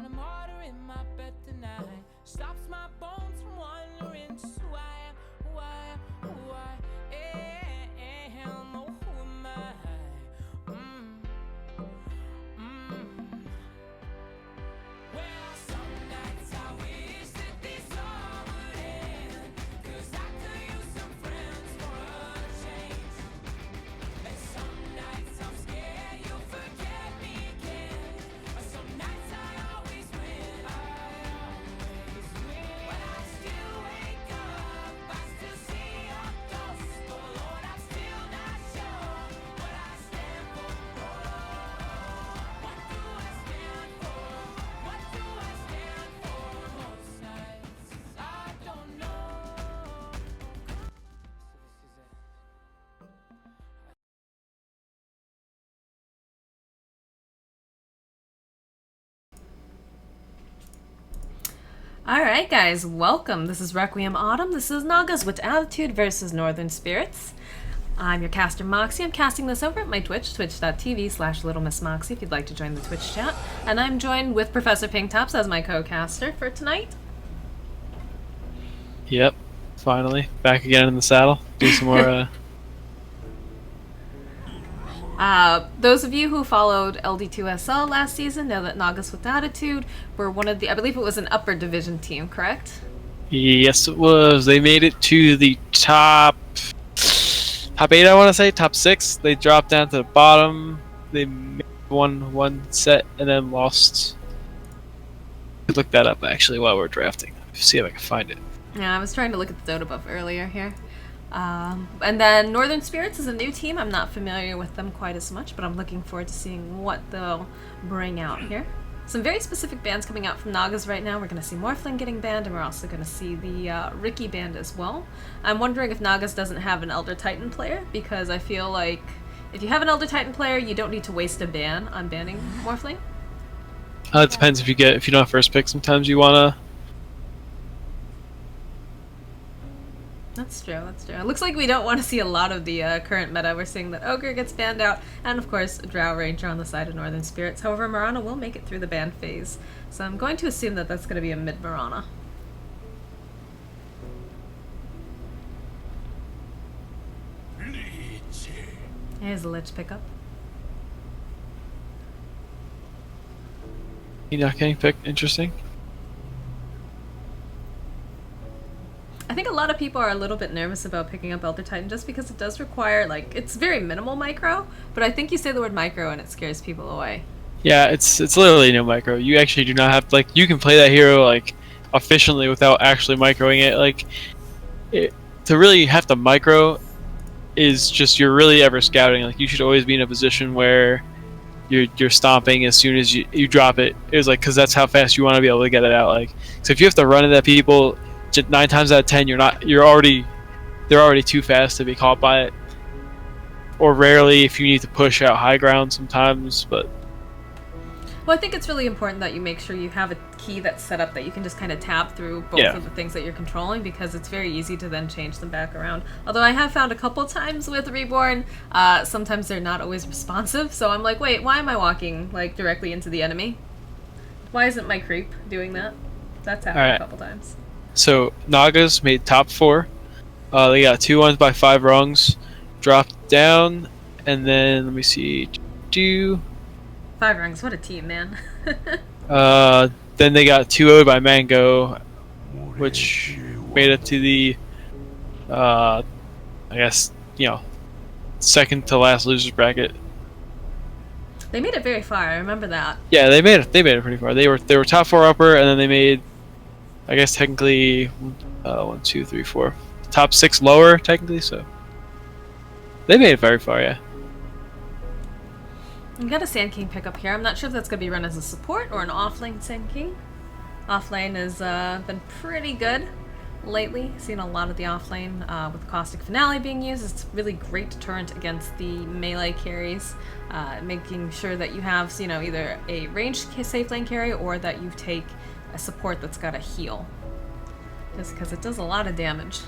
found a martyr in my bed tonight. Stops my bones from wandering. Just who I am, who I am, who I am. Oh, who am I? Well, some nights I wish that this all would end, 'cause I could use some friends for a change. And some nights I'm scared you'll forget me again. Some nights I always win. But I still wake up, I still see your ghost. Oh Lord, I'm still not sure what I stand for. What do I stand for? What do I stand for? Most nights I don't know. Alright guys, welcome. This is Requiem Autumn. This is Nagaz with Attitude versus Northern Spirits. I'm your caster Moxie. I'm casting this over at my Twitch, twitch.tv/LittleMissMoxie if you'd like to join the Twitch chat. And I'm joined with Professor Pinktops as my co-caster for tonight. Yep, finally. Back again in the saddle. Do some more, Those of you who followed LD2SL last season know that Nagaz with Attitude were one of the, I believe it was an upper division team, correct? Yes, it was. They made it to the top 8, I want to say. Top 6. They dropped down to the bottom. They won one set and then lost. I could look that up, actually, while we're drafting. See if I can find it. Yeah, I was trying to look at the Dota buff earlier here. And then Northern Spirits is a new team. I'm not familiar with them quite as much, but I'm looking forward to seeing what they'll bring out here. Some very specific bans coming out from Nagaz right now. We're going to see Morphling getting banned, and we're also going to see the Ricky banned as well. I'm wondering if Nagaz doesn't have an Elder Titan player, because I feel like if you have an Elder Titan player, you don't need to waste a ban on banning Morphling. It depends if you don't have first pick. Sometimes you wanna. That's true, that's true. It looks like we don't want to see a lot of the current meta. We're seeing that Ogre gets banned out, and of course, Drow Ranger on the side of Northern Spirits. However, Mirana will make it through the ban phase, so I'm going to assume that that's going to be a mid Mirana. Here's a Lich pickup. You're not getting picked. Interesting. I think a lot of people are a little bit nervous about picking up Elder Titan just because it does require, like, it's very minimal micro, but I think you say the word micro and it scares people away. Yeah, it's literally no micro. You actually do not have to, like, you can play that hero, like, efficiently without actually microing it. Like, to really have to micro is just you're really ever scouting. Like, you should always be in a position where you're stomping as soon as you drop it. It was like, because that's how fast you want to be able to get it out. Like, so if you have to run it at people, 9 times out of 10 they're already too fast to be caught by it. Or rarely if you need to push out high ground sometimes, but well, I think it's really important that you make sure you have a key that's set up that you can just kind of tap through both of the things that you're controlling, because it's very easy to then change them back around. Although I have found a couple times with Reborn, sometimes they're not always responsive, so I'm like, wait, why am I walking like directly into the enemy? Why isn't my creep doing that? That's happened a couple times. So Nagaz made top 4. They got 2 ones by 5 rungs, dropped down, and then let me see, 5 rungs. What a team, man. Then they got 2-0'd by Mango, which made it to the, I guess, second to last losers bracket. They made it very far. I remember that. Yeah, they made it pretty far. They were top 4 upper, and then they made, I guess technically, 1, 2, 3, 4, top 6 lower technically. So they made it very far, yeah. You got a Sand King pickup here. I'm not sure if that's going to be run as a support or an offlane Sand King. Offlane has been pretty good lately. Seen a lot of the offlane with Caustic Finale being used. It's really great deterrent against the melee carries, making sure that you have either a ranged safe lane carry or that you take a support that's got a heal, just because it does a lot of damage.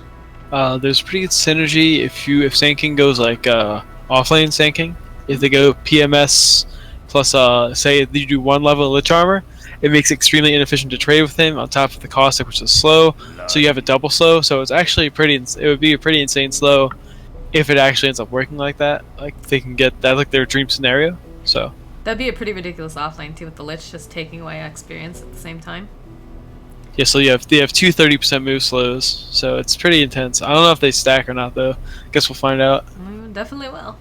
There's pretty good synergy if Sand King goes like offlane Sand King. If they go PMS plus say you do 1 level of Lich Armor, it makes it extremely inefficient to trade with him. On top of the caustic, which is slow, so you have a double slow. So it's actually it would be a pretty insane slow if it actually ends up working like that. Like they can get that like their dream scenario. So That'd be a pretty ridiculous offlane too, with the Lich just taking away experience at the same time. yeah, so they have two 30% move slows, so it's pretty intense. I don't know if they stack or not though. Guess we'll find out. Definitely will.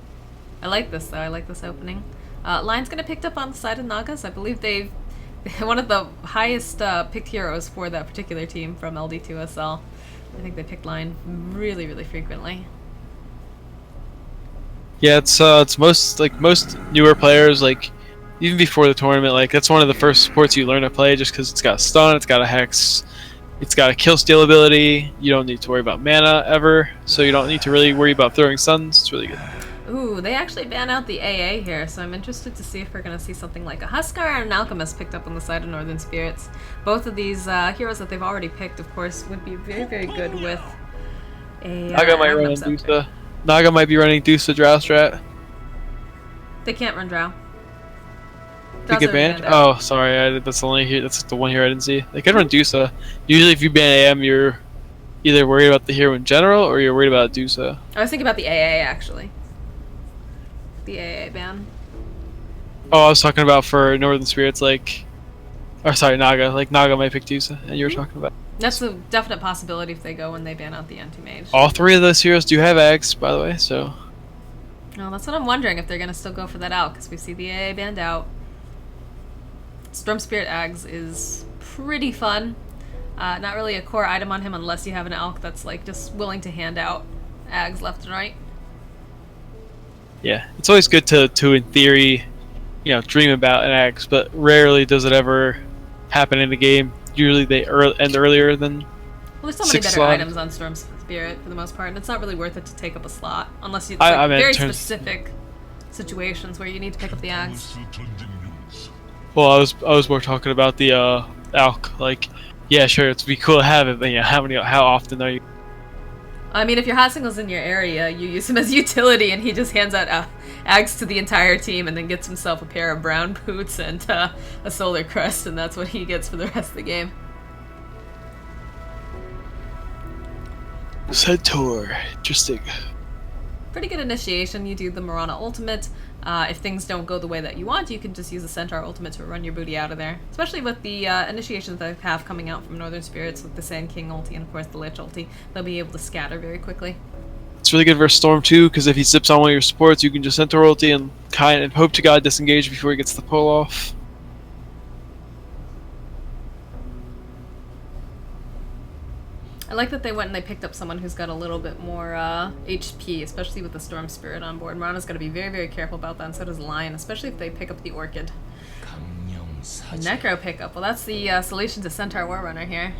I like this though. I like this opening. Lion's gonna picked up on the side of Nagaz. I believe they've one of the highest picked heroes for that particular team from LD2SL. I think they picked Lion really, really frequently. Yeah, it's most newer players, like even before the tournament, like that's one of the first supports you learn to play just because it's got stun, it's got a hex, it's got a kill steal ability. You don't need to worry about mana ever, so you don't need to really worry about throwing stuns. It's really good. Ooh, they actually ban out the AA here, so I'm interested to see if we're going to see something like a Huskar and an Alchemist picked up on the side of Northern Spirits. Both of these heroes that they've already picked, of course, would be very, very good with a Naga might run Dusa. Naga might be running Dusa Drow strat. They can't run Drow. They get banned? Oh, sorry, that's the one here I didn't see. They could run Dusa. Usually if you ban AM, you're either worried about the hero in general or you're worried about Dusa. I was thinking about the AA, actually. The AA ban. Oh, I was talking about for Northern Spirits, like... Or sorry, Naga. Like, Naga might pick Dusa, and you were talking about... That's a definite possibility if they go when they ban out the anti-mage. All three of those heroes do have Ags, by the way, so... No, that's what I'm wondering, if they're going to still go for that out, because we see the AA banned out. Storm Spirit Ags is pretty fun. Not really a core item on him unless you have an Elk that's, like, just willing to hand out Ags left and right. Yeah, it's always good to in theory, dream about an Ags, but rarely does it ever happen in the game. Usually they end earlier than Well, there's so many six better slot. items on Storm Spirit for the most part, and it's not really worth it to take up a slot unless it's like very specific situations where you need to pick up the Ags. Well, I was more talking about the Alk. Like, yeah, sure, it'd be cool to have it, but how often are you? I mean, if your hot single's in your area, you use him as utility, and he just hands out Ags to the entire team, and then gets himself a pair of brown boots and a solar crest, and that's what he gets for the rest of the game. Centaur, interesting. Pretty good initiation. You do the Mirana ultimate. If things don't go the way that you want, you can just use the Centaur ultimate to run your booty out of there. Especially with the initiations that I have coming out from Northern Spirits with the Sand King ulti and of course the Lich ulti. They'll be able to scatter very quickly. It's really good versus Storm too, because if he zips on one of your supports, you can just Centaur ulti and hope to God disengage before he gets the pull off. I like that they went and they picked up someone who's got a little bit more HP, especially with the Storm Spirit on board. Marana's got to be very, very careful about that, and so does Lion, especially if they pick up the Orchid. Necro pickup. Well, that's the solution to Centaur Warrunner here.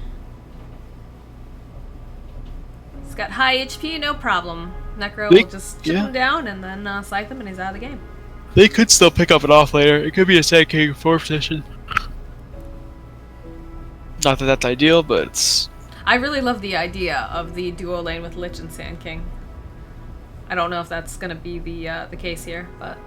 He's got high HP, no problem. Necro will just chip him down and then scythe him, and he's out of the game. They could still pick up it off later. It could be a Sand King 4th position. Not that that's ideal, but it's... I really love the idea of the duo lane with Lich and Sand King. I don't know if that's going to be the case here, but...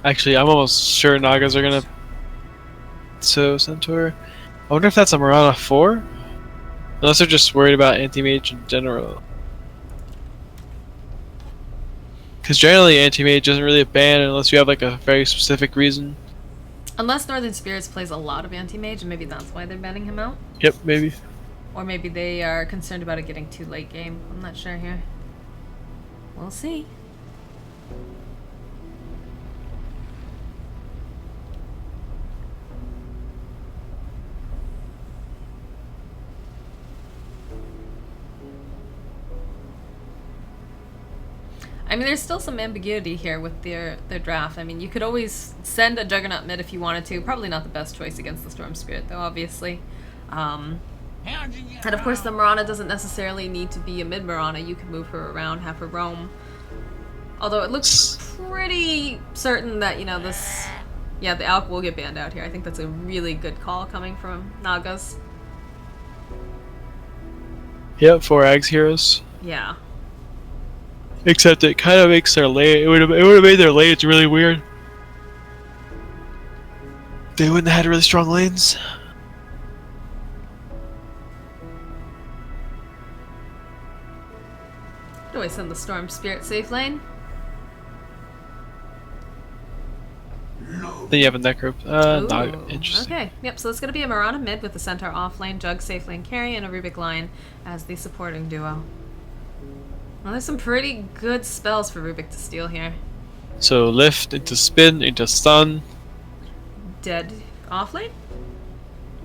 Actually, I'm almost sure Nagas are gonna... So, Centaur... I wonder if that's a Mirana 4? Unless they're just worried about anti-mage in general. Because generally anti-mage isn't really a ban unless you have like a very specific reason. Unless Northern Spirits plays a lot of anti-mage, and maybe that's why they're banning him out. Yep, maybe. Or maybe they are concerned about it getting too late game. I'm not sure here. We'll see. I mean, there's still some ambiguity here with their draft. I mean, you could always send a Juggernaut mid if you wanted to. Probably not the best choice against the Storm Spirit, though, obviously. And of course, the Mirana doesn't necessarily need to be a mid Mirana. You can move her around, have her roam. Although it looks pretty certain that, this... Yeah, the Alk will get banned out here. I think that's a really good call coming from Nagaz. Yep, 4 Ags heroes. Yeah. Except it kind of makes their lane. It would have made their lanes really weird. They wouldn't have had really strong lanes. Do I send the Storm Spirit safe lane? Then you have a Necro. Not Ooh, interesting. Okay, yep, so it's going to be a Marana mid with the Centaur off lane, Jug safe lane carry, and a Rubik line as the supporting duo. Well, there's some pretty good spells for Rubik to steal here. So lift into spin into stun, Dead off lane?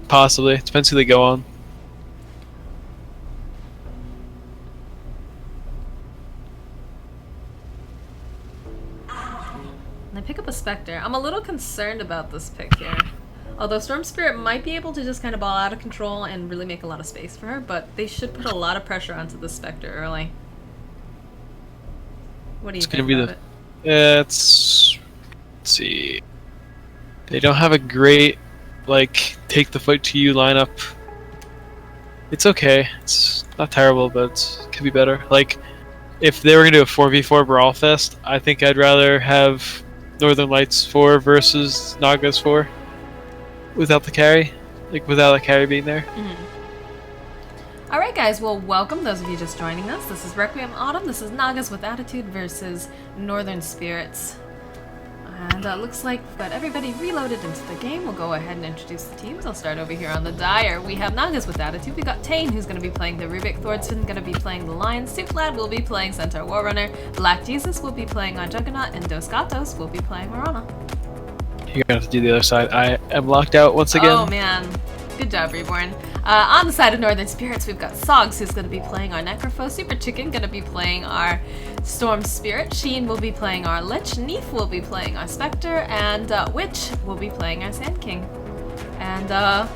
possibly. Depends who they go on. And I pick up a Spectre. I'm a little concerned about this pick here. Although Storm Spirit might be able to just kind of ball out of control and really make a lot of space for her, but they should put a lot of pressure onto the Spectre early. What do you think about it? Let's see. They don't have a great, like, take the fight to you lineup. It's okay. It's not terrible, but it could be better. Like, if they were going to do a 4v4 Brawl Fest, I think I'd rather have Northern Lights 4 versus Nagaz 4 without the carry. Like, without the carry being there. Alright guys, well welcome those of you just joining us. This is Requiem Autumn, this is Nagaz with Attitude versus Northern Spirits. And looks like we've got everybody reloaded into the game. We'll go ahead and introduce the teams. I'll start over here on the Dire. We have Nagaz with Attitude. We got Tane, who's going to be playing the Rubik. Thordston going to be playing the Lion. Souplad will be playing Centaur Warrunner. Black Jesus will be playing on Juggernaut. And Dos Gatos will be playing Marana. You're going to have to do the other side. I am locked out once again. Oh man. Good job, Reborn. On the side of Northern Spirits, we've got Sogs, who's going to be playing our Necrophos. Super Chicken going to be playing our Storm Spirit. Sheen will be playing our Lich. Neef will be playing our Spectre. And Witch will be playing our Sand King. And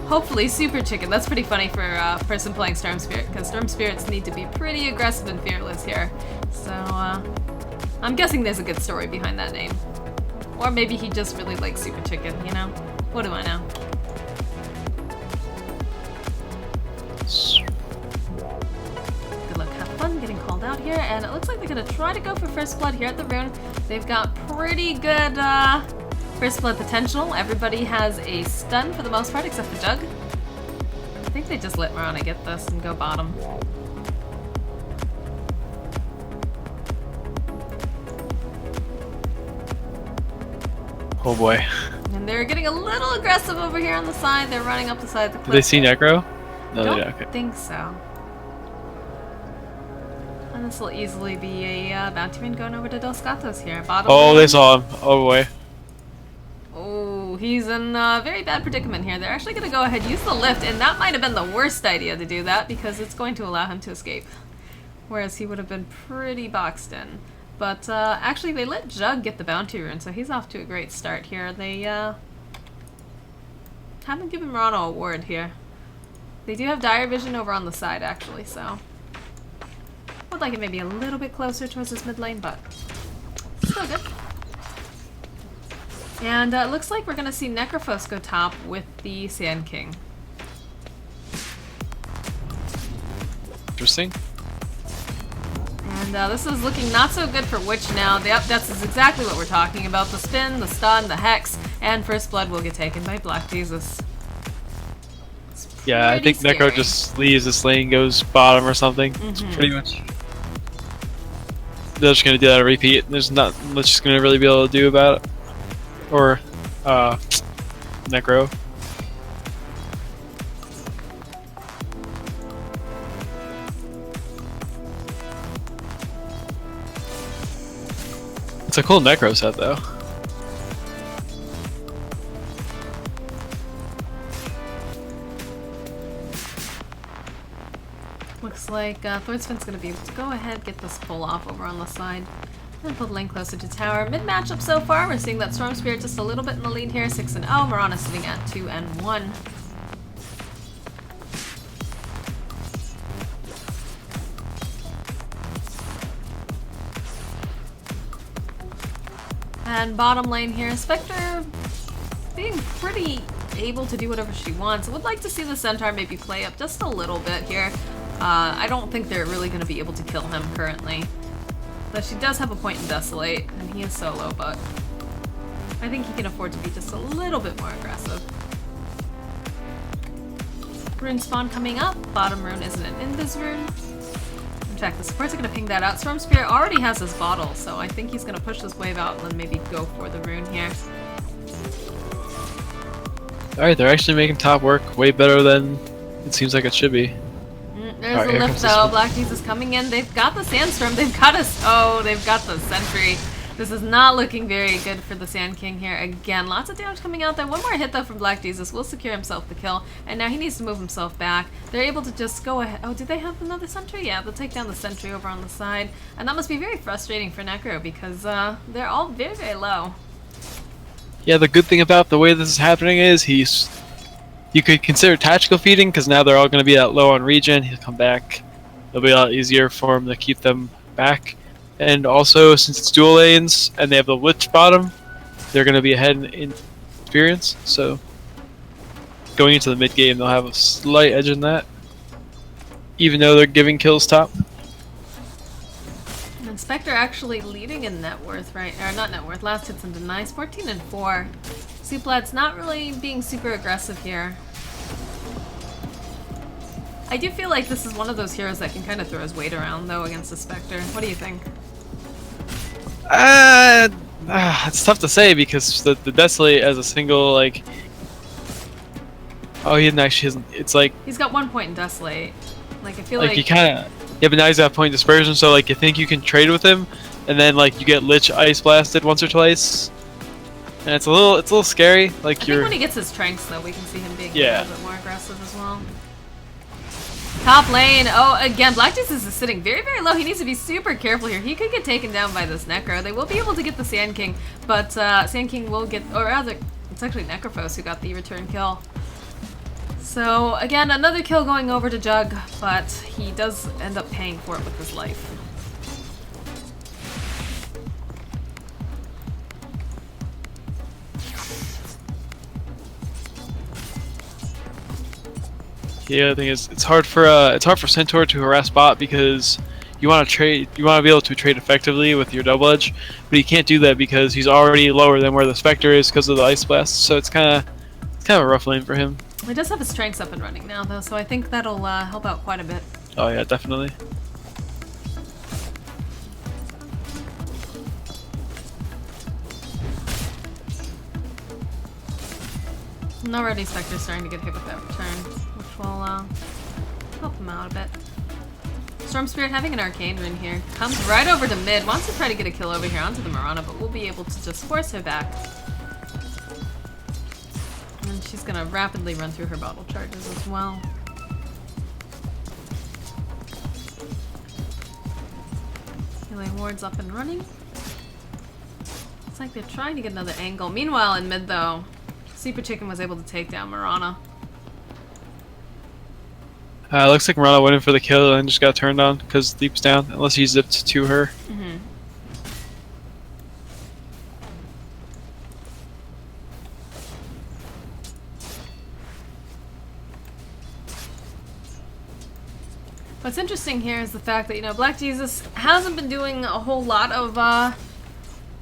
hopefully Super Chicken. That's pretty funny for a person playing Storm Spirit, because Storm Spirits need to be pretty aggressive and fearless here. So I'm guessing there's a good story behind that name. Or maybe he just really likes Super Chicken, you know? What do I know? Good luck, have fun getting called out here, and it looks like they're gonna try to go for First Blood here at the Rune. They've got pretty good First Blood potential. Everybody has a stun for the most part, except for Jug. I think they just let Marana get this and go bottom. Oh boy. And they're getting a little aggressive over here on the side. They're running up the side of the cliff. Did they see Necro? No, they Don't don't. Okay. think so. And this will easily be a bounty man going over to Dos Gatos here. Bottom Oh, lane. they saw him. Oh boy. Oh, he's in a very bad predicament here. They're actually going to go ahead and use the lift, and that might have been the worst idea to do that because it's going to allow him to escape. Whereas he would have been pretty boxed in. But actually, they let Jug get the bounty rune, so he's off to a great start here. They haven't given Marana a ward here. They do have Dire Vision over on the side, actually, so would like it maybe a little bit closer towards this mid lane, but still good. And it looks like we're going to see Necrophos go top with the Sand King. Interesting. And this is looking not so good for Witch now. Yep, that's exactly what we're talking about. The spin, the stun, the hex, and First Blood will get taken by Black Jesus. Yeah, I think Pretty Necro scary. just leaves this lane, goes bottom or something. It's pretty much. They're just gonna do that a repeat. There's not much just gonna really be able to do about it. Or, Necro. It's a cool Necro set though. Looks like Thordsfin's going to be able to go ahead, get this pull off over on the side, and pull the lane closer to tower. Mid matchup so far, we're seeing that Storm Spirit just a little bit in the lead here, 6-0. Marana sitting at 2-1. And bottom lane here, Spectre being pretty able to do whatever she wants. I would like to see the Centaur maybe play up just a little bit here. I don't think they're really going to be able to kill him currently. Though she does have a point in Desolate, and he is solo, but I think he can afford to be just a little bit more aggressive. Rune spawn coming up. Bottom rune isn't an Invis rune. In fact, the supports are going to ping that out. Storm Spirit already has his bottle, so I think he's going to push this wave out and then maybe go for the rune here. Alright, they're actually making top work way better than it seems like it should be. There's Alright, the here lift comes this though. one. Black Jesus coming in. They've got the Sandstorm. They've got us. Oh, they've got the Sentry. This is not looking very good for the Sand King here. Again, lots of damage coming out there. One more hit though from Black Jesus will secure himself the kill. And now he needs to move himself back. They're able to just go ahead. Oh, did they have another Sentry? Yeah, they'll take down the Sentry over on the side. And that must be very frustrating for Necro because they're all very, very low. Yeah, the good thing about the way this is happening is you could consider tactical feeding because now they're all going to be that low on regen. He'll come back. It'll be a lot easier for him to keep them back. And also, since it's dual lanes and they have the Lich bottom, they're going to be ahead in experience. So, going into the mid game, they'll have a slight edge in that, even though they're giving kills top. And Spectre actually leading in net worth, right? Or not net worth, last hits and denies, 14 and 4. Suplad's not really being super aggressive here. I do feel like this is one of those heroes that can kind of throw his weight around, though, against the Spectre. What do you think? It's tough to say because the Desolate as a single, like... Oh, he didn't actually... It's like... He's got 1 point in Desolate. Like, I feel Like, like... you kind of... Yeah, but now he's at point dispersion, so, like, you think you can trade with him, and then, like, you get Lich Ice Blasted once or twice. And it's a little scary. Like, I think when he gets his Tranks, though, we can see him being a little bit more aggressive as well. Top lane. Oh, again, Black Jesus is sitting very, very low. He needs to be super careful here. He could get taken down by this Necro. They will be able to get the Sand King, but Sand King will get... Or rather, it's actually Necrophos who got the return kill. So, again, another kill going over to Jug, but he does end up paying for it with his life. The other thing is, it's hard for Centaur to harass bot because you want to be able to trade effectively with your double edge, but he can't do that because he's already lower than where the Spectre is because of the Ice Blast. So it's kind of a rough lane for him. He does have his strengths up and running now, though, so I think that'll help out quite a bit. Oh yeah, definitely. And already Spectre's starting to get hit with that return, which will help him out a bit. Storm Spirit having an Arcane Rune here. Comes right over to mid, wants to try to get a kill over here onto the Mirana, but we'll be able to just force her back. And she's gonna rapidly run through her bottle charges as well. Healing wards up and running. It's like they're trying to get another angle. Meanwhile, in mid though, Super Chicken was able to take down Mirana. Looks like Mirana went in for the kill and just got turned on because Leap's down, unless he zipped to her. Mm-hmm. What's interesting here is the fact that, you know, Black Jesus hasn't been doing a whole lot of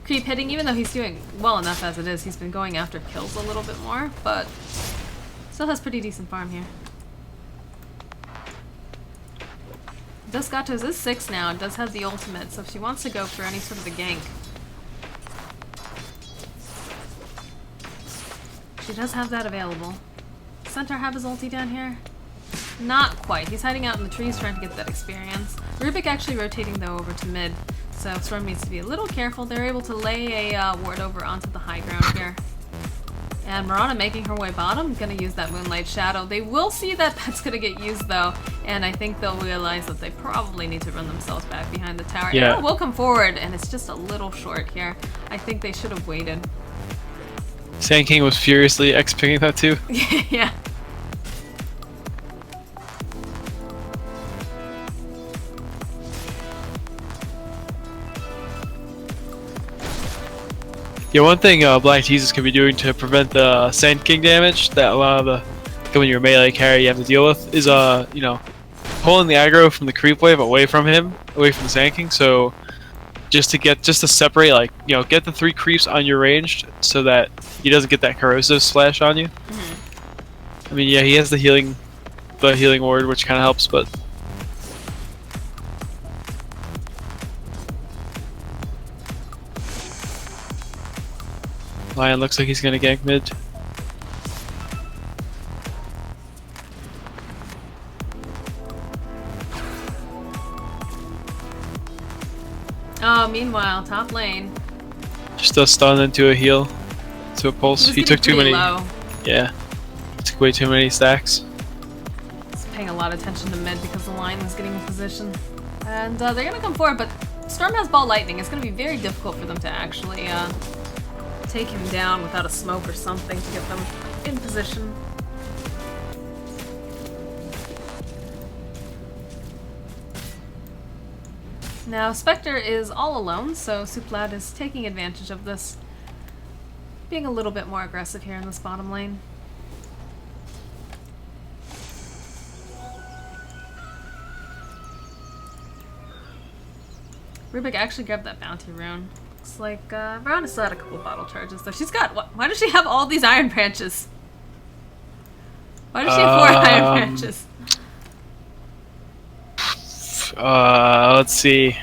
creep hitting, even though he's doing well enough as it is. He's been going after kills a little bit more, but still has pretty decent farm here. Dos Gatos is 6 now and does have the ultimate, so if she wants to go for any sort of a gank, she does have that available. Centaur have his ulti down here? Not quite. He's hiding out in the trees trying to get that experience. Rubik actually rotating though over to mid, so Storm needs to be a little careful. They're able to lay a ward over onto the high ground here. And Mirana making her way bottom, gonna use that Moonlight Shadow. They will see that that's gonna get used though, and I think they'll realize that they probably need to run themselves back behind the tower. Yeah. Arrow will come forward, and it's just a little short here. I think they should have waited. Sand King was furiously X-picking that too. Yeah. Yeah, one thing Black Jesus can be doing to prevent the Sand King damage that a lot of the when you're a melee carry you have to deal with is you know, pulling the aggro from the creep wave away from him, away from the Sand King. So just to separate, like, you know, get the 3 creeps on your ranged so that he doesn't get that corrosive slash on you. I mean, yeah, he has the healing ward, which kind of helps, but Lion looks like he's gonna gank mid. Oh, meanwhile, top lane. Just a stun into a heal, to a pulse. He took too many. Low. Yeah, took way too many stacks. He's paying a lot of attention to mid because the line was getting in position. And they're gonna come forward, but Storm has ball lightning. It's gonna be very difficult for them to actually take him down without a smoke or something to get them in position. Now, Spectre is all alone, so Suplad is taking advantage of this, being a little bit more aggressive here in this bottom lane. Rubik actually grabbed that bounty rune. Looks like Verona still had a couple bottle charges, though. She's got what? Why does she have all these iron branches? Why does she have 4 iron branches? Let's see.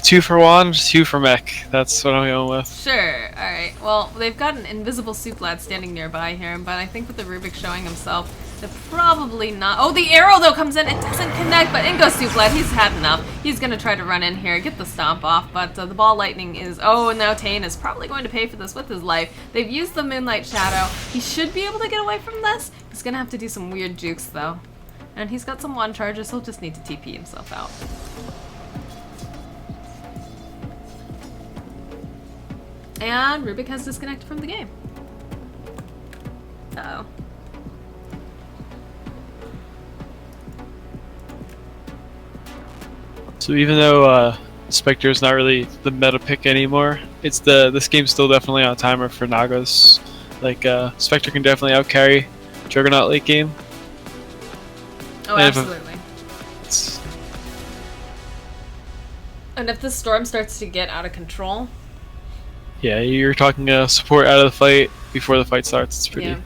2 for wand, 2 for mech. That's what I'm going with. Sure. All right. Well, they've got an invisible soup lad standing nearby here, but I think with the Rubik showing himself, they're probably not. Oh, the arrow though comes in. It doesn't connect, but in goes soup lad. He's had enough. He's gonna try to run in here, get the stomp off, but the ball lightning is. Oh, and now Tane is probably going to pay for this with his life. They've used the Moonlight Shadow. He should be able to get away from this. He's gonna have to do some weird jukes though, and he's got some wand charges. He'll just need to TP himself out. And Rubik has disconnected from the game. Uh-oh. So even though Spectre is not really the meta pick anymore, it's this game's still definitely on timer for Nagaz. Like Spectre can definitely outcarry Juggernaut late game. Oh, And absolutely. And if the storm starts to get out of control, Yeah, you're talking support out of the fight before the fight starts. It's pretty. yeah.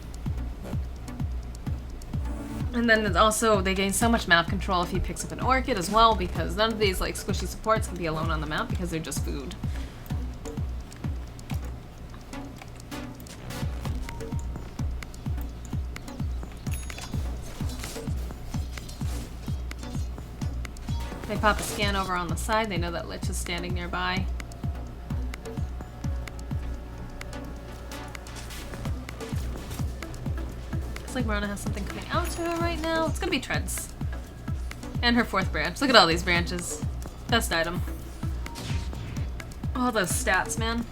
And then there's also, they gain so much map control if he picks up an Orchid as well, because none of these like squishy supports can be alone on the map because they're just food. They pop a scan over on the side, they know that Lich is standing nearby. Looks like Marana has something coming out to her right now. It's gonna be Treads. And her 4th branch. Look at all these branches. Best item. All those stats, man.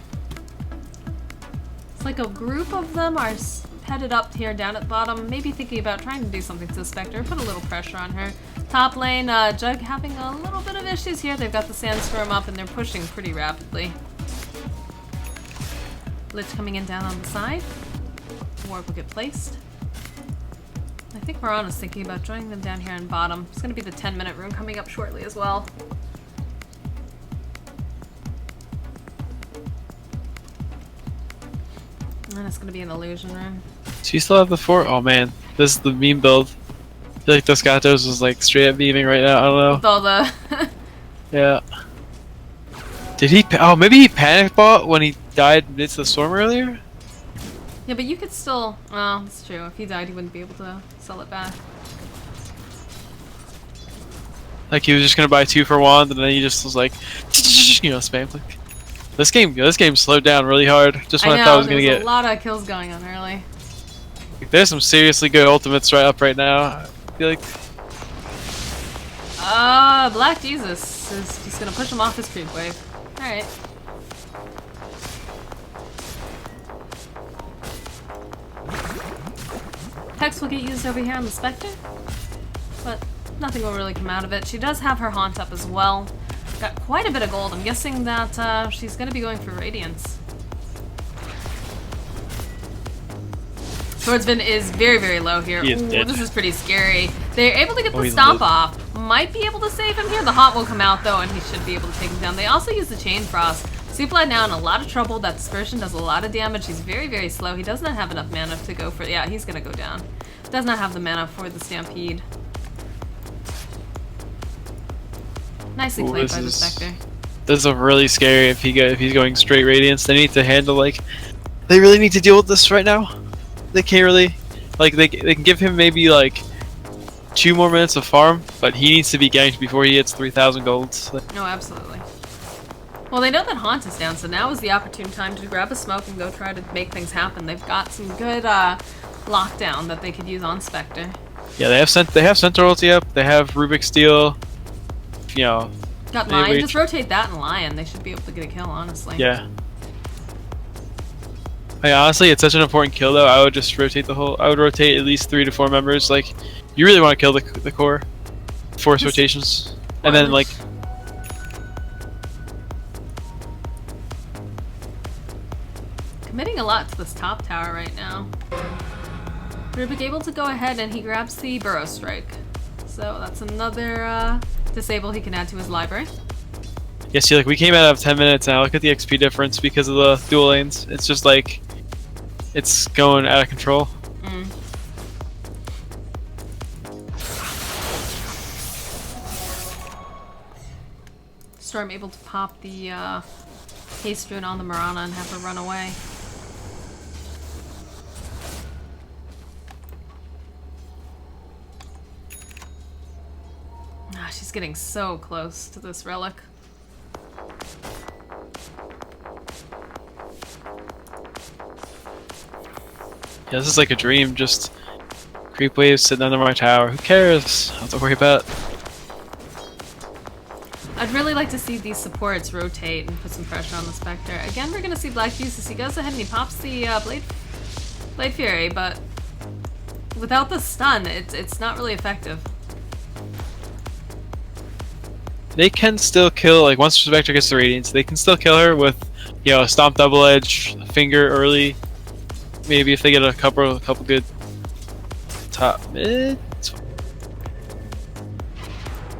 It's like a group of them are headed up here down at the bottom, maybe thinking about trying to do something to the Spectre, put a little pressure on her. Top lane, Jug having a little bit of issues here. They've got the Sandstorm up and they're pushing pretty rapidly. Lich coming in down on the side. Warp will get placed. I think Marana's thinking about joining them down here on bottom. It's going to be the 10-minute rune coming up shortly as well. And it's going to be an illusion rune. So you still have the 4? Oh man, this is the meme build. I feel like Dos Gatos is like straight up memeing right now. I don't know. With all the... Yeah. Did he? Oh, maybe he panic bought when he died amidst the storm earlier. Yeah, but you could still... Well, it's true. If he died, he wouldn't be able to sell it back. Like he was just gonna buy 2 for wand, and then he just was like, you know, spam click. This game slowed down really hard. Just when I thought I was gonna get. There's a lot of kills going on early. There's some seriously good ultimates right up right now. I feel like. Black Jesus is just gonna push him off his creep wave. Alright. Hex will get used over here on the Spectre, but nothing will really come out of it. She does have her Haunt up as well. Got quite a bit of gold. I'm guessing that she's going to be going for Radiance. Swordsman is very, very low here. He is Ooh, dead. this is pretty scary. They're able to get the he's stomp dead. off. Might be able to save him here. The haunt will come out though, and he should be able to take him down. They also use the Chain Frost. Supla now in a lot of trouble. That dispersion does a lot of damage. He's very, very slow. He does not have enough mana to go for. Yeah, he's gonna go down. Does not have the mana for the Stampede. Nicely Ooh, played this by the is- Spectre. This is really scary if he's going straight Radiance. They need to handle like they really need to deal with this right now. They can't really like they can give him maybe like 2 more minutes of farm, but he needs to be ganked before he hits 3,000 golds. No, absolutely. Well, they know that Haunt is down, so now is the opportune time to grab a smoke and go try to make things happen. They've got some good lockdown that they could use on Spectre. Yeah, they have Centaur ulti up. They have Rubik's Steel. You know, Got They Lion. wait- Just rotate that and Lion. They should be able to get a kill, honestly. yeah. Like, honestly, it's such an important kill though. I would just rotate the whole. I would rotate at least 3 to 4 members. Like, you really want to kill the core. Force Just- rotations, and then like Committing a lot to this top tower right now. Rubik able to go ahead and he grabs the Burrow Strike. So that's another disable he can add to his library. yeah, see, like we came out of 10 minutes now. Look at the XP difference because of the dual lanes. It's just like it's going out of control. Mm. Storm able to pop the haste rune on the Mirana and have her run away. Ah, she's getting so close to this relic. Yeah, this is like a dream. Just creep waves sitting under my tower. Who cares? I don't have to worry about. I'd really like to see these supports rotate and put some pressure on the Spectre. Again, we're gonna see Black Fuses. He goes ahead and he pops the Blade Fury, but without the stun, it's not really effective. They can still kill, like once Spectre gets the Radiance, they can still kill her with, you know, a Stomp Double Edge, Finger early. Maybe if they get a couple good top mid.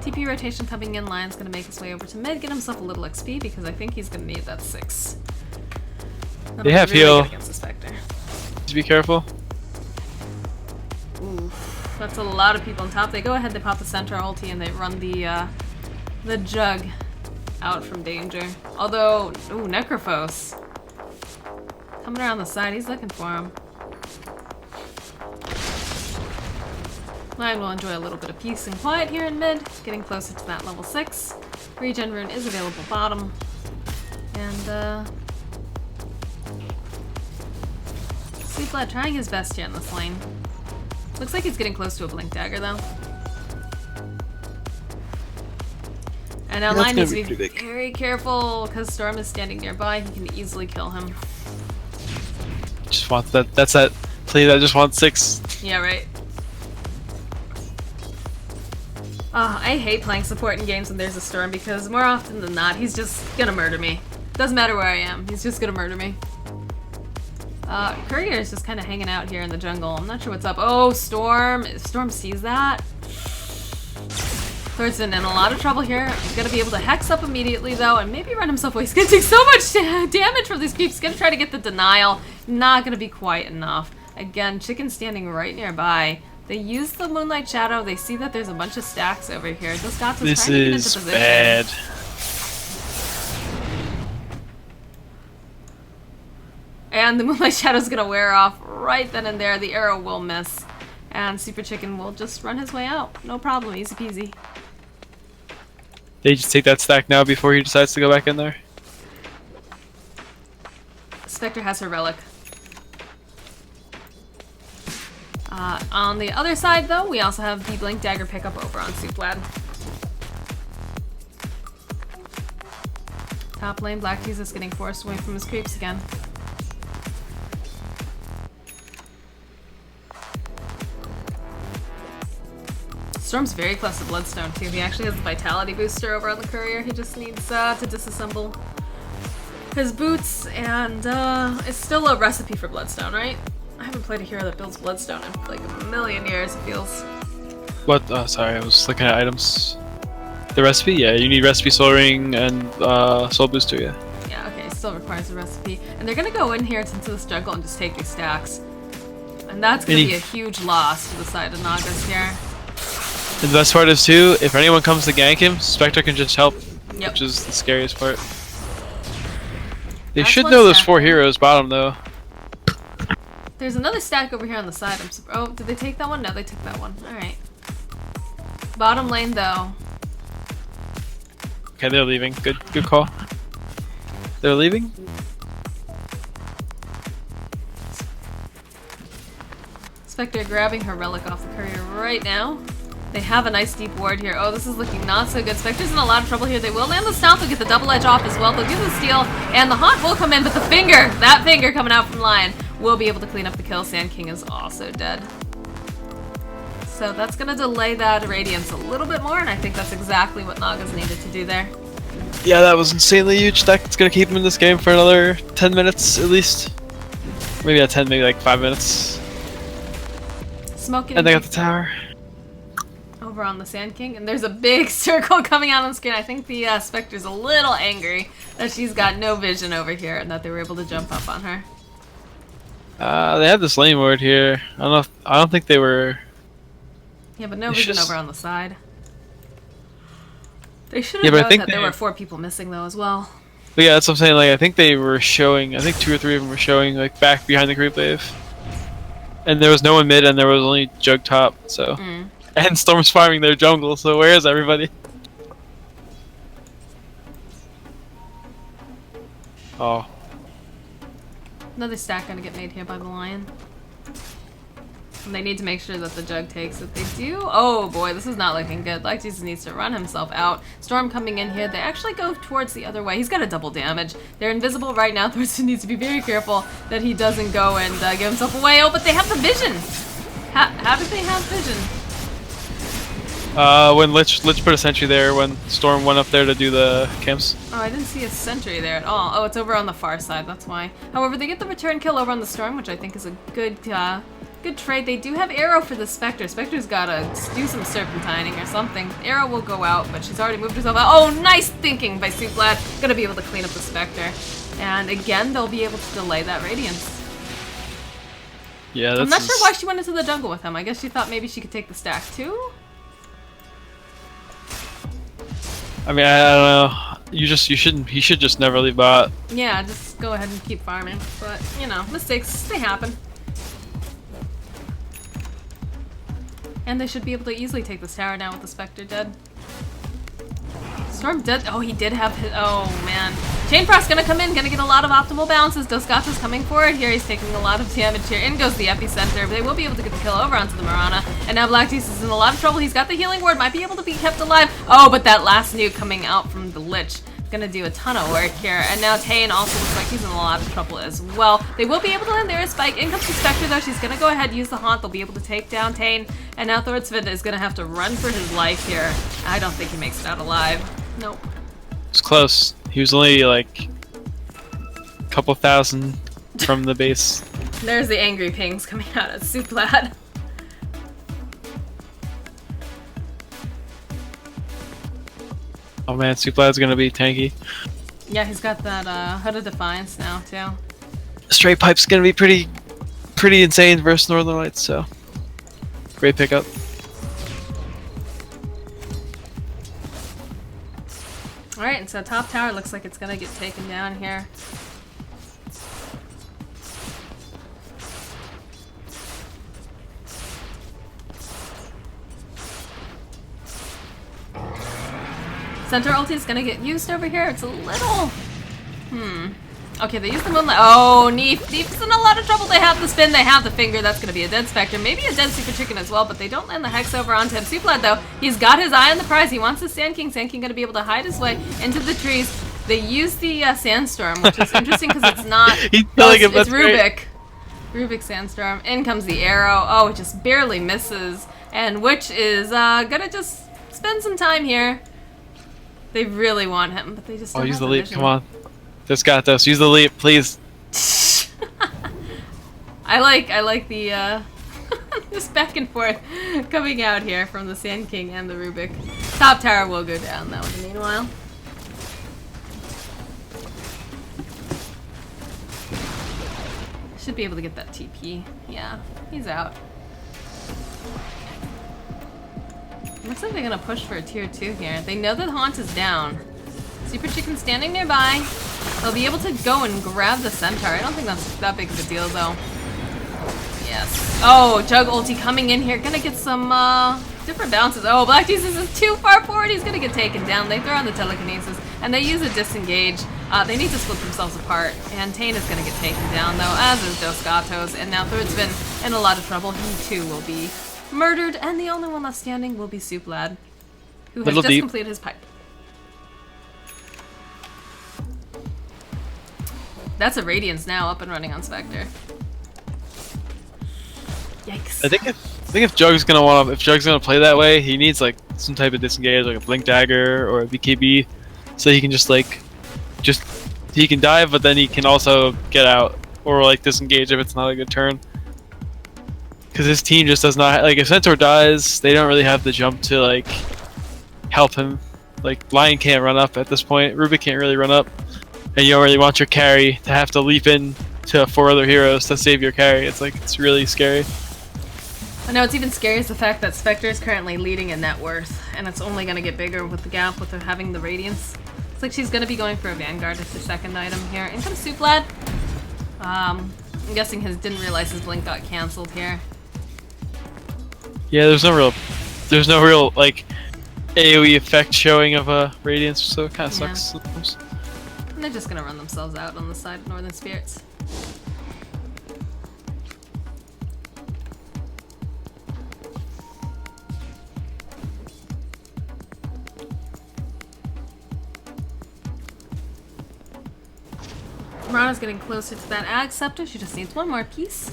TP rotation coming in. Lion's gonna make his way over to mid, get himself a little XP because I think he's gonna need that 6. That'll They be have really heal. good against the Spectre. Just be careful. Ooh, that's a lot of people on top. They go ahead, they pop the Centaur ulti, and they run the Jug out from danger. Although, ooh, Necrophos. Coming around the side, he's looking for him. Lion will enjoy a little bit of peace and quiet here in mid, getting closer to that level 6. Regen rune is available bottom. And, Sweetblood trying his best here in this lane. Looks like he's getting close to a Blink Dagger, though. And now That's Lion gonna needs to be be pretty big. very careful, because Storm is standing nearby. He can easily kill him. Just want that. That's that play that just wants 6. Yeah, right. I hate playing support in games when there's a Storm, because more often than not, he's just gonna murder me. Doesn't matter where I am, he's just gonna murder me. Courier is just kind of hanging out here in the jungle. I'm not sure what's up. Oh, Storm! Storm sees that. Thor's in a lot of trouble here. He's gonna be able to hex up immediately though, and maybe run himself away. He's gonna take so much damage from these creeps. He's gonna try to get the denial. Not gonna be quite enough. Again, Chicken standing right nearby. They use the Moonlight Shadow. They see that there's a bunch of stacks over here. Just got to This trying to get into is position. bad. And the Moonlight Shadow's gonna wear off right then and there. The arrow will miss. And Super Chicken will just run his way out. No problem, easy peasy. They just take that stack now before he decides to go back in there. Spectre has her relic. On the other side, though, we also have the Blink Dagger pickup over on Souplad. Top lane, Black Jesus getting forced away from his creeps again. Storm's very close to Bloodstone, too. He actually has the Vitality booster over on the Courier. He just needs to disassemble his boots, and it's still a recipe for Bloodstone, right? I haven't played a hero that builds Bloodstone in like a million years, it feels. What? Oh, sorry, I was looking at items. The recipe? Yeah, you need recipe, soul ring, and soul booster. Yeah. Yeah, okay, still requires a recipe. And they're gonna go in here into this jungle and just take these stacks. And that's gonna be a huge loss to the side of Nagaz here. And the best part is too, if anyone comes to gank him, Spectre can just help, Yep. which is the scariest part. They That's should one know there's stack 4 there. heroes bottom though. There's another stack over here on the side. Oh, did they take that one? No, they took that one. Alright. Bottom lane though. Okay, they're leaving. Good call. They're leaving? Spectre grabbing her relic off the courier right now. They have a nice deep ward here. Oh, this is looking not so good. Spectre's in a lot of trouble here. They will land the stomp. They'll get the double edge off as well. They'll do the steal, and the haunt will come in, but the finger, that finger coming out from Lion, will be able to clean up the kill. Sand King is also dead. So that's going to delay that Radiance a little bit more, and I think that's exactly what Nagaz needed to do there. Yeah, that was insanely huge stack. It's gonna keep him in this game for another 10 minutes at least. Maybe not 10, maybe like 5 minutes. Smoking And they got the tower. over on the Sand King, and there's a big circle coming out on the screen. I think the Spectre's a little angry that she's got no vision over here and that they were able to jump up on her. They had this lane ward here. I don't think they were. Yeah, but no They vision should've- over on the side. They should have Yeah, but I known think that there they- were 4 people missing though as well. But yeah, that's what I'm saying. Like I think they were showing. I think 2 or 3 of them were showing like back behind the creep wave. And there was no one mid, and there was only Jug top. So. And Storm's farming their jungle. So where is everybody? Oh. Another stack gonna get made here by the Lion. And they need to make sure that the Jug takes it. They do. Oh boy, this is not looking good. Like Jesus needs to run himself out. Storm coming in here. They actually go towards the other way. He's got a double damage. They're invisible right now. Thorsten needs to be very careful that he doesn't go and give himself away. Oh, but they have the vision. How did they have vision? When Lich put a sentry there when Storm went up there to do the camps. Oh, I didn't see a sentry there at all. Oh, it's over on the far side, that's why. However, they get the return kill over on the Storm, which I think is a good trade. They do have Arrow for the Spectre. Spectre's gotta do some serpentining or something. Arrow will go out, but she's already moved herself out. Oh, nice thinking by Suplad. Gonna be able to clean up the Spectre. And again, they'll be able to delay that Radiance. Yeah, that's. I'm not sure why she went into the jungle with him. I guess she thought maybe she could take the stack too? I mean, I don't know. You shouldn't. He should just never leave bot. Yeah, just go ahead and keep farming. But, you know, mistakes, they happen. And they should be able to easily take this tower now with the Spectre dead. Storm dead. Oh, he did have his. Oh, man. Chain Frost gonna come in, gonna get a lot of optimal bounces. Dosgata's coming forward here. He's taking a lot of damage here. In goes the epicenter. They will be able to get the kill over onto the Mirana. And now Black Teeth is in a lot of trouble. He's got the healing ward. Might be able to be kept alive. Oh, but that last nuke coming out from the Lich. Gonna do a ton of work here. And now Tane also looks like he's in a lot of trouble as well. They will be able to land their spike. In comes the Spectre though. She's gonna go ahead, use the haunt. They'll be able to take down Tane. And now Thordsvid is gonna have to run for his life here. I don't think he makes it out alive. Nope. It's close. He was only like a couple thousand from the base. There's the angry pings coming out of Suplad. Oh man, Suplad's gonna be tanky. Yeah, he's got that Hood of Defiance now too. Straight Pipe's gonna be pretty insane versus Northern Lights. So great pickup. Alright, and so top tower looks like it's gonna get taken down here. Center ulti is gonna get used over here. It's a little... Okay, they use the Moonlight. Oh, Neef. Neef's in a lot of trouble. They have the spin, they have the finger. That's gonna be a dead Spectre. Maybe a dead Super Chicken as well, but they don't land the Hex over onto him. Suplad, though, he's got his eye on the prize. He wants the Sand King. Sand King gonna be able to hide his way into the trees. They use the Sandstorm, which is interesting because it's not... He's No, telling him it's that's great. Rubik. Rubik Sandstorm. In comes the arrow. Oh, it just barely misses. And Witch is gonna just spend some time here. They really want him, but they just don't Oh, use have the leap. vision. Come on. Just got this. Use the leap, please. I like the this back and forth coming out here from the Sand King and the Rubik. Top tower will go down though in the meanwhile. Should be able to get that TP. Yeah, he's out. Looks like they're gonna push for a tier 2 here. They know that Haunt is down. Super Chicken standing nearby. They'll be able to go and grab the Centaur. I don't think that's that big of a deal though. Yes. Oh, Jug ulti coming in here. Gonna get some different bounces. Oh, Black Jesus is too far forward. He's gonna get taken down. They throw on the telekinesis and they use a disengage. They need to split themselves apart. And Tane is gonna get taken down though, as is Dos Gatos. And now Third's been in a lot of trouble. He too will be murdered. And the only one left standing will be Soup Lad, who has just completed his pipe. That's a Radiance now up and running on Spectre. Yikes. I think if Jug's gonna play that way, he needs like some type of disengage, like a Blink Dagger or a BKB, so he can just he can dive, but then he can also get out or like disengage if it's not a good turn. Because his team just does not like if Centaur dies, they don't really have the jump to like help him. Like Lion can't run up at this point, Rubik can't really run up, and you don't really want your carry to have to leap in to 4 other heroes to save your carry. It's really scary. I know, it's even scary is the fact that Spectre is currently leading in net worth, and it's only going to get bigger with the gap with her having the Radiance. It's like she's going to be going for a Vanguard as the second item here. In comes Soup Lad. I'm guessing didn't realize his blink got cancelled here. Yeah, there's no real like AoE effect showing of a Radiance, so it kind of sucks sometimes. And they're just going to run themselves out on the side of Northern Spirits. Rana's getting closer to that Ag Scepter. She just needs one more piece.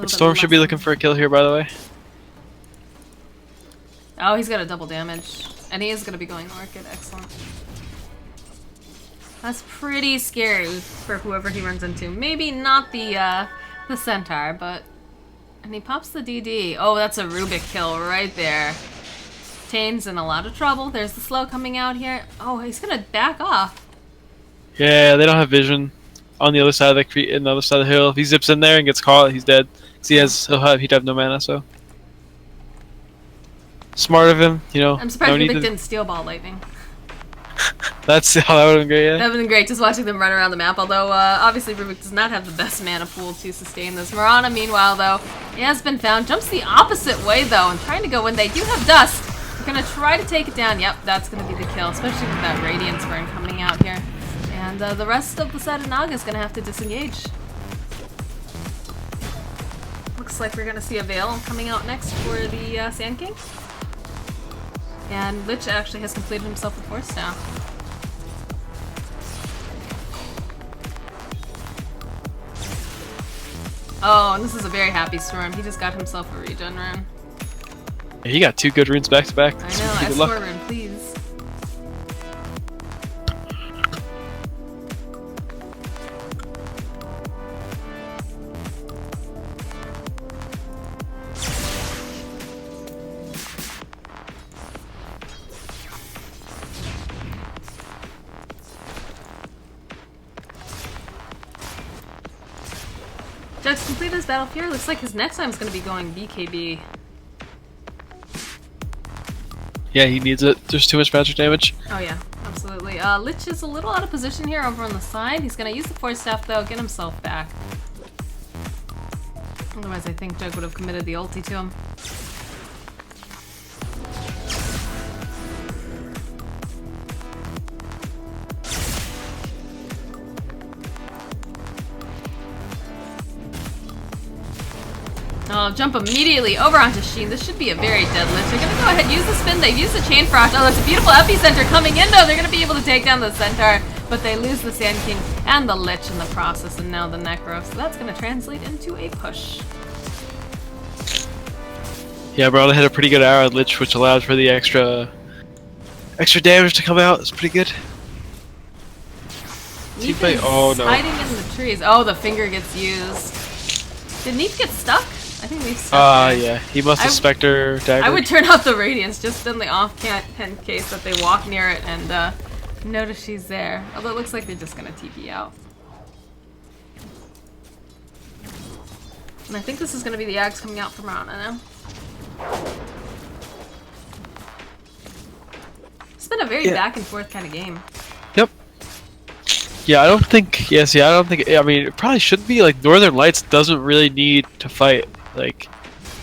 Storm should be looking for a kill here, by the way. Oh, he's got a double damage. And he is going to be going Orchid. Excellent. That's pretty scary for whoever he runs into. Maybe not the Centaur, but... And he pops the DD. Oh, that's a Rubik kill right there. Tane's in a lot of trouble. There's the slow coming out here. Oh, he's going to back off. Yeah, they don't have vision on the other side of the other side of the hill. If he zips in there and gets caught, he's dead. Cause he'd have no mana. So smart of him, you know. I'm surprised Rubik didn't steal Ball Lightning. That would have been great. Yeah. That would have been great, just watching them run around the map. Although obviously Rubik does not have the best mana pool to sustain this. Mirana, meanwhile, though, he has been found. Jumps the opposite way though, and trying to go when they do have dust. They're gonna try to take it down. Yep, that's gonna be the kill, especially with that Radiance burn coming out here. And the rest of the side of Naga is going to have to disengage. Looks like we're going to see a Veil coming out next for the Sand King. And Lich actually has completed himself with Force Staff. Oh, and this is a very happy Storm. He just got himself a regen rune. Yeah, he got 2 good runes back to back. I know, I score rune, please. Jug's completed his Battle Fury. Looks like his next time is going to be going BKB. Yeah, he needs it. There's too much magic damage. Oh yeah, absolutely. Lich is a little out of position here over on the side. He's going to use the Force Staff though, get himself back. Otherwise I think Jug would have committed the ulti to him. Oh, jump immediately over onto Sheen. This should be a very dead Lich. They're gonna go ahead, use the spin, they use the Chain Frost. Oh, that's a beautiful epicenter coming in though. They're gonna be able to take down the Centaur, but they lose the Sand King and the Lich in the process, and now the Necro. So that's gonna translate into a push. Yeah, bro, I hit a pretty good arrow at Lich, which allowed for the extra damage to come out. It's pretty good. Ethan's Oh no. hiding in the trees. Oh, the finger gets used. Did Neef get stuck? I think Neef's stuck. There. Yeah. He must have Spectre dagger. I would turn off the radiance just in the off case that they walk near it and notice she's there. Although it looks like they're just gonna TP out. And I think this is gonna be the Ags coming out from Rana now. It's been a very back and forth kind of game. Yep. Yeah, I don't think. Yes, yeah, I don't think. I mean, it probably shouldn't be. Like, Northern Lights doesn't really need to fight. Like,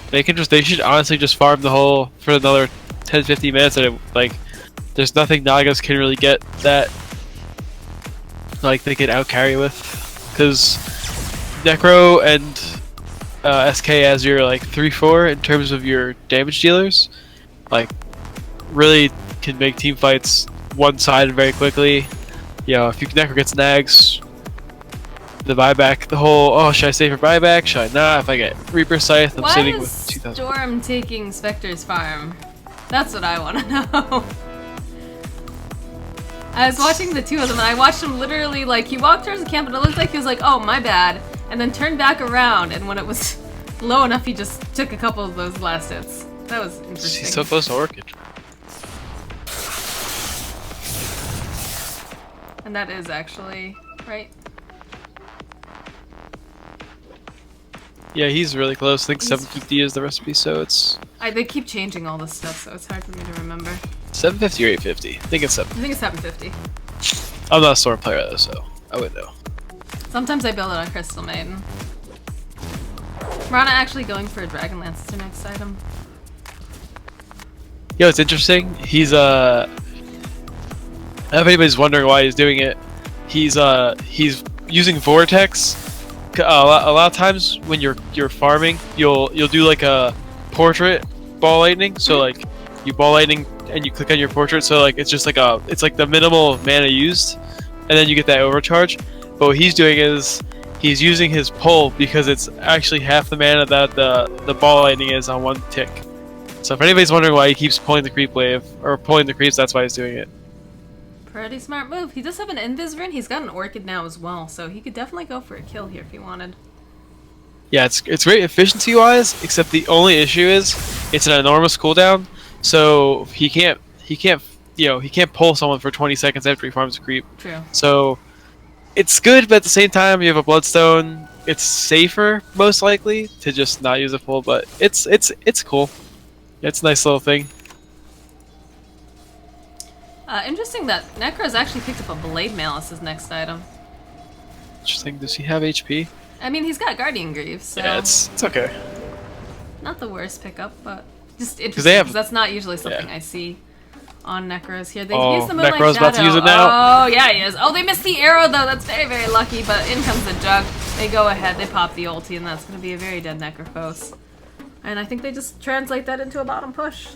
they can just. They should honestly just farm the whole for another 10-15 minutes, and like, there's nothing Nagaz can really get that. Like, they can out carry with, because Necro and SK as your like 3-4 in terms of your damage dealers, like, really can make team fights one-sided very quickly. You know, if you Necro gets Nags, the buyback, the whole, oh, should I save for buyback? Should I not? If I get Reaper Scythe, I'm sitting with 2,000. Storm taking Spectre's farm? That's what I want to know. I was watching the two of them, and I watched him literally, like, he walked towards the camp, and it looked like he was like, oh, my bad, and then turned back around, and when it was low enough, he just took a couple of those last hits. That was interesting. He's so close to Orchid. And that is actually right. Yeah, he's really close. I think 750 is the recipe, so it's... They keep changing all this stuff, so it's hard for me to remember. 750 or 850? I think it's 7. I think it's 750. I'm not a Storm player though, so I wouldn't know. Sometimes I build it on Crystal Maiden. Rana actually going for a Dragon Lance as their next item. Yo, it's interesting. He's if anybody's wondering why he's doing it, he's using Vortex. A lot of times when you're farming, you'll do like a portrait ball lightning. So like you ball lightning and you click on your portrait. So like it's just like it's like the minimal mana used, and then you get that overcharge. But what he's doing is he's using his pull because it's actually half the mana that the ball lightning is on one tick. So if anybody's wondering why he keeps pulling the creep wave or pulling the creeps, that's why he's doing it. Pretty smart move. He does have an Invis rune. He's got an Orchid now as well, so he could definitely go for a kill here if he wanted. Yeah, it's great efficiency wise, except the only issue is it's an enormous cooldown, so he can't pull someone for 20 seconds after he farms a creep. True. So it's good, but at the same time you have a Bloodstone. It's safer most likely to just not use a pull, but it's cool. It's a nice little thing. Interesting that Necro's actually picked up a Blade Mail as his next item. Interesting. Does he have HP? I mean, he's got Guardian Greaves, so... Yeah, it's okay. Not the worst pickup, but just interesting, because that's not usually something I see on Necros here. They use the Moonlight Necro's Shadow. about to use it now. Oh, yeah, he is. Oh, they missed the arrow, though. That's very, very lucky, but in comes the Jug. They go ahead, they pop the ulti, and that's going to be a very dead Necrophos. And I think they just translate that into a bottom push.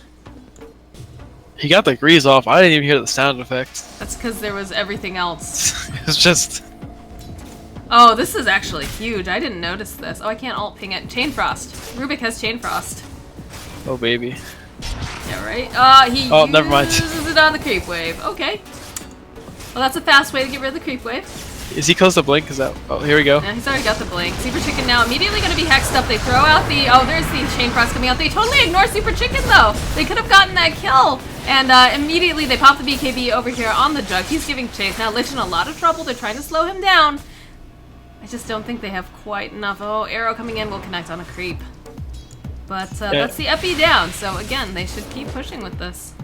He got the grease off. I didn't even hear the sound effects. That's because there was everything else. It's just... Oh, this is actually huge. I didn't notice this. Oh, I can't alt ping it. Chain Frost. Rubik has Chain Frost. Oh, baby. Yeah, right? He never mind. uses it on the creep wave. Okay. Well, that's a fast way to get rid of the creep wave. Is he close to blink? Is that... Oh, here we go. Yeah, he's already got the blink. Super Chicken now immediately going to be hexed up. They throw out the... Oh, there's the Chain Frost coming out. They totally ignore Super Chicken, though. They could have gotten that kill. And immediately they pop the BKB over here on the Jug. He's giving chase. Now Lich in a lot of trouble. They're trying to slow him down. I just don't think they have quite enough. Oh, arrow coming in will connect on a creep. But that's the Epi down. So again, they should keep pushing with this.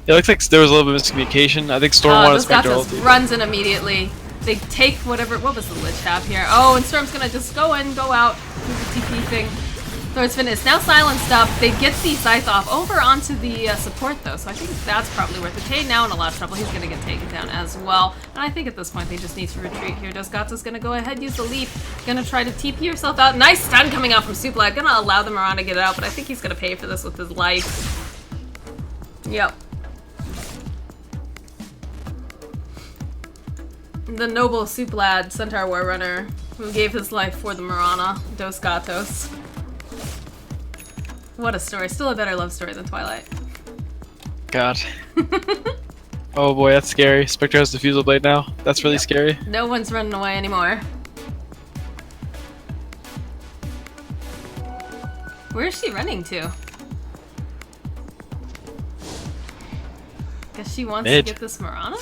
It looks like there was a little bit of miscommunication. I think Storm wanted Spectre ulti. Runs in immediately. They take whatever... What was the Lich have here? Oh, and Storm's gonna just go in, go out. Do the TP thing. Swordsman is now silenced up. They get the Scythe off over onto the support, though, so I think that's probably worth it. Jay now in a lot of trouble. He's going to get taken down as well. And I think at this point they just need to retreat here. Dosgato's going to go ahead, use the leap. Going to try to TP yourself out. Nice stun coming out from Suplad. Going to allow the Moran to get it out, but I think he's going to pay for this with his life. Yep. The noble Suplad, Centaur War Runner, who gave his life for the Marana, Dos Gatos. What a story. Still a better love story than Twilight. God. Oh boy, that's scary. Spectre has Diffusal Blade now. That's really scary. No one's running away anymore. Where is she running to? Guess she wants Mid. to get this Marana?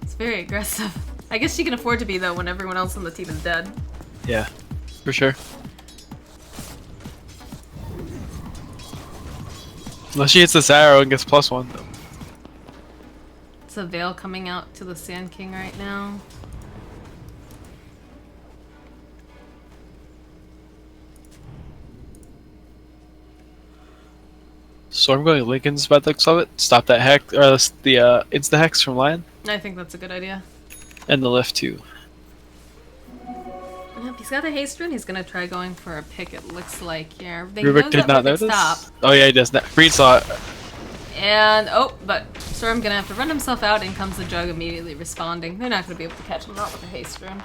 It's very aggressive. I guess she can afford to be though when everyone else on the team is dead. Yeah, for sure. Unless she hits this arrow and gets +1 though. It's a Veil coming out to the Sand King right now. So I'm going Lincoln's by the looks of it. Stop that hex, or the insta hex from Lion, I think that's a good idea. and the lift too. Yep, he's got a haste rune. He's gonna try going for a pick. It looks like here. They Rubik knows did that not Rubik notice. Stop. Oh yeah, he does. Breed saw it. And oh, but Storm gonna have to run himself out. In comes the Jug immediately responding. They're not gonna be able to catch him, not with a haste rune.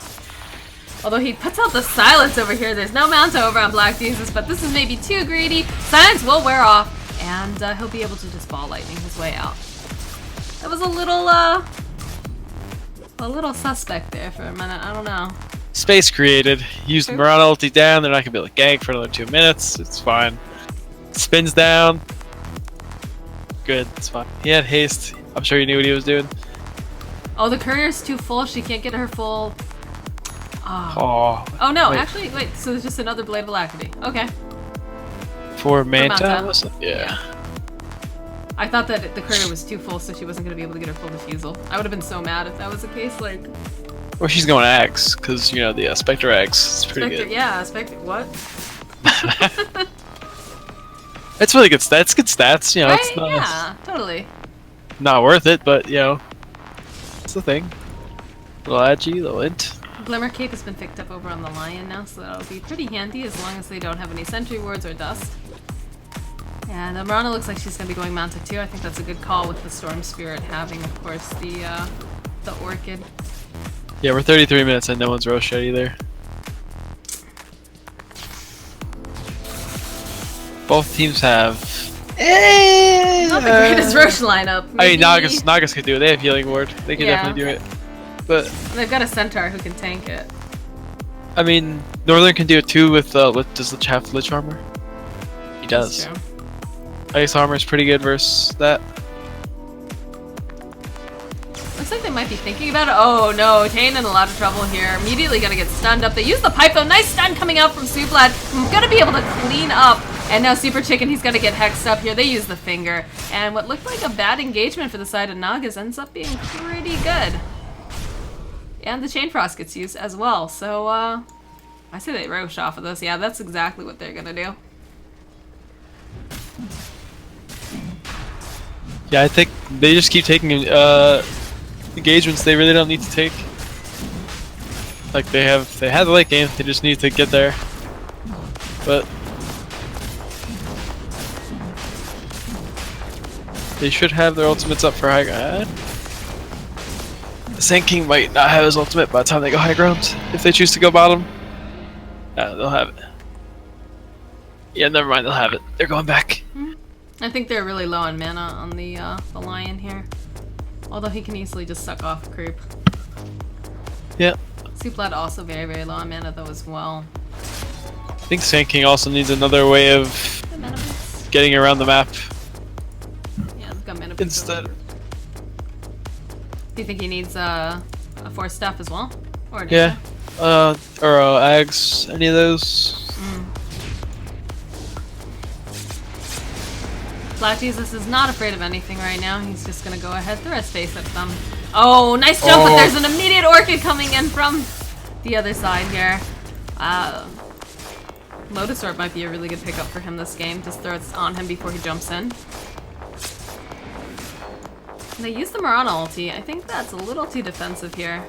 Although he puts out the silence over here. There's no mount over on Black Jesus, but this is maybe too greedy. Silence will wear off, and he'll be able to just ball lightning his way out. That was a little suspect there for a minute. I don't know. Space created. Used Mirana ulti down. They're not gonna be able to gank for another 2 minutes. It's fine. Spins down. Good. It's fine. He had haste. I'm sure he knew what he was doing. Oh, the courier's too full. She can't get her full. Oh. Oh no, Wait. actually, wait. So there's just another Blade of Alacrity. Okay. For Manta. Manta. Yeah. I thought that the courier was too full, so she wasn't gonna be able to get her full defusal. I would have been so mad if that was the case. Like, Or she's going Axe, because you know the Spectre Axe is pretty Spectre, good. yeah, Spectre. What? It's really good stats. Good stats. You know, Right? it's not, Yeah, totally. not worth it, but you know, it's the thing. Little agi, little int. Glimmer Cape has been picked up over on the Lion now, so that'll be pretty handy as long as they don't have any sentry wards or dust. And Marana looks like she's gonna be going mounted too. I think that's a good call with the Storm Spirit having, of course, the Orchid. Yeah, we're 33 minutes and no one's roast yet either. Both teams have. Not the greatest Roche lineup. I mean, Maybe- Nagaz could do it. They have healing ward. They can Yeah. definitely do it. But They've got a Centaur who can tank it. I mean, Northern can do it too with does Lich have Lich armor? He does. That's true. Ice armor is pretty good versus that. Looks like they might be thinking about it. Oh no, Tane in a lot of trouble here. Immediately gonna get stunned up. They use the pipe though. Nice stun coming out from Sublad. Gonna be able to clean up. And now Super Chicken, he's gonna get hexed up here. They use the finger. And what looked like a bad engagement for the side of Nagaz ends up being pretty good. And the Chain Frost gets used as well. So, I say they roche off of this. Yeah, that's exactly what they're gonna do. Yeah, I think they just keep taking engagements they really don't need to take. Like they had the late game, they just need to get there. But they should have their ultimates up for high ground. The Sand King might not have his ultimate by the time they go high ground. If they choose to go bottom, they'll have it. Yeah, never mind, they'll have it. They're going back. I think they're really low on mana on the Lion here. Although he can easily just suck off creep. Yeah. Sublad also very, very low on mana though as well. I think Sand King also needs another way of The mana boots. getting around the map. Yeah, they've got mana boots Instead. over. Do you think he needs a force staff as well? Or an Yeah. Asia? Or Ags, any of those. Black Jesus is not afraid of anything right now. He's just gonna go ahead, throw his face at them. Oh, nice jump, but there's an immediate Orchid coming in from the other side here. Lotus Orb might be a really good pickup for him this game. Just throw it on him before he jumps in. They use the Marana ulti. I think that's a little too defensive here.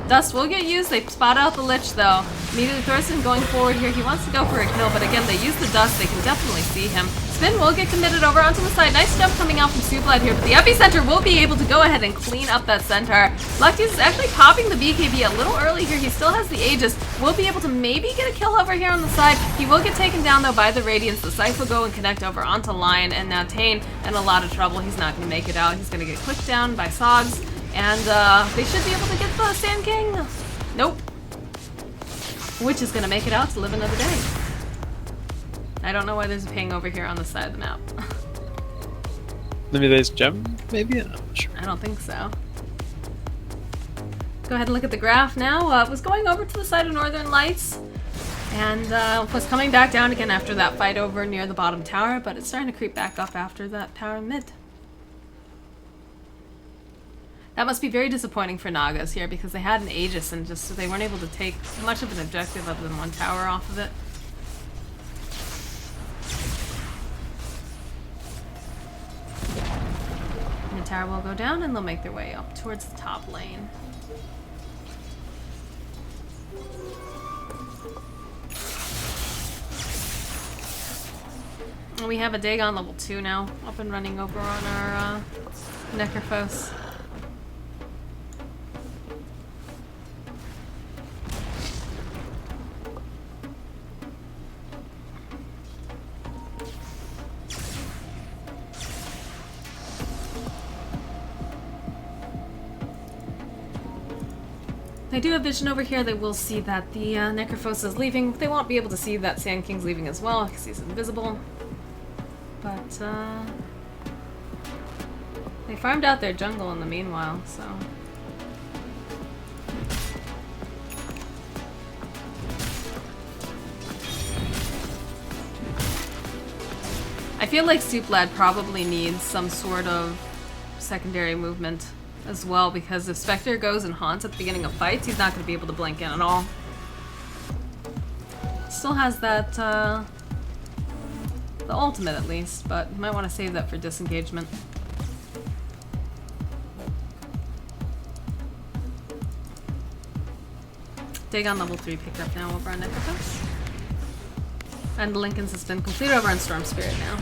Dust will get used. They spot out the Lich though. Immediately Thurston going forward here. He wants to go for a kill, but again, they use the Dust. They can definitely see him. Spin will get committed over onto the side. Nice jump coming out from Sublad here, but the epicenter will be able to go ahead and clean up that centaur. Lucky's is actually popping the BKB a little early here. He still has the Aegis. Will be able to maybe get a kill over here on the side. He will get taken down though by the Radiance. The Scythe will go and connect over onto Lion, and now Tane in a lot of trouble. He's not going to make it out. He's going to get clicked down by Sogs, and they should be able to get the Sand King. Nope. Which is going to make it out to live another day. I don't know why there's a ping over here on the side of the map. Maybe there's gem, maybe? I'm not sure. I don't think so. Go ahead and look at the graph now. It was going over to the side of Northern Lights and was coming back down again after that fight over near the bottom tower, but it's starting to creep back up after that tower mid. That must be very disappointing for Nagaz here because they had an Aegis and just they weren't able to take much of an objective other than one tower off of it. And the tower will go down and they'll make their way up towards the top lane. And we have a Dagon level 2 now, up and running over on our Necrophos. They do have vision over here. They will see that the Necrophos is leaving. They won't be able to see that Sand King's leaving as well because he's invisible. But they farmed out their jungle in the meanwhile, so. I feel like Soup Lad probably needs some sort of secondary movement as well, because if Spectre goes and haunts at the beginning of fights, he's not going to be able to blink in at all. Still has that, the ultimate at least, but you might want to save that for disengagement. Dagon level 3 picked up now over on Necrophos. And Lincoln's has been completed over on Storm Spirit now.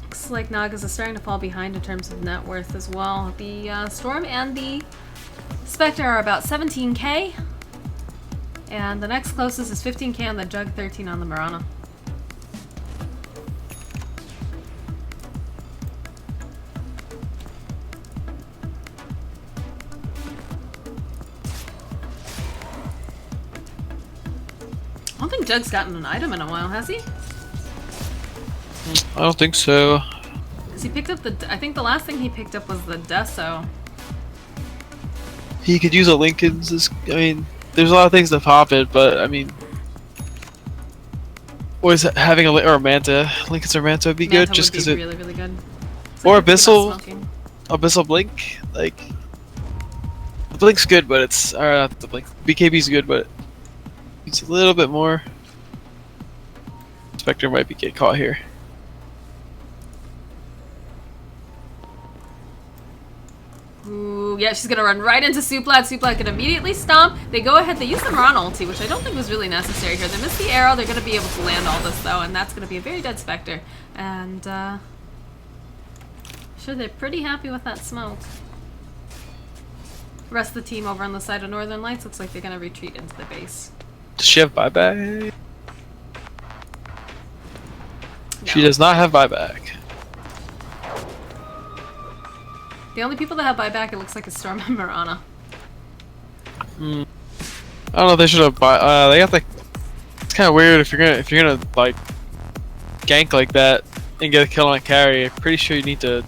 Looks like Nagaz is starting to fall behind in terms of net worth as well. The Storm and the Spectre are about 17k. And the next closest is 15k on the Jug, 13 on the Marana. I don't think Jug's gotten an item in a while, has he? I don't think so. Because he picked up the... I think the last thing he picked up was the Deso. He could use a Lincoln's. I mean, there's a lot of things to pop it, but I mean, always having or a Manta, Lincoln's or Manta would be good, just because it. Really, really good. It's Or like Abyssal Blink, like the Blink's good, but it's not the Blink. BKB's good, but it's a little bit more. Spectre might get caught here. Ooh, yeah, she's gonna run right into Soup Lad. Soup Lad can immediately stomp. They go ahead, they use the Marana ulti, which I don't think was really necessary here. They missed the arrow, they're gonna be able to land all this though, and that's gonna be a very dead Spectre. And, sure, they're pretty happy with that smoke. The rest of the team over on the side of Northern Lights looks like they're gonna retreat into the base. Does she have buyback? No. She does not have buyback. The only people that have buyback, it looks like, is Storm and Marana. I don't know. They should have they got like. It's kind of weird if you're gonna like gank like that and get a kill on a carry. I'm pretty sure you need to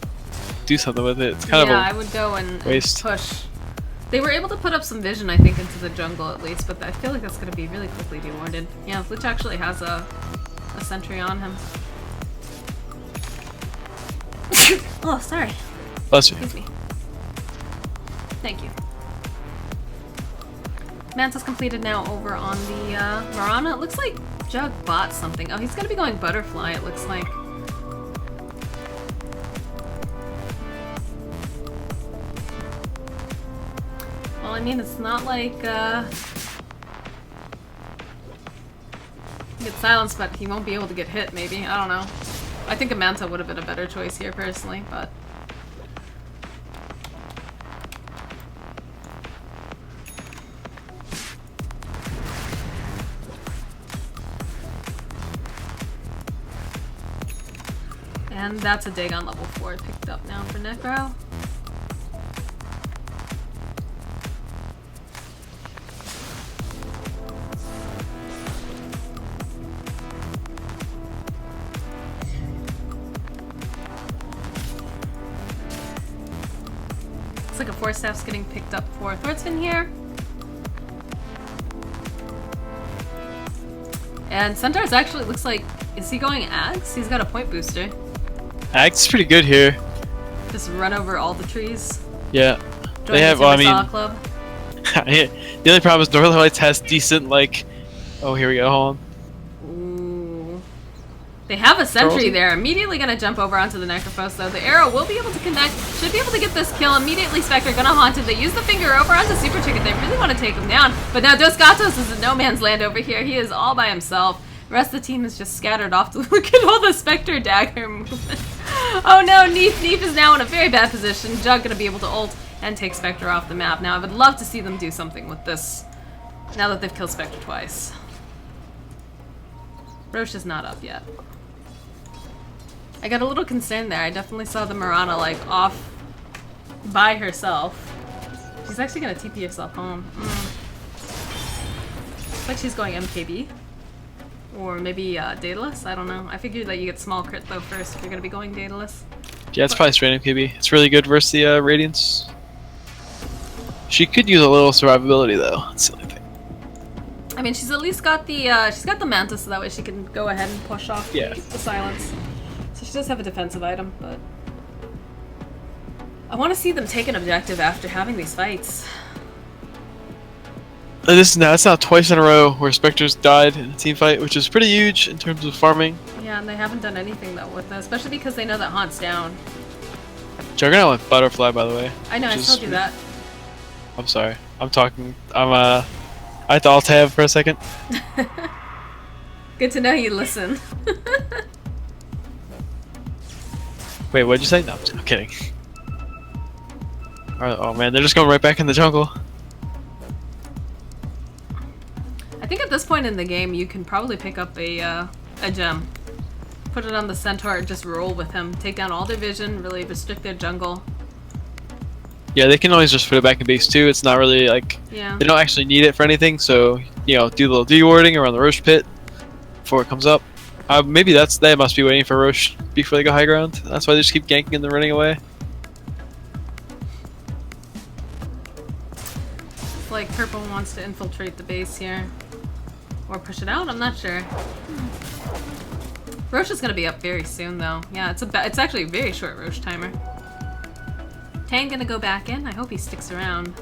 do something with it. It's kind of I would go and waste. push. They were able to put up some vision, I think, into the jungle at least, but I feel like that's going to be really quickly dewarded. Yeah, Lich actually has a sentry on him. Oh, sorry. Bless you. Excuse me. Thank you. Manta's completed now over on the Marana. It looks like Jug bought something. Oh, he's going to be going Butterfly, it looks like. Well, I mean, it's not like, he gets silenced, but he won't be able to get hit, maybe. I don't know. I think a Manta would have been a better choice here, personally, but... And that's a Dagon level 4 picked up now for Necro. a Force Staff's getting picked up for Thordsvin here. And Centaur's actually looks like, is he going Ags? He's got a point booster. Ag's pretty good here. Just run over all the trees. Yeah. Join They have, the well, I mean, Timbersaw Club. the only problem is Northern Lights has decent, like, oh, here we go, hold on. Ooh. They have a sentry there. Immediately gonna jump over onto the Necrophos though. The arrow will be able to connect. Should be able to get this kill. Immediately Spectre gonna haunt it. They use the finger over onto Super Chicken. They really want to take him down. But now Dos Gatos is in no man's land over here. He is all by himself. The rest of the team is just scattered off to look at all the Spectre dagger movement. Oh no, Neef is now in a very bad position. Jug gonna be able to ult and take Spectre off the map. Now I would love to see them do something with this now that they've killed Spectre twice. Roche is not up yet. I got a little concerned there. I definitely saw the Mirana like off by herself. She's actually gonna TP herself home. Looks like she's going MKB. Or maybe Daedalus? I don't know. I figured that you get small crit though first if you're gonna be going Daedalus. Yeah, it's probably straight MKB. It's really good versus the Radiance. She could use a little survivability though. That's the only thing. I mean, she's at least got the she's got the Mantis, so that way she can go ahead and push off Yeah. the silence. So she does have a defensive item, but I want to see them take an objective after having these fights. That's now twice in a row where Spectres died in a team fight, which is pretty huge in terms of farming. Yeah, and they haven't done anything though with it, especially because they know that Haunt's down. Juggernaut went Butterfly, by the way. I know, I which told is- you that. I'm sorry. I had to alt tab for a second. Good to know you listen. Wait, what'd you say? No, I'm kidding. Oh man, they're just going right back in the jungle. I think at this point in the game, you can probably pick up a gem. Put it on the Centaur, just roll with him. Take down all their vision, really restrict their jungle. Yeah, they can always just put it back in base 2. It's not really like... Yeah. They don't actually need it for anything, so, you know, do a little de-warding around the Roche pit before it comes up. Maybe they must be waiting for Roche before they go high ground. That's why they just keep ganking and then running away. It's like Purple wants to infiltrate the base here. Or push it out, I'm not sure. Roche is gonna be up very soon though. Yeah, it's actually a very short Roche timer. Tang gonna go back in. I hope he sticks around.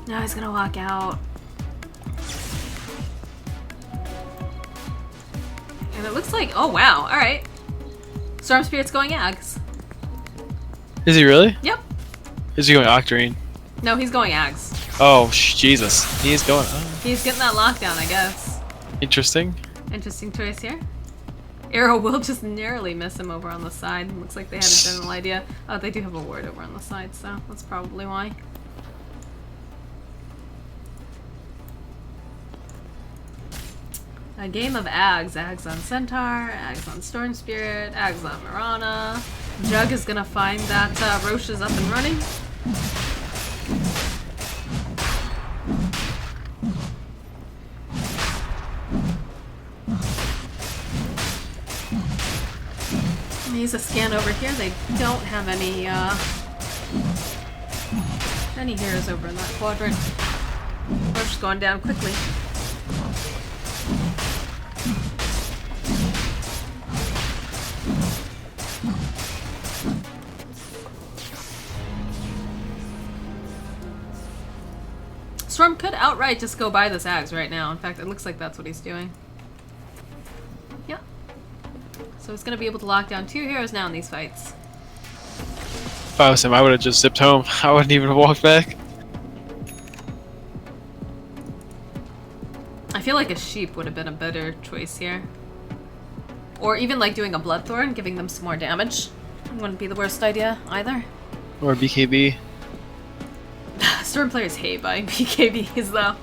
No, he's gonna walk out. And it looks like, oh wow, alright. Storm Spirit's going Ags. Is he really? Yep. Is he going Octarine? No, he's going Ags. Oh, Jesus. He is going... Oh, He's getting that lockdown, I guess. interesting. Interesting choice here. Arrow will just narrowly miss him over on the side. Looks like they had a general idea. Oh, they do have a ward over on the side, so that's probably why. A game of Ags. Ags on Centaur, Ags on Storm Spirit, Ags on Mirana. Jug is gonna find that Roche is up and running. Use a scan over here. They don't have any heroes over in that quadrant. Roche going down quickly. Storm could outright just go by this Ags right now. In fact, it looks like that's what he's doing. Yeah. So he's gonna be able to lock down 2 heroes now in these fights. If I was him, I would have just zipped home. I wouldn't even have walked back. I feel like a sheep would have been a better choice here. Or even like doing a Bloodthorn, giving them some more damage. Wouldn't be the worst idea either. Or BKB. Storm players hate buying BKBs though.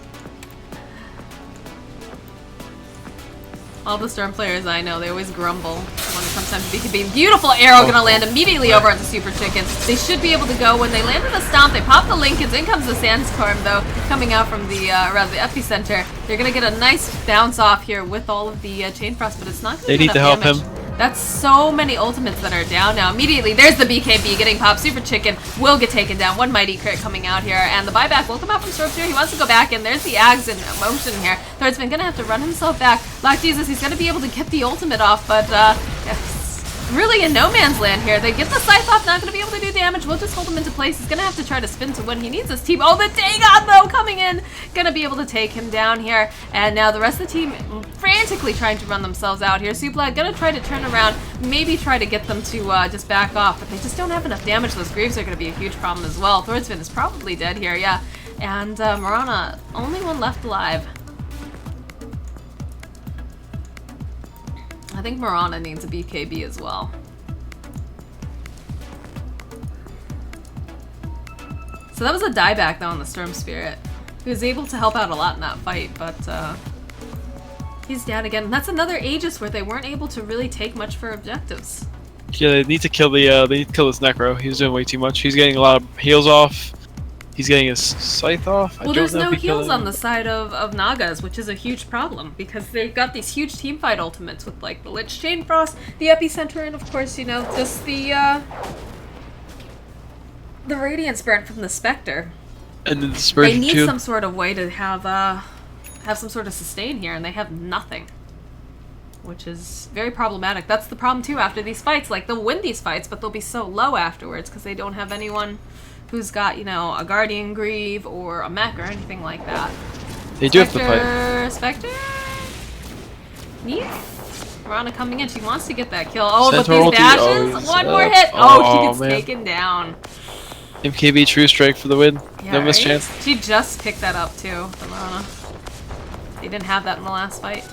All the Storm players I know, they always grumble when it comes time to BKB. Beautiful arrow gonna land immediately over onto Super Chicken. They should be able to go. When they landed the stomp, they pop the Lincolns. In comes the Sandstorm though, coming out from the around the epicenter. They're gonna get a nice bounce off here with all of the Chain Frost, but it's not gonna They do need to enough help damage. him. That's so many ultimates that are down now. Immediately, there's the BKB getting popped. Super Chicken will get taken down. One mighty crit coming out here. And the buyback will come out from Stormstream. He wants to go back, and there's the Ags in motion here. Thordsman gonna have to run himself back. Black Jesus, he's gonna be able to get the ultimate off, but really in no man's land here. They get the scythe off, not gonna be able to do damage. We'll just hold him into place. He's gonna have to try to spin to win. He needs his team. Oh, the Dagon though coming in, gonna be able to take him down here. And now the rest of the team frantically trying to run themselves out here. Supla gonna try to turn around, maybe try to get them to just back off, but they just don't have enough damage. Those Greaves are gonna be a huge problem as well. Thordsman is probably dead here, yeah. And Marana, only one left alive. I think Marana needs a BKB as well. So that was a dieback though on the Storm Spirit. He was able to help out a lot in that fight, but he's down again. And that's another Aegis where they weren't able to really take much for objectives. Yeah, they need to kill the they need to kill this Necro. He's doing way too much. He's getting a lot of heals off. He's getting his scythe off. Well, there's no heals on the side of Nagaz, which is a huge problem because they've got these huge teamfight ultimates with like the Lich Chain Frost, the Epicenter, and of course, you know, just the Radiance Burn from the Spectre. And then the Spurgeon They need too. some sort of way to have some sort of sustain here, and they have nothing, which is very problematic. That's the problem too after these fights. Like, they'll win these fights, but they'll be so low afterwards because they don't have anyone who's got, you know, a Guardian Greave or a mech or anything like that. They do have to fight. Spectre? Yeah. Rana coming in. She wants to get that kill. Oh, Centaur but these ulti, dashes! oh, One more he's hit! up. Oh, she Oh, gets man. taken down. MKB True Strike for the win. Yeah, No missed right? chance. She just picked that up too, the Rana. They didn't have that in the last fight.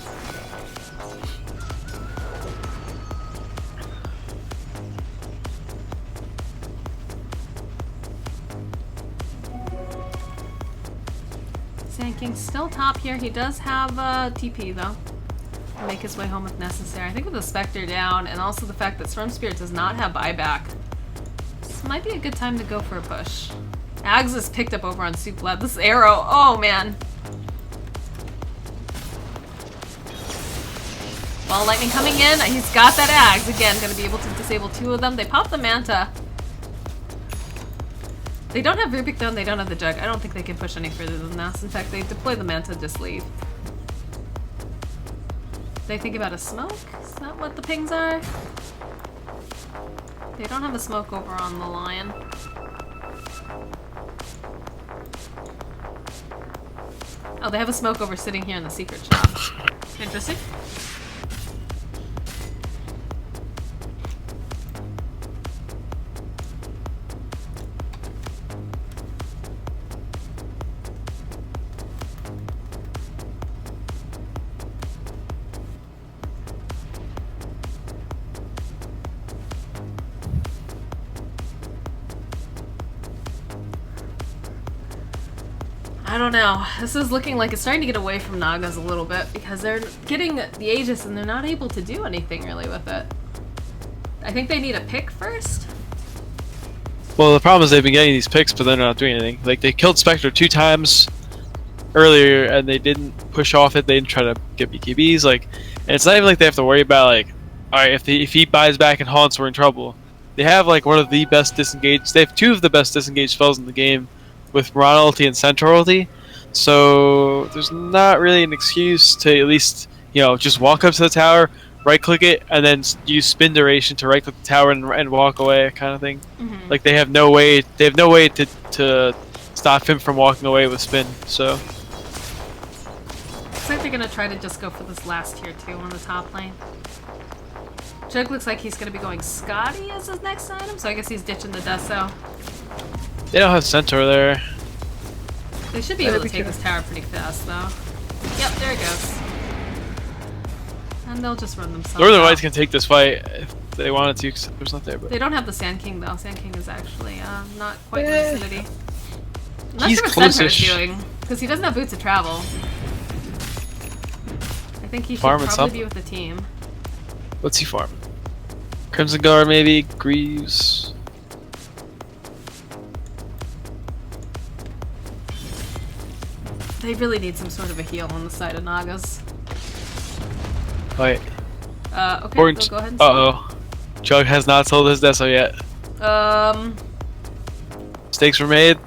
Sand King's still top here. He does have TP though. He'll make his way home if necessary. I think with the Spectre down and also the fact that Storm Spirit does not have buyback, this might be a good time to go for a push. Ags is picked up over on Suplab. This arrow, oh man. Ball lightning coming in. He's got that Ags again. Gonna be able to disable two of them. They pop the Manta. They don't have Rubik though, and they don't have the Jug. I don't think they can push any further than this. In fact, they deploy the Manta, just leave. They think about a smoke? Is that what the pings are? They don't have a smoke over on the Lion. Oh, they have a smoke over sitting here in the secret shop. Interesting. I don't know. This is looking like it's starting to get away from Nagaz a little bit because they're getting the Aegis and they're not able to do anything really with it. I think they need a pick first. Well, the problem is they've been getting these picks, but they're not doing anything. Like, they killed Spectre 2 times earlier, and they didn't push off it. They didn't try to get BKBs. Like, and it's not even like they have to worry about, like, alright, if he buys back and haunts, we're in trouble. They have, like, one of the best disengaged... They have 2 of the best disengaged spells in the game with Marana ulti and Centaur ulti. So, there's not really an excuse to at least, you know, just walk up to the tower, right-click it, and then use spin duration to right-click the tower and walk away, kind of thing. Mm-hmm. Like, they have no way to stop him from walking away with spin, so... Looks like they're gonna try to just go for this last tier 2 on the top lane. Jug looks like he's gonna be going Scotty as his next item, so I guess he's ditching the Deso. They don't have Centaur there. They should be able to take this tower pretty fast, though. Yep, there it goes. And they'll just run themselves Northern out. Whites can take this fight if they wanted to, because there's not there, but... They don't have the Sand King, though. Sand King is actually not quite in the vicinity. I'm not He's sure what Centaur is close-ish. doing, because he doesn't have boots of travel. I think he should Farming probably something. be with the team. What's he farming? Crimson Guard, maybe? Greaves? They really need some sort of a heal on the side of Nagaz. Wait. Okay, According go ahead and oh. Jug has not sold his Deso yet. Mistakes were made.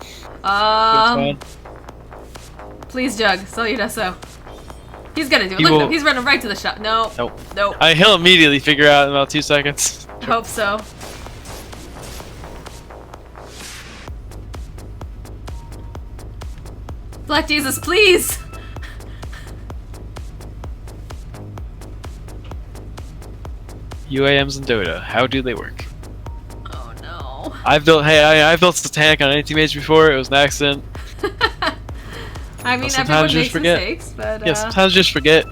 Please, Jug, sell your Deso. He's gonna do it. He Look at will- him. He's running right to the shop. No. Nope. Nope. He'll immediately figure out in about 2 seconds. I hope so. Black Jesus, please! UAMs and Dota, how do they work? Oh no. I've built a tank on anti-mage before, it was an accident. I mean, Sometimes everyone you makes just forget. mistakes, but Yeah, sometimes just forget.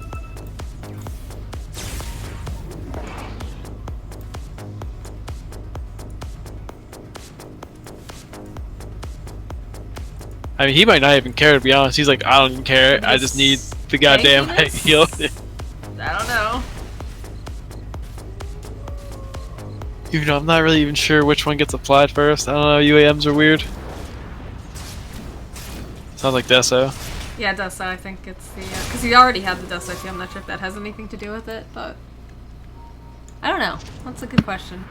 I mean, he might not even care, to be honest. He's like, I don't even care. I just need the goddamn heal. I don't know. Even though I'm not really even sure which one gets applied first. I don't know, UAMs are weird. Sounds like Deso. Yeah, Deso, I think it's the... because he already had the Deso too. I'm not sure if that has anything to do with it, but... I don't know. That's a good question.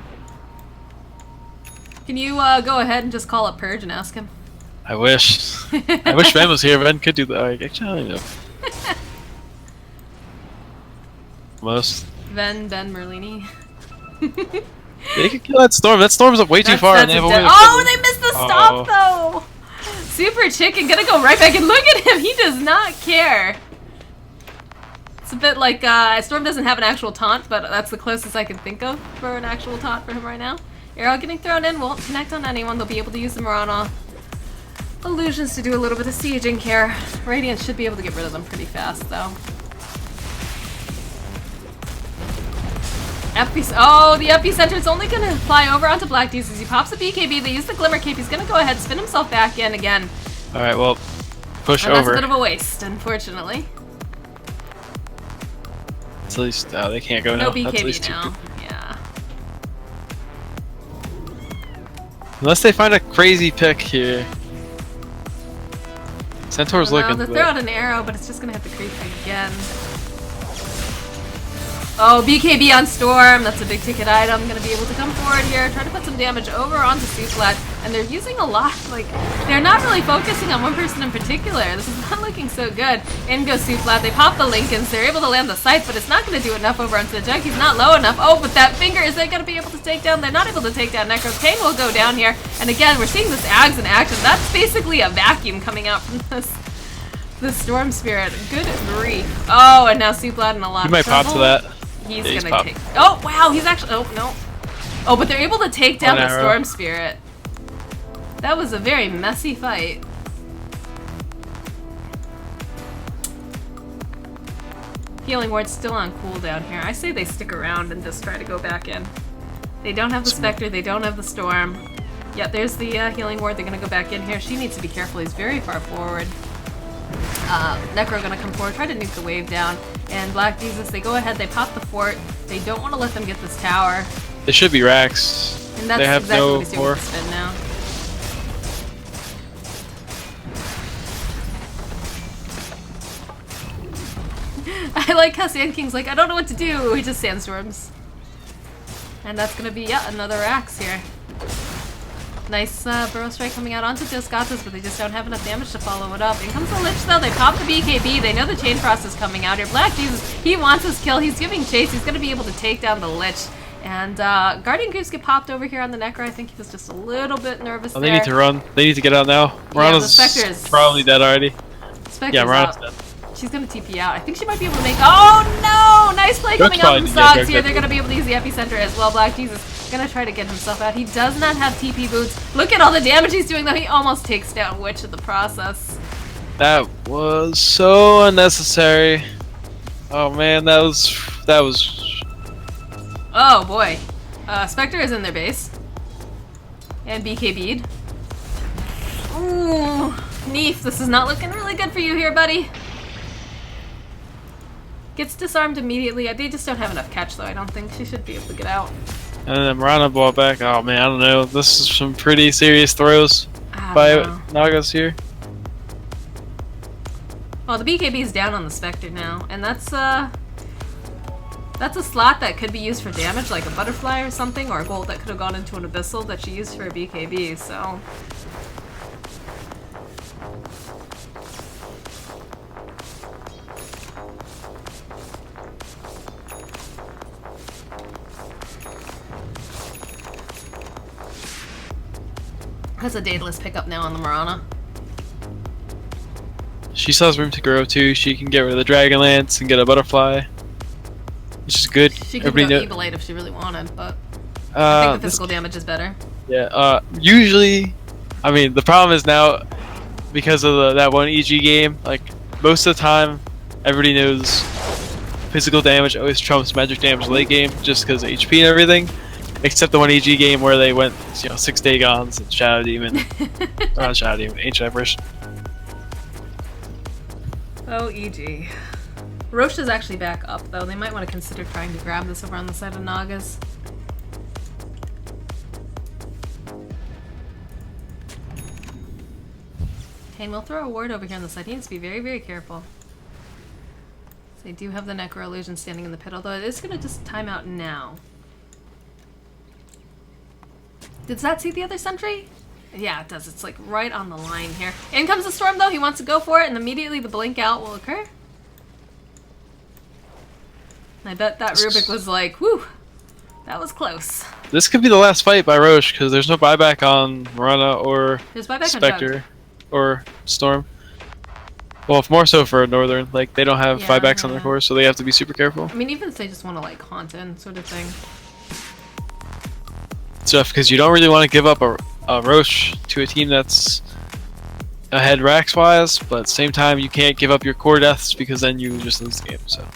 Can you go ahead and just call up Purge and ask him? I wish. I wish Ben was here. Ben could do that. Actually, I don't know. Most. Ben Merlini. They could kill that storm. That storm's up way too far. And they have a way to oh, they missed the stop though! Super Chicken gonna go right back and look at him! He does not care. It's a bit like, Storm doesn't have an actual taunt, but that's the closest I can think of for an actual taunt for him right now. Arrow getting thrown in, won't connect on anyone. They'll be able to use the Mirana illusions to do a little bit of sieging here. Radiant should be able to get rid of them pretty fast, though. Oh, the epicenter is only gonna fly over onto Black Jesus. He pops a BKB. They use the Glimmer Cape. He's gonna go ahead, spin himself back in again. All right, well, push and over. That's a bit of a waste, unfortunately. At least they can't go No now. That's at least BKB now. two. Yeah. Unless they find a crazy pick here. Centaur's looking. They'll throw out an arrow, but it's just gonna hit the creep again. Oh, BKB on Storm. That's a big ticket item. Gonna be able to come forward here, try to put some damage over onto Suplat. And they're using a lot, like, they're not really focusing on one person in particular. This is not looking so good. In goes Suplat. They pop the Lincolns. They're able to land the Scythe, but it's not gonna do enough over onto the Jug. He's not low enough. Oh, but that finger, is they gonna be able to take down? They're not able to take down Necro. Kane will go down here. And again, we're seeing this Ags in action. That's basically a vacuum coming out from this Storm Spirit. Good grief. Oh, and now Suplat in a lot He of might trouble. pop to that. He's gonna take. Oh wow, he's actually. Oh no. Oh, but they're able to take down the Storm Spirit. That was a very messy fight. Healing Ward's still on cooldown here. I say they stick around and just try to go back in. They don't have the Spectre. They don't have the Storm. Yep, there's the Healing Ward. They're gonna go back in here. She needs to be careful. He's very far forward. Necro gonna come forward, try to nuke the wave down, and Black Jesus, they go ahead, they pop the fort, they don't want to let them get this tower. They should be racks. And that's they have exactly no what he's doing with the spin now. I like how Sand King's like, I don't know what to do, he just sandstorms. And that's gonna be, yeah, another axe here. Nice Burrow Strike coming out onto Dos Gatos, but they just don't have enough damage to follow it up. In comes the Lich though, they pop the BKB, they know the Chain Frost is coming out here. Black Jesus, he wants his kill, he's giving chase, he's gonna be able to take down the Lich. And Guardian Greaves get popped over here on the Necro. I think he was just a little bit nervous there. They need to run. They need to get out now. Yeah, Morana's probably dead already. Spectre's Morana's out. dead. She's gonna TP out. I think she might be able to make. Oh no! Nice play coming out from Sogs here. They're gonna be able to use the epicenter as well. Black Jesus gonna try to get himself out. He does not have TP boots. Look at all the damage he's doing though. He almost takes down Witch in the process. That was so unnecessary. Oh man, that was. Oh boy. Spectre is in their base. And BKB'd. Ooh, Neef, this is not looking really good for you here, buddy. Gets disarmed immediately. They just don't have enough catch, though. I don't think she should be able to get out. And then Morana brought back. Oh man, I don't know. This is some pretty serious throws by Nagaz here. Well, the BKB is down on the Spectre now, and that's That's a slot that could be used for damage, like a butterfly or something, or a gold that could have gone into an abyssal that she used for a BKB, so... Has a Daedalus pickup now on the Mirana. She still has room to grow too. She can get rid of the Dragonlance and get a butterfly, which is good. She could go Ebolate if she really wanted, but I think the physical damage is better. Yeah. Usually, I mean, the problem is now because of that one EG game. Like most of the time, everybody knows physical damage always trumps magic damage late game, just because of HP and everything. Except the one EG game where they went, 6 Dagons and Shadow Demon. Not Shadow Demon, Ancient Apparition. Oh, EG. Roche is actually back up, though. They might want to consider trying to grab this over on the side of Nagaz. Okay, and we'll throw a ward over here on the side. He needs to be very, very careful. So they do have the Necro Illusion standing in the pit, although it is going to just time out now. Does that see the other sentry? Yeah, it does. It's like right on the line here. In comes the Storm, though. He wants to go for it, and immediately the blink out will occur. I bet that Rubik was like, whew, that was close. This could be the last fight by Roche, because there's no buyback on Mirana or Spectre or Storm. Well, if more so for Northern. Like, they don't have buybacks on their course, so they have to be super careful. I mean, even if they just want to, like, haunt in sort of thing. It's tough, because you don't really want to give up a Roche to a team that's ahead racks-wise, but at the same time, you can't give up your core deaths, because then you just lose the game, so...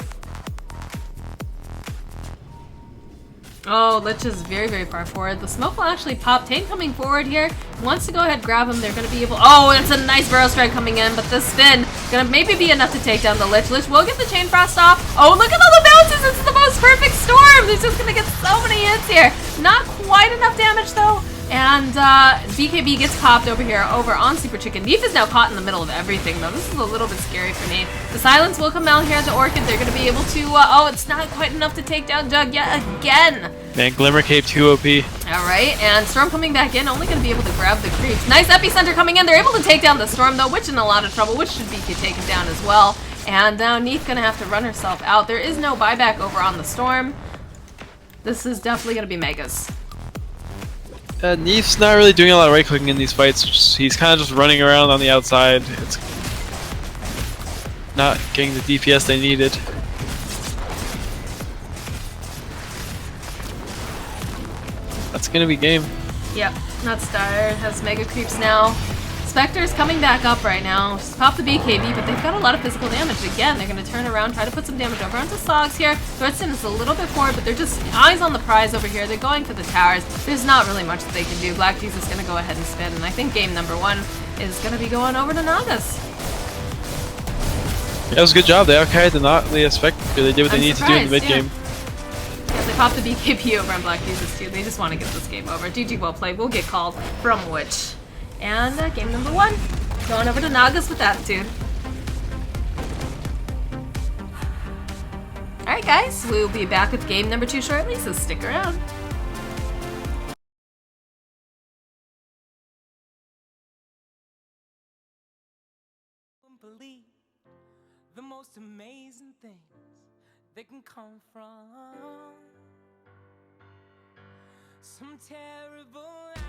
Oh, Lich is very, very far forward. The smoke will actually pop. Tane coming forward here. Wants to go ahead and grab him. They're going to be able... Oh, it's a nice Burrow Strike coming in, but the spin going to maybe be enough to take down the Lich. Lich will get the Chain Frost off. Oh, look at all the bounces. It's the most perfect storm. He's just going to get so many hits here. Not quite enough damage, though. And BKB gets popped over here, over on Super Chicken. Neef is now caught in the middle of everything, though. This is a little bit scary for Neef. The Silence will come out here to Orchid. They're going to be able to... oh, it's not quite enough to take down Jug yet again. Man, Glimmer Cape 2 OP. Alright, and Storm coming back in, only going to be able to grab the creeps. Nice Epicenter coming in. They're able to take down the Storm, though, which in a lot of trouble, which should be taken down as well. And now Neith going to have to run herself out. There is no buyback over on the Storm. This is definitely going to be Megas. Neef's not really doing a lot of right clicking in these fights. He's kind of just running around on the outside. It's not getting the DPS they needed. That's gonna be game. Yep, not Star has Mega Creeps now. Spectre's coming back up right now. Just pop the BKB, but they've got a lot of physical damage. Again, they're going to turn around, try to put some damage over onto Sogs here. Threadston is a little bit forward, but they're just eyes on the prize over here. They're going for the towers. There's not really much that they can do. Black Jesus is going to go ahead and spin, and I think game number 1 is going to be going over to Nagaz. Yeah, it was a good job. They outcarried the Spectre. They did what they needed to do in the mid game. Yeah, they popped the BKB over on Black Jesus too. They just want to get this game over. GG, well played. We'll get called from which. And game number 1, going over to Nagaz with attitude. Alright guys, we'll be back with game number 2 shortly, so stick around. Believe the most amazing things that can come from some terrible lie.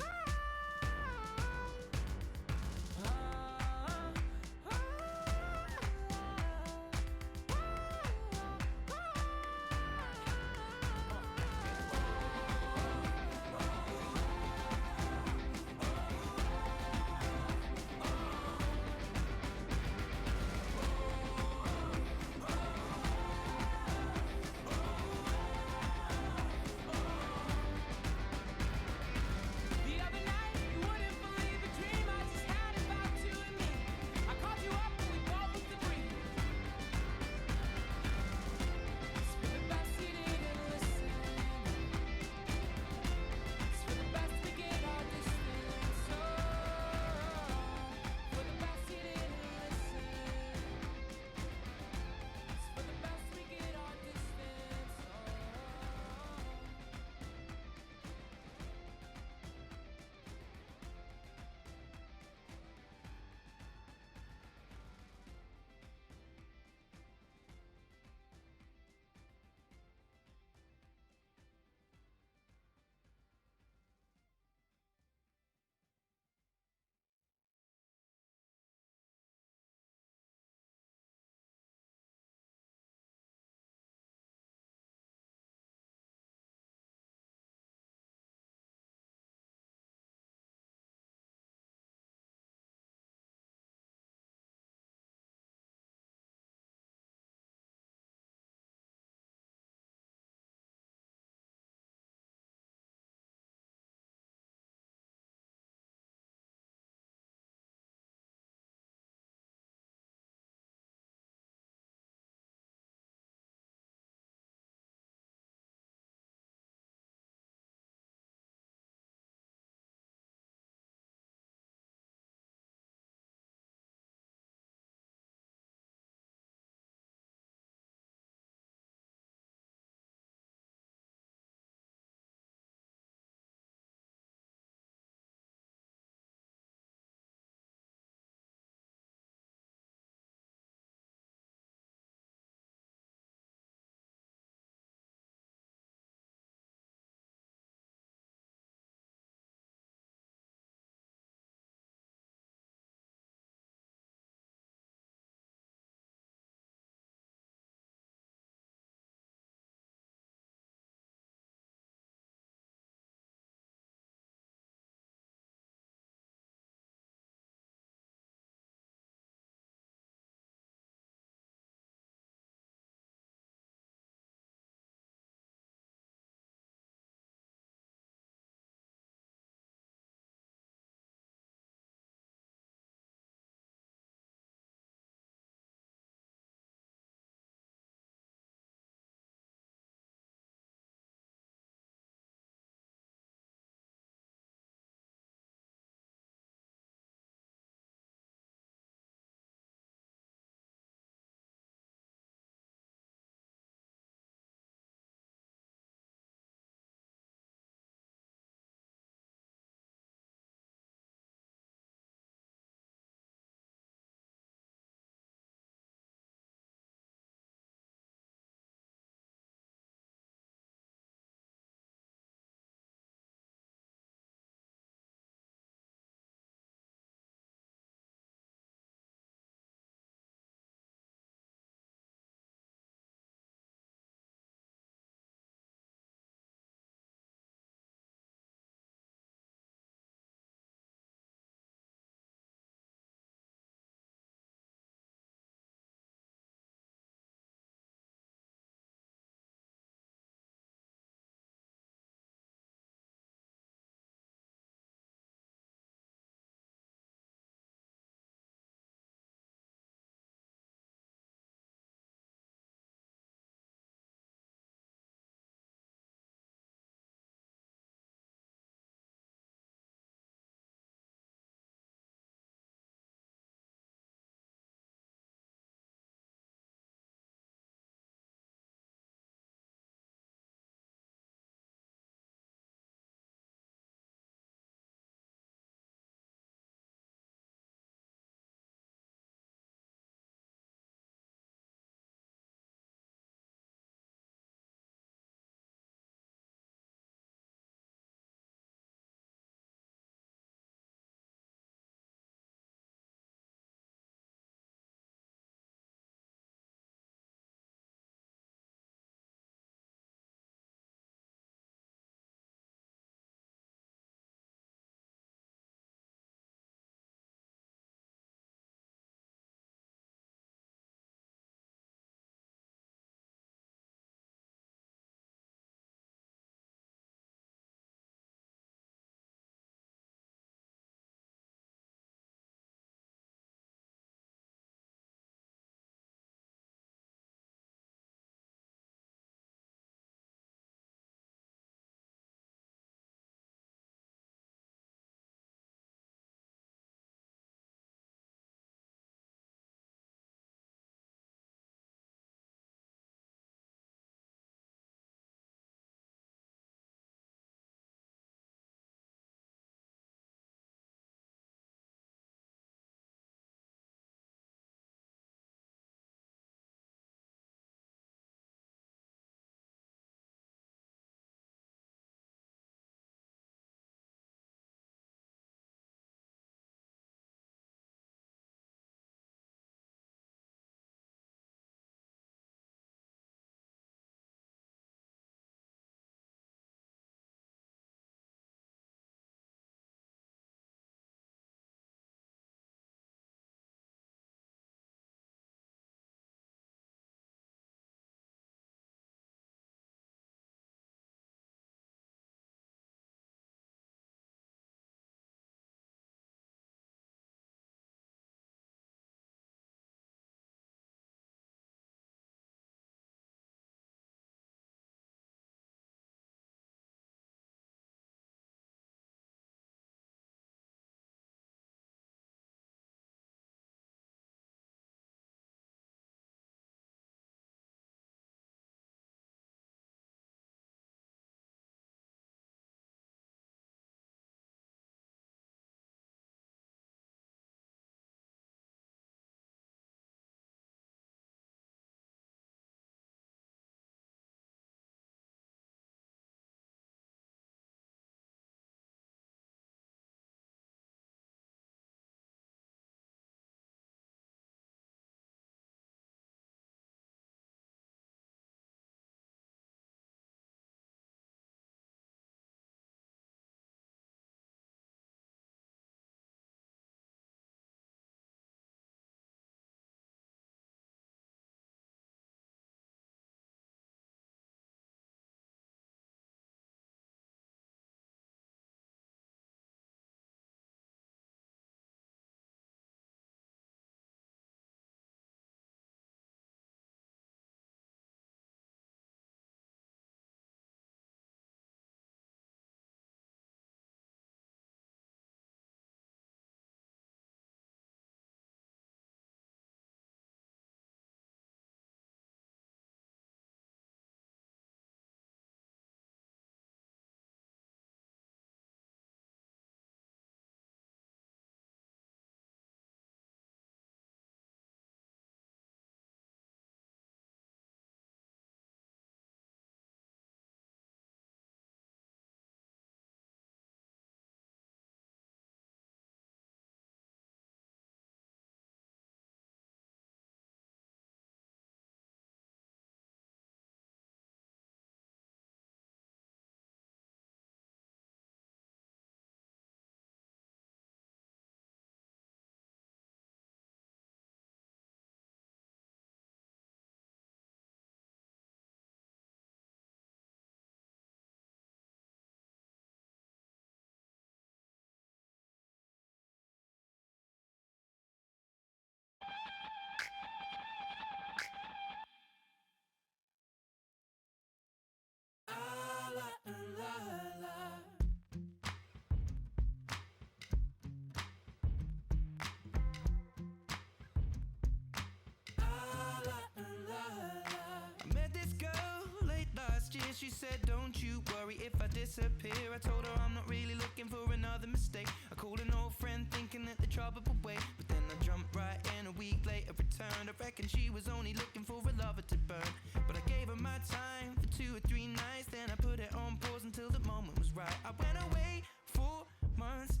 she said, don't you worry if I disappear. I told her I'm not really looking for another mistake. I called an old friend thinking that the trouble would wait, but then I jumped right in. A week later returned. I reckon she was only looking for a lover to burn, but I gave her my time for 2 or 3 nights. Then I put it on pause until the moment was right. I went away for months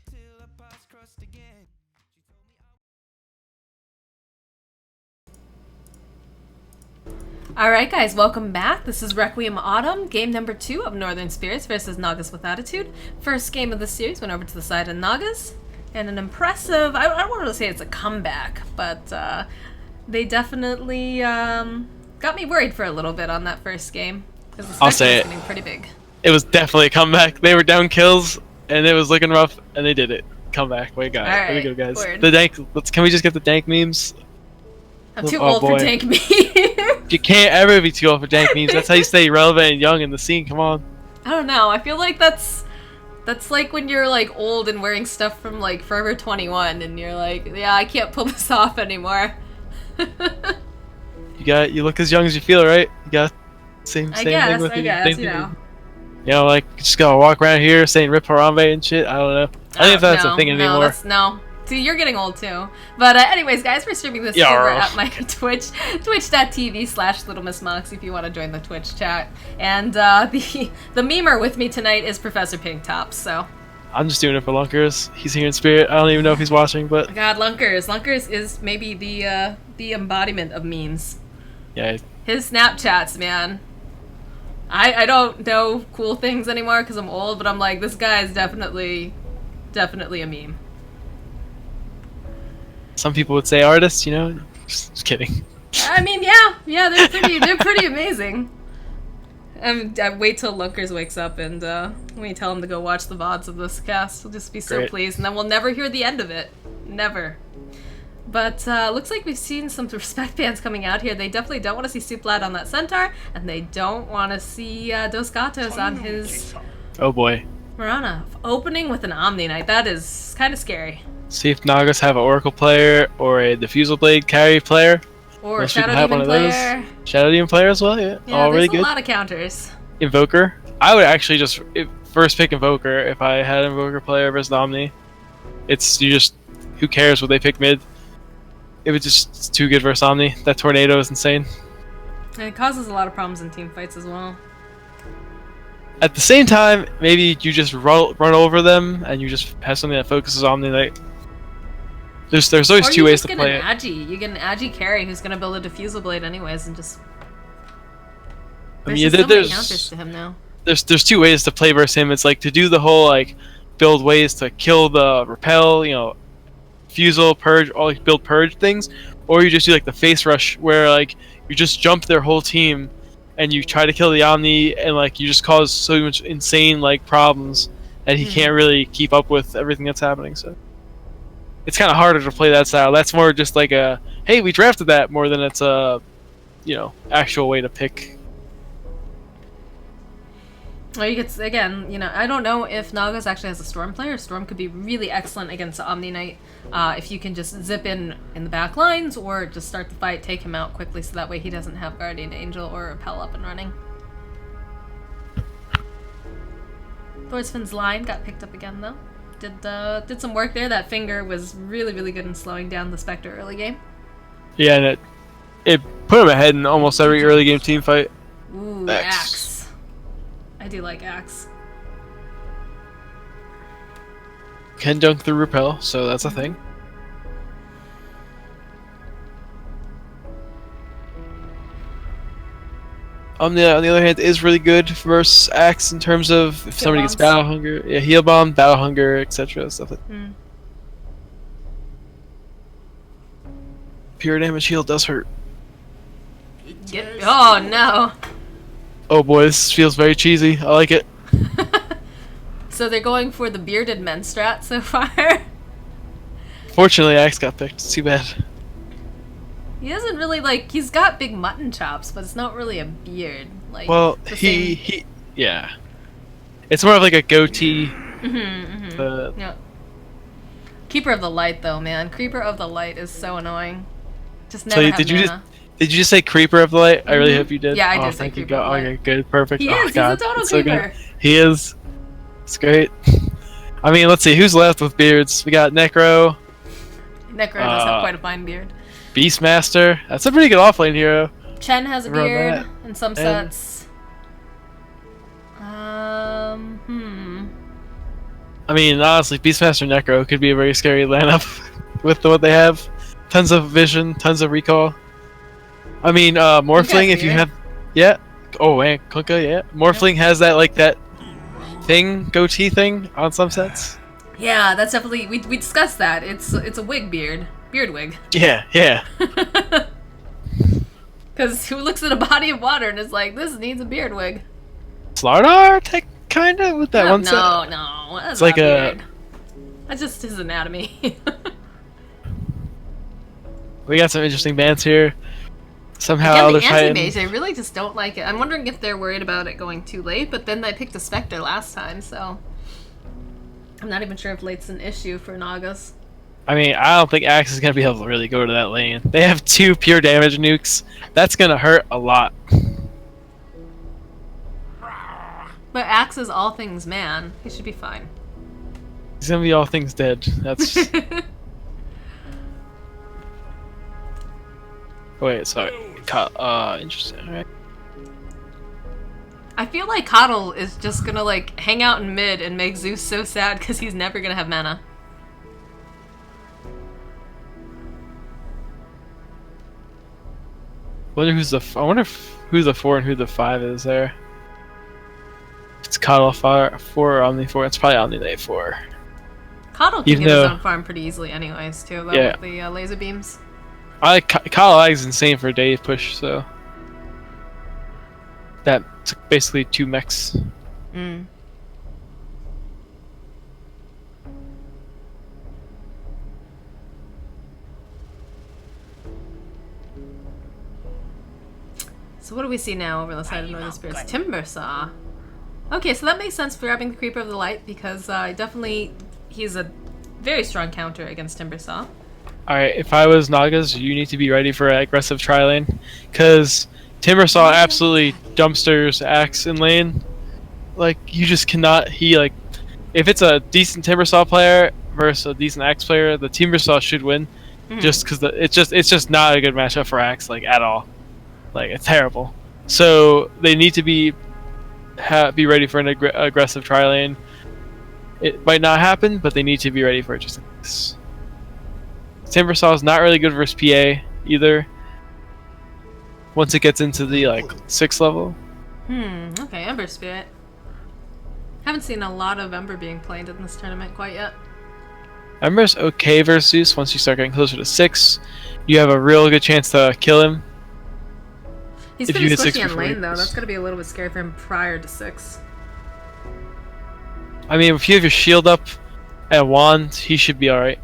until our paths crossed again. She told me Alright guys, welcome back. This is Requiem Autumn, game number 2 of Northern Spirits versus Nagaz with Attitude. First game of the series went over to the side of Nagaz, and an impressive, I don't want to say it's a comeback, but they definitely got me worried for a little bit on that first game. Because the I'll spectre say was it. getting pretty big. It was definitely a comeback. They were down kills, and it was looking rough, and they did it. Comeback. Way got it. Alright, Way to go, guys. word. The dank. Can we just get the dank memes? I'm too Oh, old boy. for tank me. You can't ever be too old for dank memes. That's how you stay relevant and young in the scene. Come on. I don't know. I feel like that's like when you're like old and wearing stuff from like Forever 21 and you're like, yeah, I can't pull this off anymore. You look as young as you feel, right? You got same I thing guess, with I you. guess, Same you thing. know. You know, like just gotta walk around here saying Rip Harambe and shit. I don't know. I think if that's a thing anymore. No. See, you're getting old too. But anyways, guys, we're streaming this Yeah, over right. at my Twitch, twitch.tv/LittleMissMox if you want to join the Twitch chat. And the memer with me tonight is Professor Pinktops, so. I'm just doing it for Lunkers. He's here in spirit. I don't even know if he's watching, but God, Lunkers. Lunkers is maybe the embodiment of memes. yeah. His Snapchats, man. I don't know cool things anymore because I'm old, but I'm like, this guy is definitely a meme. Some people would say artist, you know. Just kidding. I mean, yeah, they're pretty amazing. I wait till Lunkers wakes up and we tell him to go watch the VODs of this cast. We'll just be so Great. pleased, and then we'll never hear the end of it. Never. But looks like we've seen some respect bands coming out here. They definitely don't want to see Suplad on that centaur, and they don't want to see Dos Gatos on his Oh boy. Marana. Opening with an Omni Knight, that is kind of scary. See if Nagas have an Oracle player or a Diffusal Blade carry player. Or Most Shadow people have Demon one of those. player. Shadow Demon player as well, yeah. Yeah, All there's really a good. lot of counters. Invoker. I would actually just first pick Invoker if I had an Invoker player versus Omni. Who cares what they pick mid? It was just too good versus Omni. That tornado is insane. And it causes a lot of problems in team fights as well. At the same time, maybe you just run over them and you just have something that focuses Omni Knight. There's always Or two you ways just to get play an it. Agi. You get an Agi carry who's gonna build a Diffusal Blade anyways and just... I There's mean, just so many there's counters to him now. there's two ways to play versus him. It's like to do the whole like build ways to kill the repel, you know, fusel, purge, all like build purge things, or you just do like the face rush where like you just jump their whole team and you try to kill the Omni and like you just cause so much insane like problems that he can't really keep up with everything that's happening. So it's kind of harder to play that style. That's more just like a hey, we drafted that more than it's a actual way to pick. Or you could, again, I don't know if Nagaz actually has a Storm player. Storm could be really excellent against the Omni Knight if you can just zip in the back lines or just start the fight, take him out quickly so that way he doesn't have Guardian Angel or Repel up and running. Thorsfin's line got picked up again though. Did some work there. That finger was really, really good in slowing down the Spectre early game. Yeah, and it put him ahead in almost every early game team fight. Ooh, Axe. I do like Axe. Can dunk through repel, so that's a thing. On the other hand, is really good versus Axe in terms of if somebody gets bombs. battle hunger, yeah, heal bomb, battle hunger, etc. Stuff like pure damage heal does hurt. Oh no! Oh boy, this feels very cheesy. I like it. So they're going for the bearded men strat so far. Fortunately, Axe got picked. It's too bad. He doesn't really he's got big mutton chops, but it's not really a beard. Well, the he yeah. It's more of like a goatee. Yeah. Keeper of the Light though, man. Creeper of the Light is so annoying. Just never have mana. Did you just say Creeper of the Light? I really hope you did. Yeah, I oh, did say thank you. Creeper of the Light. Okay, good, perfect. He oh, is. God, He's a total it's so creeper. good. He is. It's great. I mean, let's see who's left with beards. We got Necro, Necro does have quite a fine beard. Beastmaster. That's a pretty good offlane hero. Chen has a Run beard that. in some And- sets. I mean, honestly, Beastmaster Necro could be a very scary lineup with what they have. Tons of vision, tons of recall. I mean, Morphling, if you beard. have, yeah. Oh, and Kunkka, yeah. Morphling has that like that thing, goatee thing on some sets. Yeah, that's definitely we discussed that. It's a wig beard wig. Yeah, yeah. Because who looks at a body of water and is like, this needs a beard wig? Slardar, kind of with that No, one set. no, that's It's like not a- beard. That's just his anatomy. We got some interesting bands here. Somehow Again, they're the fighting. anti-mage, I really just don't like it. I'm wondering if they're worried about it going too late, but then I picked a Spectre last time, so I'm not even sure if late's an issue for Nagaz. I mean, I don't think Axe is gonna be able to really go to that lane. They have 2 pure damage nukes. That's gonna hurt a lot. But Axe is all things man. He should be fine. He's gonna be all things dead. That's. Wait, sorry. Interesting. Alright. I feel like Coddle is just gonna like hang out in mid and make Zeus so sad because he's never gonna have mana. I wonder who the 4 and who the 5 is there. It's Coddle 4 or Omni 4. It's probably Omni 4. Coddle can Even get his though- own farm pretty easily anyways too, though, Yeah. with the laser beams. I like Coddle is insane for a Dave push, so that's basically 2 mechs. Mm. So what do we see now over the side of Northern Spirits? Timber Saw. Okay, so that makes sense for grabbing the Creeper of the Light because he's a very strong counter against Timber Saw. Alright, if I was Nagas, you need to be ready for an aggressive tri lane. Because Timbersaw absolutely dumpsters Axe in lane. Like, you just cannot. If it's a decent Timbersaw player versus a decent Axe player, the Timbersaw should win. Just because it's just not a good matchup for Axe, like, at all. Like, it's terrible. So, they need to be ready for an aggressive tri lane. It might not happen, but they need to be ready for it just in case. Timbersaw is not really good versus PA either. Once it gets into the 6th level. Okay, Ember Spirit. Haven't seen a lot of Ember being played in this tournament quite yet. Ember's okay versus Zeus. Once you start getting closer to 6, you have a real good chance to kill him. He's If pretty you hit 6 squishy in before he lane though. goes. That's gonna be a little bit scary for him prior to 6. I mean, if you have your shield up and a wand, he should be alright.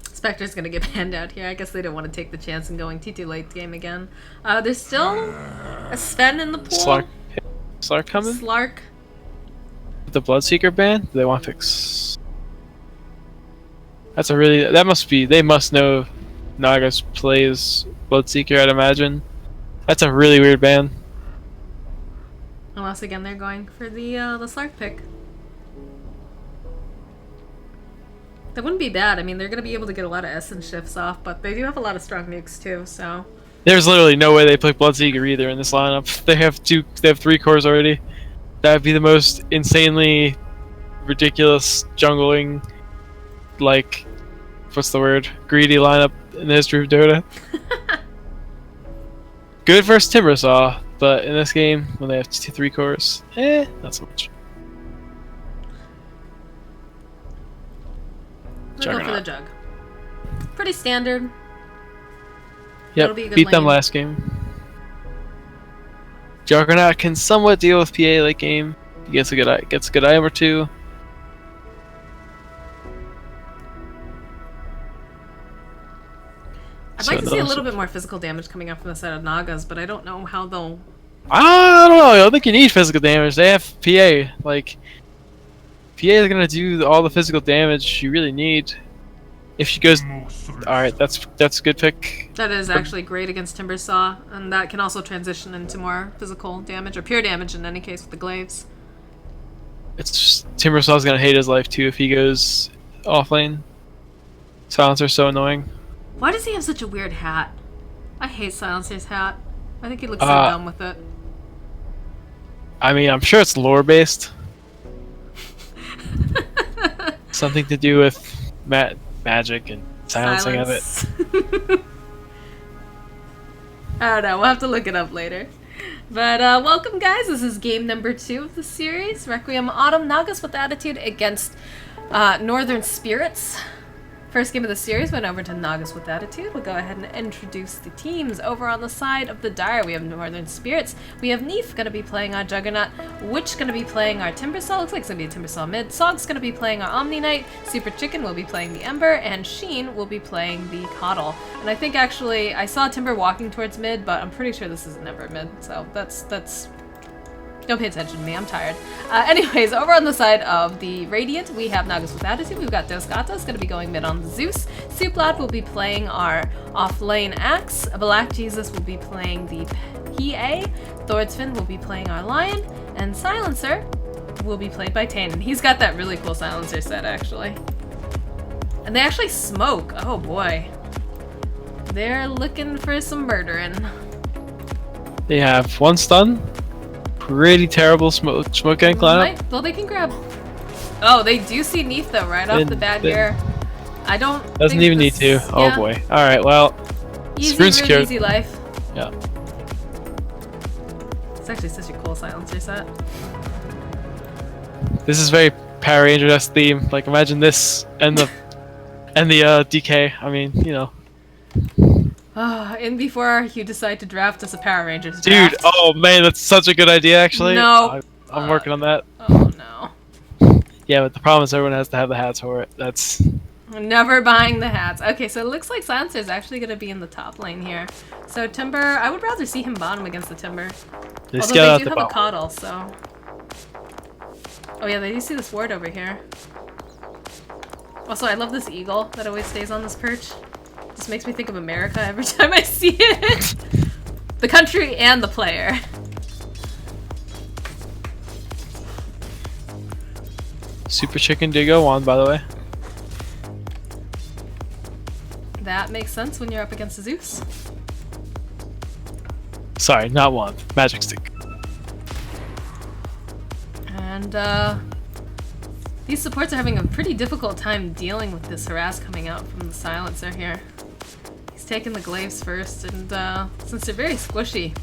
Spectre's gonna get banned out here. I guess they don't want to take the chance in going T2 late game again. There's still a Sven in the pool. Slark coming? Slark. With the Bloodseeker ban? Do they want to fix? They must know Nagas plays Bloodseeker, I'd imagine. That's a really weird ban. Unless again they're going for the Slark pick. That wouldn't be bad. I mean, they're going to be able to get a lot of Essence shifts off, but they do have a lot of strong nukes too, so... There's literally no way they play Bloodseeker either in this lineup. They have 3 cores already. That would be the most insanely ridiculous jungling, what's the word? Greedy lineup in the history of Dota. Good versus Timbersaw, but in this game, when they have 3 cores, not so much. We'll go for the Jug. Pretty standard. Yep, be a good beat them lane. last game. Juggernaut can somewhat deal with PA late game. He gets a good item or 2. I'd like to see a little bit more physical damage coming up from the side of Nagas, but I don't know how they'll... I don't know. I don't think you need physical damage. They have PA. PA is gonna do all the physical damage you really need. If she goes, all right, that's a good pick. That is actually great against Timbersaw, and that can also transition into more physical damage, or pure damage in any case with the glaives. It's just, Timbersaw's gonna hate his life too if he goes off lane. Silencer's so annoying. Why does he have such a weird hat? I hate Silencer's hat. I think he looks so dumb with it. I mean, I'm sure it's lore based. Something to do with magic and silencing of it. I don't know. We'll have to look it up later. But welcome, guys. This is game number 2 of the series. Requiem Autumn Nagaz with Attitude against Northern Spirits. First game of the series went over to Nagaz with Attitude. We'll go ahead and introduce the teams. Over on the side of the Dire, we have Northern Spirits. We have Neef going to be playing our Juggernaut. Witch going to be playing our Timbersaw. Looks like it's going to be a Timbersaw mid. Sog's going to be playing our Omni Knight. Super Chicken will be playing the Ember. And Sheen will be playing the Coddle. And I think actually, I saw Timber walking towards mid, but I'm pretty sure this is an Ember mid. So that's... Don't pay attention to me, I'm tired. Anyways, over on the side of the Radiant, we have Nagaz with Attitude. We've got Dos Gatos going to be going mid on the Zeus. Suplot will be playing our off-lane Axe. Black Jesus will be playing the PA. Thordsfin will be playing our Lion. And Silencer will be played by Tannen. He's got that really cool Silencer set, actually. And they actually smoke. Oh boy. They're looking for some murdering. They have 1 stun. Pretty terrible smoke gank lineup. Well, they can grab. Oh, they do see Neef though, right off the bat here. I don't. Doesn't even need to. Oh yeah. boy. All right. Well. Easy, really easy life. Yeah. It's actually such a cool Silencer set. This is very Power Rangers theme. Like imagine this and the DK. I mean, you know. And before you decide to draft us a Power Rangers draft. Dude, oh man, that's such a good idea actually. No. I'm working on that. Oh no. Yeah, but the problem is everyone has to have the hats for it. That's... I'm never buying the hats. Okay, so it looks like Silencer is actually going to be in the top lane here. So Timber, I would rather see him bottom against the Timber. Although they do have a Coddle, so... Oh yeah, they do see this ward over here. Also, I love this eagle that always stays on this perch. Just makes me think of America every time I see it. The country and the player. Super Chicken did go on, by the way. That makes sense when you're up against a Zeus. Sorry, not one. Magic Stick. And these supports are having a pretty difficult time dealing with this harass coming out from the Silencer here. Taking the glaives first, and since they're very squishy,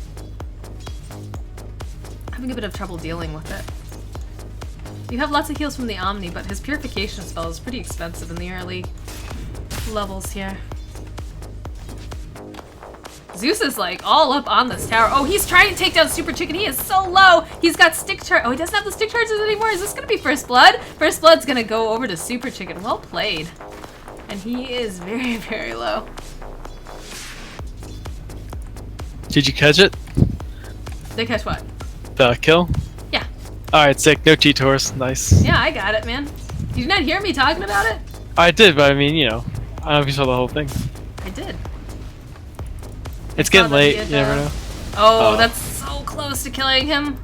having a bit of trouble dealing with it. You have lots of heals from the Omni, but his purification spell is pretty expensive in the early levels here. Zeus is like all up on this tower. Oh, he's trying to take down Super Chicken. He is so low. He's got stick charge. Oh, he doesn't have the stick charges anymore. Is this gonna be First Blood? First Blood's gonna go over to Super Chicken. Well played. And he is very, very low. Did you catch it? They catch what? The kill? Yeah. Alright, sick. No T-Tors. Nice. Yeah, I got it, man. Did you not hear me talking about it? I did, but I mean, you know, I don't know if you saw the whole thing. I did. It's getting late. You never know. Oh, that's so close to killing him.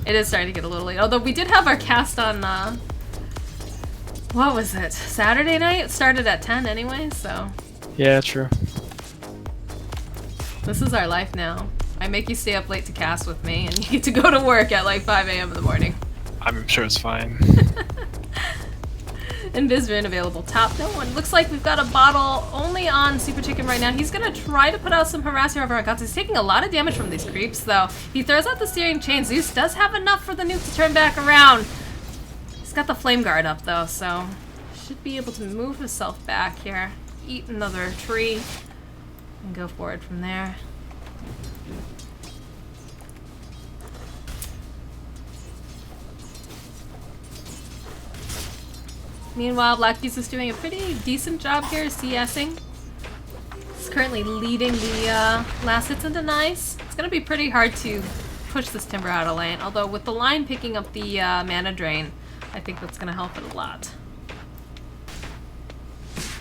It is starting to get a little late. Although we did have our cast on, what was it? Saturday night? It started at 10 anyway, so. Yeah, true. This is our life now. I make you stay up late to cast with me, and you get to go to work at like 5 a.m. in the morning. I'm sure it's fine. Invisvin available top. No one. Looks like we've got a bottle only on Super Chicken right now. He's gonna try to put out some harass here over on Guts. He's taking a lot of damage from these creeps, though. He throws out the steering chain. Zeus does have enough for the nuke to turn back around. He's got the flame guard up, though, so should be able to move himself back here. Eat another tree. And go forward from there. Meanwhile, Black Beast is doing a pretty decent job here CSing. He's currently leading the last hits and denies. It's going to be pretty hard to push this Timber out of lane, although with the line picking up the mana drain, I think that's going to help it a lot.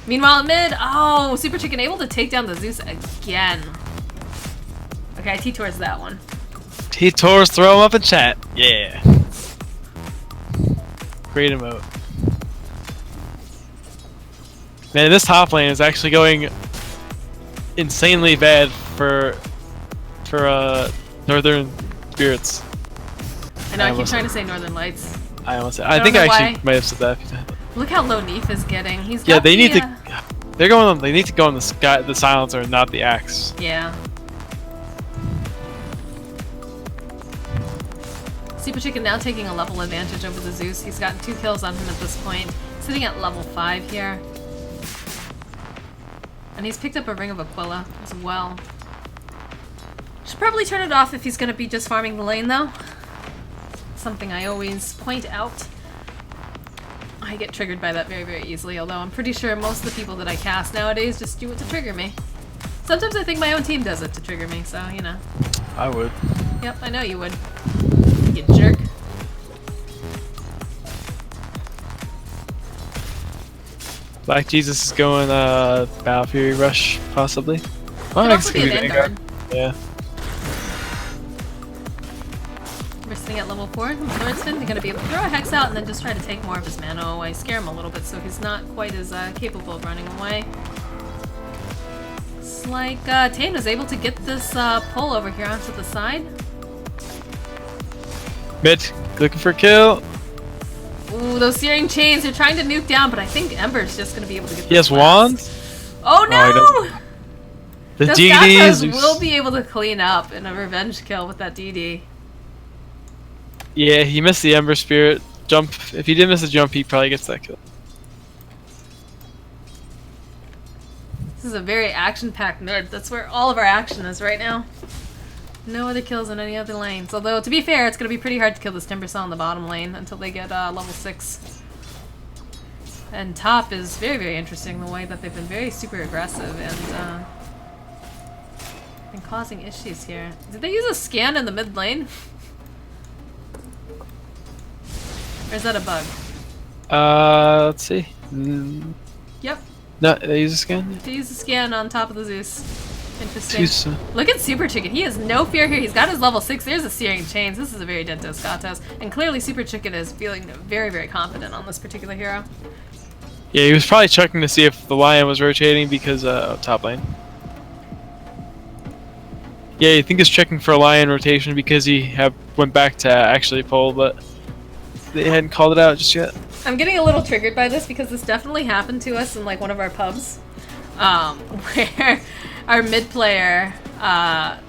Meanwhile, at mid, oh, Super Chicken able to take down the Zeus again. Okay, T-Tours that one. T-Tors, throw him up in chat. Yeah. Great emote. Man, this top lane is actually going insanely bad for Northern Spirits. I know, I keep trying to say Northern Lights. I almost said. I think I actually might have said that a few times. Look how low Neef is getting. He's Yeah, got they the, need to. They're going on. They need to go on the sky, the silencer, not the axe. Yeah. Super Chicken now taking a level advantage over the Zeus. He's gotten 2 kills on him at this point. Sitting at level 5 here. And he's picked up a Ring of Aquila as well. Should probably turn it off if he's going to be just farming the lane though. Something I always point out. I get triggered by that very, very easily, although I'm pretty sure most of the people that I cast nowadays just do it to trigger me. Sometimes I think my own team does it to trigger me, so, you know. I would. Yep, I know you would. You jerk. Black Jesus is going Battle Fury Rush, possibly. Could also be a Vanguard. Yeah. We're sitting at level 4. Lordston, they're going to be able to throw a Hex out and then just try to take more of his mana away. Scare him a little bit so he's not quite as capable of running away. It's like Tane was able to get this pull over here onto the side. Mid, looking for a kill. Ooh, those Searing Chains, they're trying to nuke down, but I think Ember's just going to be able to get this He has blast. wands? Oh no! The Those DDs Gatos will be able to clean up in a revenge kill with that DD. Yeah, he missed the Ember Spirit jump. If he did miss a jump, he probably gets that kill. This is a very action-packed mid. That's where all of our action is right now. No other kills in any other lanes. Although, to be fair, it's going to be pretty hard to kill this Timber Cell in the bottom lane until they get level 6. And top is very, very interesting, the way that they've been very super aggressive and causing issues here. Did they use a scan in the mid lane? Or is that a bug? Let's see. Yep. No, they use a scan? They use a scan on top of the Zeus. Interesting. Too soon. Look at Super Chicken. He has no fear here. He's got his level 6. There's a Searing Chains. This is a very dead Dos Gatos. And clearly Super Chicken is feeling very, very confident on this particular hero. Yeah, he was probably checking to see if the Lion was rotating because top lane. Yeah, I think he's checking for a Lion rotation because he went back to actually pull, but they hadn't called it out just yet. I'm getting a little triggered by this because this definitely happened to us in like one of our pubs, where our mid player, I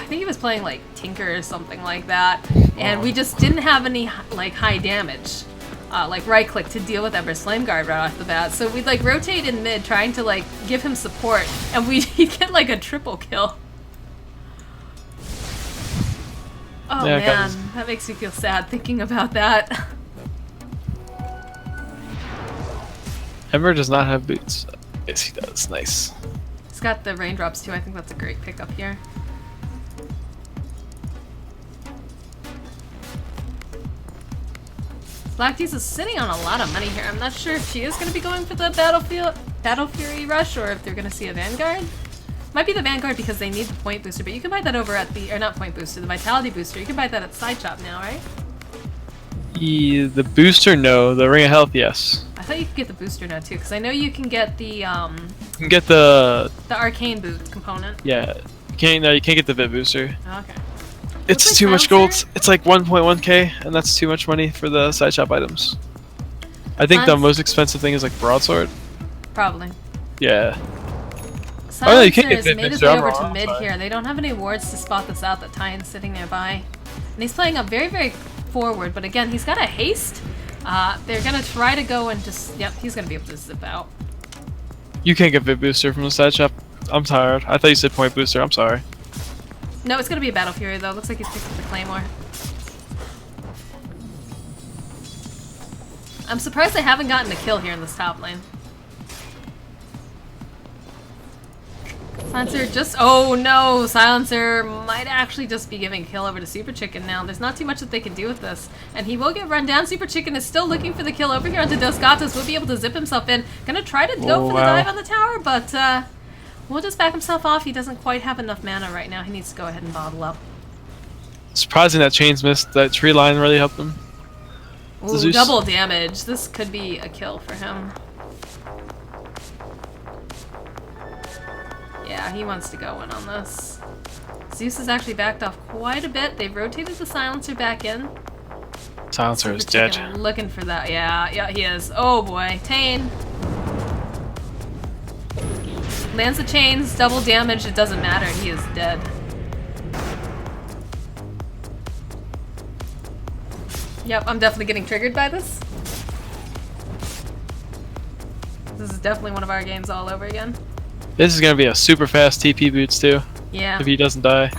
think he was playing like Tinker or something like that, and we just didn't have any like high damage, like right click to deal with Ember's Flame Guard right off the bat. So we'd like rotate in mid trying to like give him support, and he'd get like a triple kill. Oh Yeah, man, that makes me feel sad thinking about that. Ember does not have boots. Yes, he does. Nice. He's got the raindrops too. I think that's a great pickup here. Black Tease is sitting on a lot of money here. I'm not sure if she is going to be going for the Battle Fury Rush or if they're going to see a Vanguard. Might be the Vanguard because they need the point booster, but you can buy that over at the, or not point booster, the Vitality booster. You can buy that at Side Shop now, right? The booster, no. The Ring of Health, yes. I thought you could get the booster now too, because I know you can get the You can get the Arcane boot component. yeah. You can't. No, you can't get the Bit booster. Okay. It's like too much Silencer? gold. It's like 1.1k, and that's too much money for the side shop items. I think the Silence- most expensive thing is like broadsword. Probably. Yeah. Silencer no, you can't get has Bit made his booster. way I'm over to wrong, mid sorry. here. They don't have any wards to spot this out that Tyan's sitting nearby. And he's playing up very, very forward, but again, he's got a haste. They're gonna try to go and just, yep, he's gonna be able to zip out. You can't get Bit booster from the side shop. I'm tired. I thought you said point booster. I'm sorry. No, it's gonna be a Battle Fury though. Looks like he's picked up the Claymore. I'm surprised they haven't gotten a kill here in this top lane. Silencer just... Oh no! Silencer might actually just be giving kill over to Super Chicken now. There's not too much that they can do with this. And he will get run down. Super Chicken is still looking for the kill over here onto Dos Gatos. Will be able to zip himself in. Gonna try to go for the dive on the tower, but we'll just back himself off. He doesn't quite have enough mana right now. He needs to go ahead and bottle up. Surprising that chains missed. That tree line really helped him. Ooh, double damage. This could be a kill for him. Yeah, he wants to go in on this. Zeus has actually backed off quite a bit. They've rotated the Silencer back in. Silencer is dead. Looking for that. Yeah, he is. Oh boy. Tane. Lands the chains, double damage. It doesn't matter. He is dead. Yep, I'm definitely getting triggered by this. This is definitely one of our games all over again. This is gonna be a super fast TP boots too. Yeah. If he doesn't die.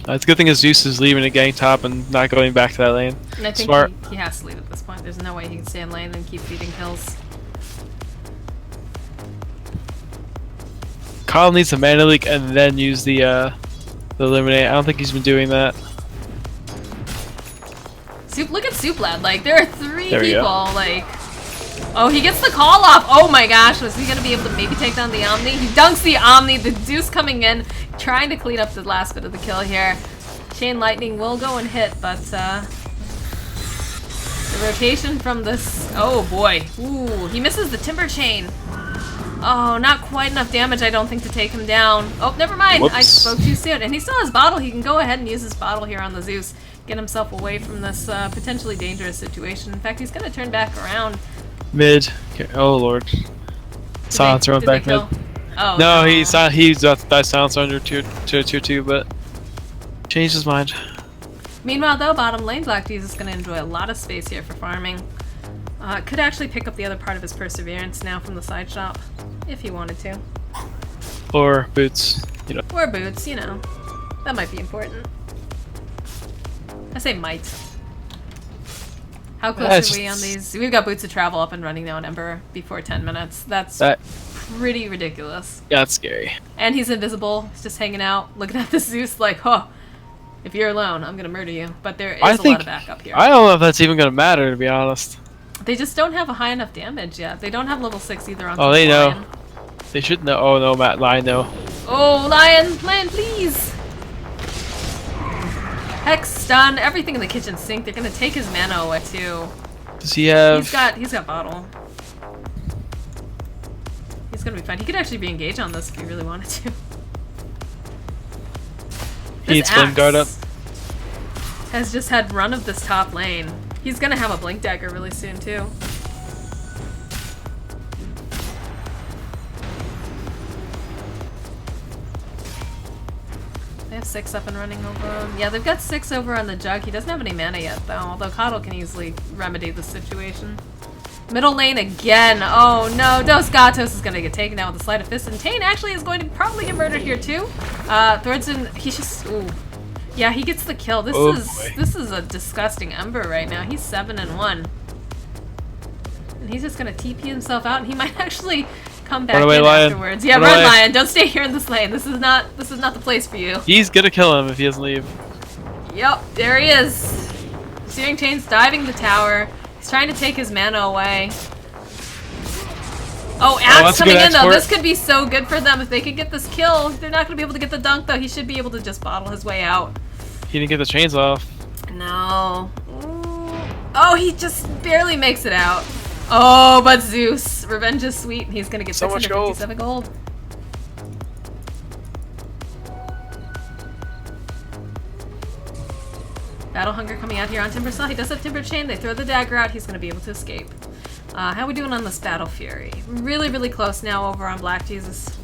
It's a good thing his Zeus is leaving a gang top and not going back to that lane. And I think Smart. he has to leave at this point. There's no way he can stay in lane and keep feeding kills. Kyle needs to mana leak and then use the eliminate. I don't think he's been doing that. Look at Soup Lad. Like, there are three There we people. go. Like, oh, he gets the call off. Oh my gosh, was he gonna be able to maybe take down the Omni? He dunks the Omni. The Zeus coming in, trying to clean up the last bit of the kill here. Chain Lightning will go and hit, but the rotation from this. Oh boy. Ooh, he misses the Timber Chain. Oh, not quite enough damage, I don't think, to take him down. Oh, never mind. Whoops. I spoke too soon. And he still has bottle. He can go ahead and use his bottle here on the Zeus. Get himself away from this potentially dangerous situation. In fact, he's going to turn back around. Mid. Okay. Oh lord. Silencer on back mid. Oh, No, he's about to die Silencer under tier 2, but changed his mind. Meanwhile, though, bottom lane, Black Jesus is going to enjoy a lot of space here for farming. Could actually pick up the other part of his Perseverance now from the side shop, if he wanted to. Or boots, you know. Or boots, you know. That might be important. I say might. How close are we on these? We've got Boots of Travel up and running now in Ember before 10 minutes. That's pretty ridiculous. Yeah, that's scary. And he's invisible. He's just hanging out, looking at the Zeus like, oh, if you're alone, I'm going to murder you. But there is a lot of backup here. I don't know if that's even going to matter, to be honest. They just don't have a high enough damage yet. They don't have level 6 either on Oh, they know. Lion. They should know. Oh no, Matt, Lion, no. Oh, Lion! Lion, please! Hex, stun, everything in the kitchen sink. They're gonna take his mana away too. Does he have... He's got bottle. He's gonna be fine. He could actually re-engage on this if he really wanted to. He needs Flame Guard up. Has just had run of this top lane. He's gonna have a Blink Dagger really soon too. They have 6 up and running over him. Yeah, they've got 6 over on the Jug. He doesn't have any mana yet though, although Coddle can easily remedy the situation. Middle lane again. Oh no, Dos Gatos is gonna get taken down with a Sleight of Fist, and Tane actually is going to probably get murdered here too. Thordston, he's just, ooh. Yeah, he gets the kill. This is a disgusting Ember right now. He's 7-1. And he's just gonna TP himself out, and he might actually come back in afterwards. Yeah, run, Lion. Don't stay here in this lane. This is not the place for you. He's gonna kill him if he doesn't leave. Yep, there he is. Searing Chain's diving the tower. He's trying to take his mana away. Oh, Axe coming in though. This could be so good for them if they could get this kill. They're not gonna be able to get the dunk though. He should be able to just bottle his way out. He didn't get the chains off. No. Ooh. Oh, he just barely makes it out. Oh, but Zeus. Revenge is sweet, and he's gonna get so much 657 gold. Battle Hunger coming out here on Timber Saw. He does have Timber Chain. They throw the dagger out. He's gonna be able to escape. How are we doing on this Battle Fury? Really, really close now over on Black Jesus.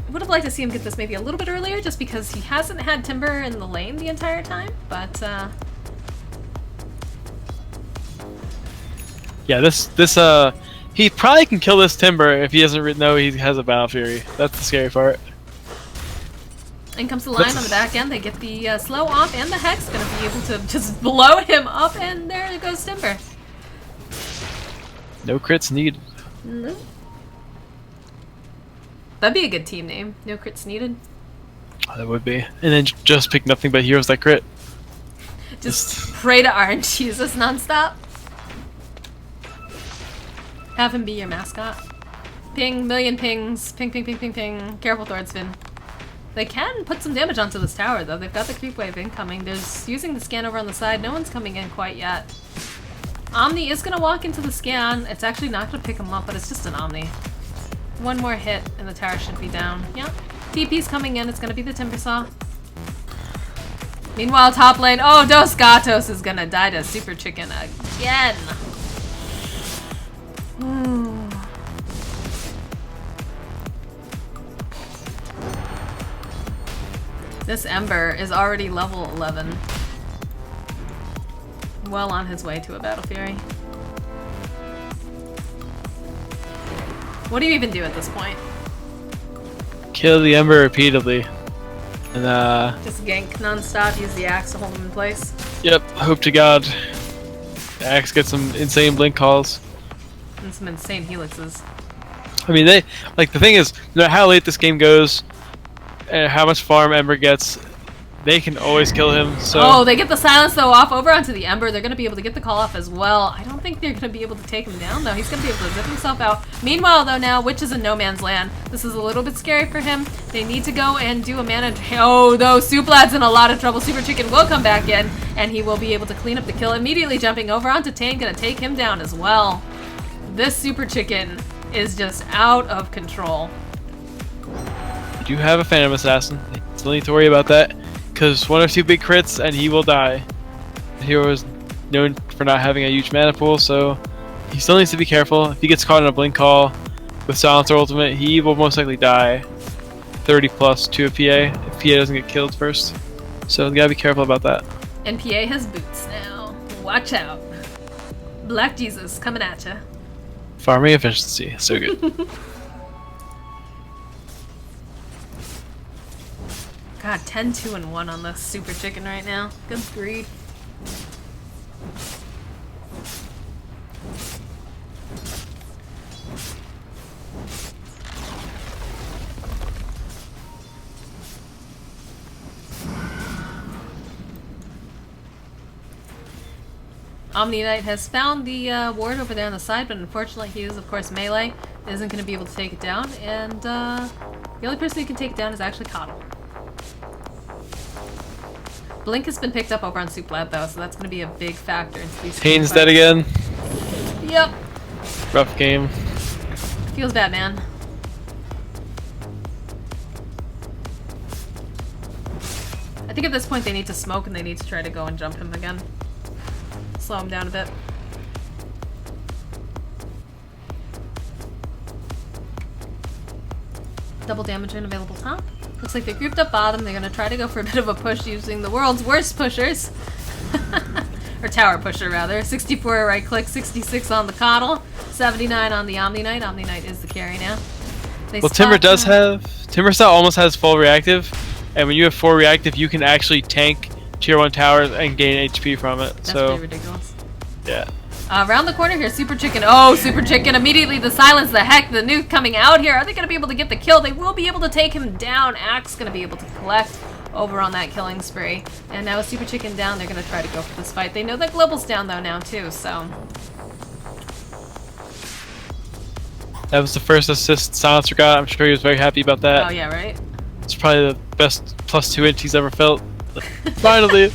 I would have liked to see him get this maybe a little bit earlier, just because he hasn't had Timber in the lane the entire time, but yeah, he probably can kill this Timber if he doesn't know he has a Battle Fury. That's the scary part. In comes the Lion on the back end. They get the slow off, and the Hex gonna be able to just blow him up, and there goes Timber. No crits needed. No. That'd be a good team name. No crits needed. That would be. And then just pick nothing but heroes that crit. Just pray to RNG Jesus nonstop. Have him be your mascot. Ping, million pings. Ping, ping, ping, ping, ping. Careful, Thordsvin. They can put some damage onto this tower, though. They've got the creep wave incoming. There's using the scan over on the side. No one's coming in quite yet. Omni is going to walk into the scan. It's actually not going to pick him up, but it's just an Omni. One more hit, and the tower should be down. Yeah. TP's coming in. It's going to be the Timbersaw. Meanwhile, top lane. Oh, Dos Gatos is going to die to Super Chicken again. This Ember is already level 11. Well on his way to a Battle Fury. What do you even do at this point? Kill the Ember repeatedly. And Just gank non-stop, use the axe to hold him in place. yep, hope to God the Axe gets some insane blink calls. And some insane helixes. I mean, they like the thing is, no matter how late this game goes, and how much farm Ember gets, they can always kill him. So Oh, they get the silence though off over onto the Ember. They're going to be able to get the call off as well. I don't think they're going to be able to take him down though. He's going to be able to zip himself out. Meanwhile though now, Witch is in no man's land. This is a little bit scary for him. They need to go and do a mana drain. Oh, though Suplad's in a lot of trouble. Super Chicken will come back in and he will be able to clean up the kill. Immediately jumping over onto Tane, going to take him down as well. This Super Chicken is just out of control. you do have a Phantom Assassin. You still need to worry about that. Because one or two big crits and he will die. The hero is known for not having a huge mana pool, so he still needs to be careful. If he gets caught in a blink call with Silencer Ultimate, he will most likely die 30 plus to a PA if PA doesn't get killed first. So you gotta be careful about that. And PA has boots now. Watch out. Black Jesus coming at ya. Farming efficiency, so good. God, 10, 2, and 1 on the Super Chicken right now. Good grief. Omni Knight has found the ward over there on the side, but unfortunately he is, of course, melee. Isn't going to be able to take it down, and the only person who can take it down is actually Coddle. Blink has been picked up over on Suplab though, so that's going to be a big factor into these. Tane's dead again. Yep. Rough game. Feels bad, man. I think at this point they need to smoke and they need to try to go and jump him again. Slow him down a bit. Double damage unavailable top. Looks like they grouped up bottom. They're going to try to go for a bit of a push using the world's worst pushers. Or tower pusher, rather. 64 right click, 66 on the Coddle, 79 on the Omni Knight. Omni Knight is the carry now. They Well, Timber spot does him. have... Timbersaw almost has full reactive, and when you have 4 reactive, you can actually tank tier 1 towers and gain HP from it. That's So, pretty ridiculous. yeah. Around the corner here, Super Chicken. Oh, Super Chicken immediately the silence, the heck, the nuke coming out here. Are they going to be able to get the kill? They will be able to take him down. Axe going to be able to collect over on that killing spree. And now with Super Chicken down, they're going to try to go for this fight. They know that Global's down though now too, so. That was the first assist Silencer got. I'm sure he was very happy about that. Oh yeah, right? It's probably the best +2 inch he's ever felt. Finally.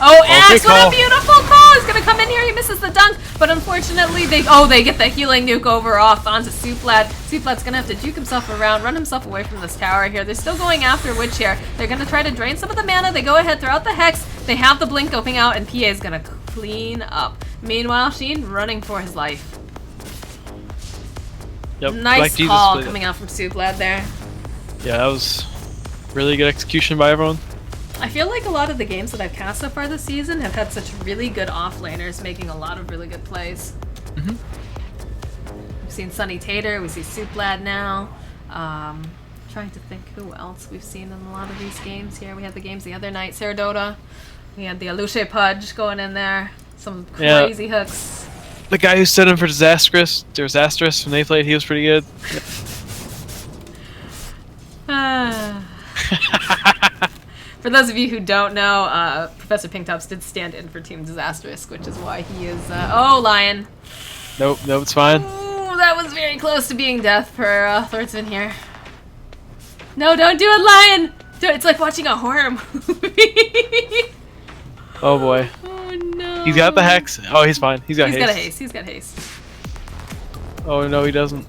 Oh, good Axe, what call. a beautiful call! He's gonna come in here, he misses the dunk, but unfortunately they get the healing nuke over off onto Suplad. Suplad's gonna have to juke himself around, run himself away from this tower here. They're still going after Witch here. They're gonna try to drain some of the mana. They go ahead, throw out the Hex. They have the blink going out, and PA is gonna clean up. Meanwhile, Sheen running for his life. Yep. Nice Black Jesus call played it. coming out from Suplad there. Yeah, that was really good execution by everyone. I feel like a lot of the games that I've cast so far this season have had such really good offlaners making a lot of really good plays. Mhm. We've seen Sunny Tater, we see Suplad now. Trying to think who else we've seen in a lot of these games here. We had the games the other night, Saradota. We had the Aluche Pudge going in there. Some Yeah. crazy hooks. The guy who stood in for Disastrous when they played, he was pretty good. For those of you who don't know, Professor Pinktops did stand in for Team Disastrous, which is why he is. Oh, Lion. Nope, it's fine. Ooh, that was very close to being death for Thornton here. No, don't do it, Lion! It's like watching a horror movie. Oh boy. Oh no. He's got the hex. Oh, he's fine. He's got haste. He's got haste. Oh no, he doesn't.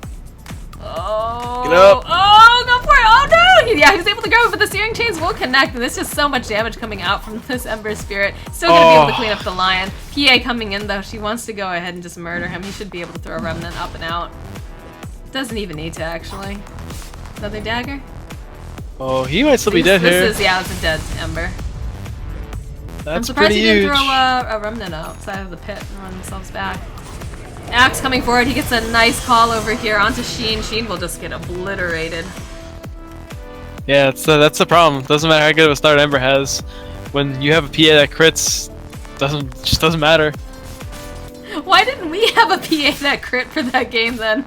Oh. Get up. Oh, go for it. Oh no. Yeah, he was able to go, but the searing chains will connect, and there's just so much damage coming out from this Ember Spirit. Still gonna be able to clean up the Lion. PA coming in though. She wants to go ahead and just murder him. He should be able to throw a Remnant up and out. Doesn't even need to actually. Another dagger. Oh, he might still be dead here. It's a dead Ember. I'm That's surprised pretty he didn't huge. throw a Remnant outside of the pit and run themselves back. Axe coming forward. He gets a nice call over here onto Sheen. Sheen will just get obliterated. Yeah, that's the problem. Doesn't matter how good of a start Ember has. When you have a PA that crits, just doesn't matter. Why didn't we have a PA that crit for that game then?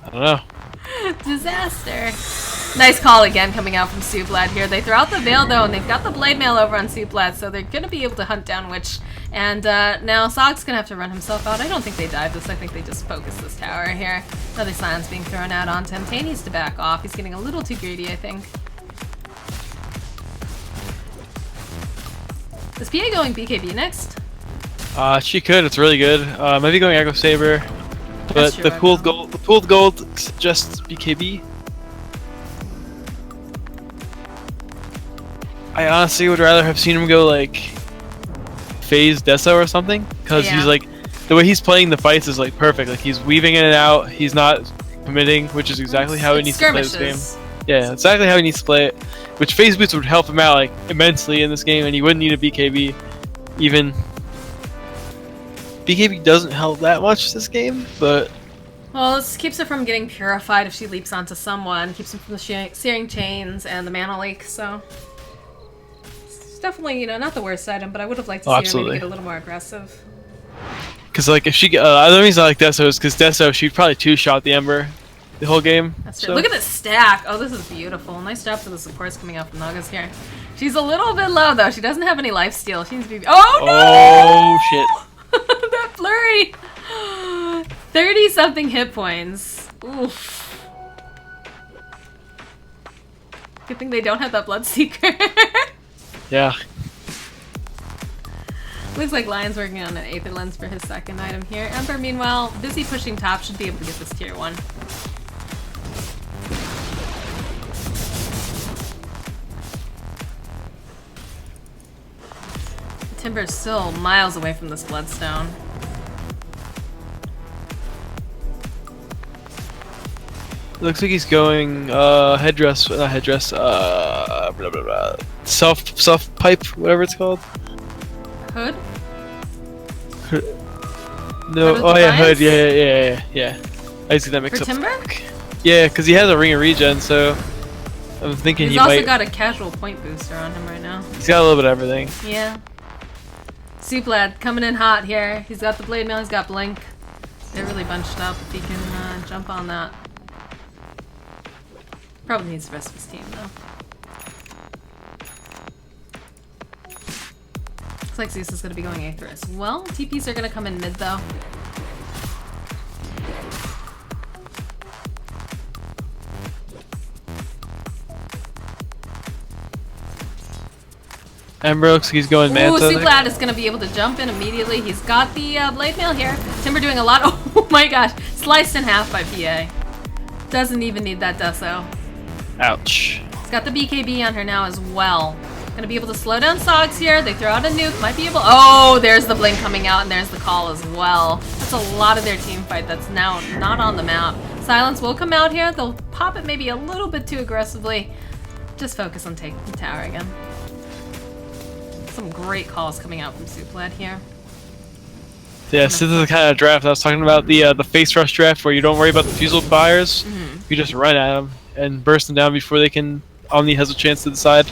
I don't know. Disaster. Nice call again coming out from Sublad here. They throw out the Veil though, and they've got the Blade Mail over on Sublad, so they're going to be able to hunt down Witch. And now Sog's going to have to run himself out. I don't think they dive this. I think they just focus this tower here. Another silence being thrown out onto him. Tay needs to back off. He's getting a little too greedy, I think. Is PA going BKB next? She could. It's really good. Maybe going Echo Saber, but That's true, the I pooled know. gold suggests BKB. I honestly would rather have seen him go like phase Deso or something, because Yeah. he's like the way he's playing the fights is like perfect. Like he's weaving in and out. He's not committing, which is exactly how he needs to play this game. Yeah, exactly how he needs to play it. Which phase boots would help him out like immensely in this game, and he wouldn't need a BKB. Even BKB doesn't help that much this game, but Well, this keeps her from getting purified if she leaps onto someone. Keeps him from the searing chains and the mana leak, so... It's definitely, you know, not the worst item, but I would have liked to see her absolutely. maybe get a little more aggressive. because like if she, the reason I like Deso is because Deso she'd probably two-shot the Ember the whole game. That's true. So. Look at this stack! Oh, this is beautiful. Nice job for the supports coming out from Nagaz here. She's a little bit low, though. She doesn't have any lifesteal. She needs to be... Oh, no! Oh shit! That flurry! 30-something hit points. Oof. Good thing they don't have that Bloodseeker. Yeah. Looks like Lion's working on an Aether Lens for his second item here. Ember, meanwhile, busy pushing top, should be able to get this tier 1. Timber's still miles away from this Bloodstone. Looks like he's going headdress, not headdress, blah blah blah. Self pipe, whatever it's called. Hood? No, Hood of oh yeah, hood, Defiance? yeah. I see that mixed For up. Timber? Yeah, because he has a ring of regen, so I'm thinking He's he also might. got a casual point booster on him right now. He's got a little bit of everything. Yeah. Suplad coming in hot here. He's got the Blade Mail, he's got Blink. They're really bunched up if he can jump on that. Probably needs the rest of his team though. Looks like Zeus is going to be going Aether as well. TPs are going to come in mid though. Ember looks like he's going Ooh, Manta. Suplad is going to be able to jump in immediately. He's got the Blade Mail here. Timber doing a lot. Oh my gosh. Sliced in half by PA. Doesn't even need that Deso. Ouch. He's got the BKB on her now as well. Gonna be able to slow down Sogs here. They throw out a nuke. Might be able... Oh, there's the blink coming out and there's the call as well. That's a lot of their team fight that's now not on the map. Silence will come out here. They'll pop it maybe a little bit too aggressively. Just focus on taking the tower again. Some great calls coming out from Suplad here. Yeah, so this is the kind of draft I was talking about, the face rush draft where you don't worry about the Fusel buyers. You just run at them and burst them down before they can... Omni has a chance to decide.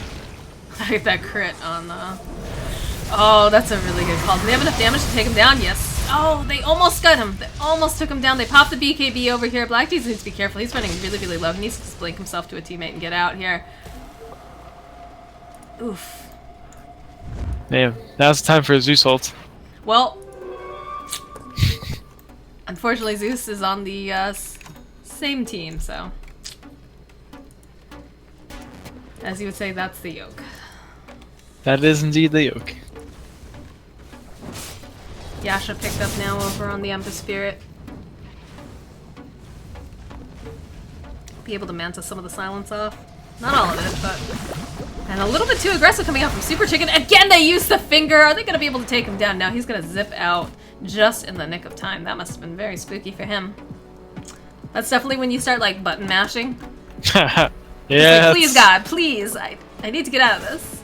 I get that crit on the... Oh, that's a really good call. Do they have enough damage to take him down? Yes. Oh, they almost got him. They almost took him down. They popped the BKB over here. Black Jeez needs to be careful. He's running really, really low. He needs to blink himself to a teammate and get out here. Oof. Damn, now's the time for a Zeus ult. Well, unfortunately, Zeus is on the same team, so. As you would say, that's the yoke. That is indeed the yoke. Yasha picked up now over on the Ember Spirit. Be able to Manta some of the silence off. Not all of it, but... And a little bit too aggressive coming out from Super Chicken. Again, they used the finger! Are they going to be able to take him down? No, he's going to zip out just in the nick of time. That must have been very spooky for him. That's definitely when you start, like, button mashing. Yeah. Like, please, God, please! I need to get out of this.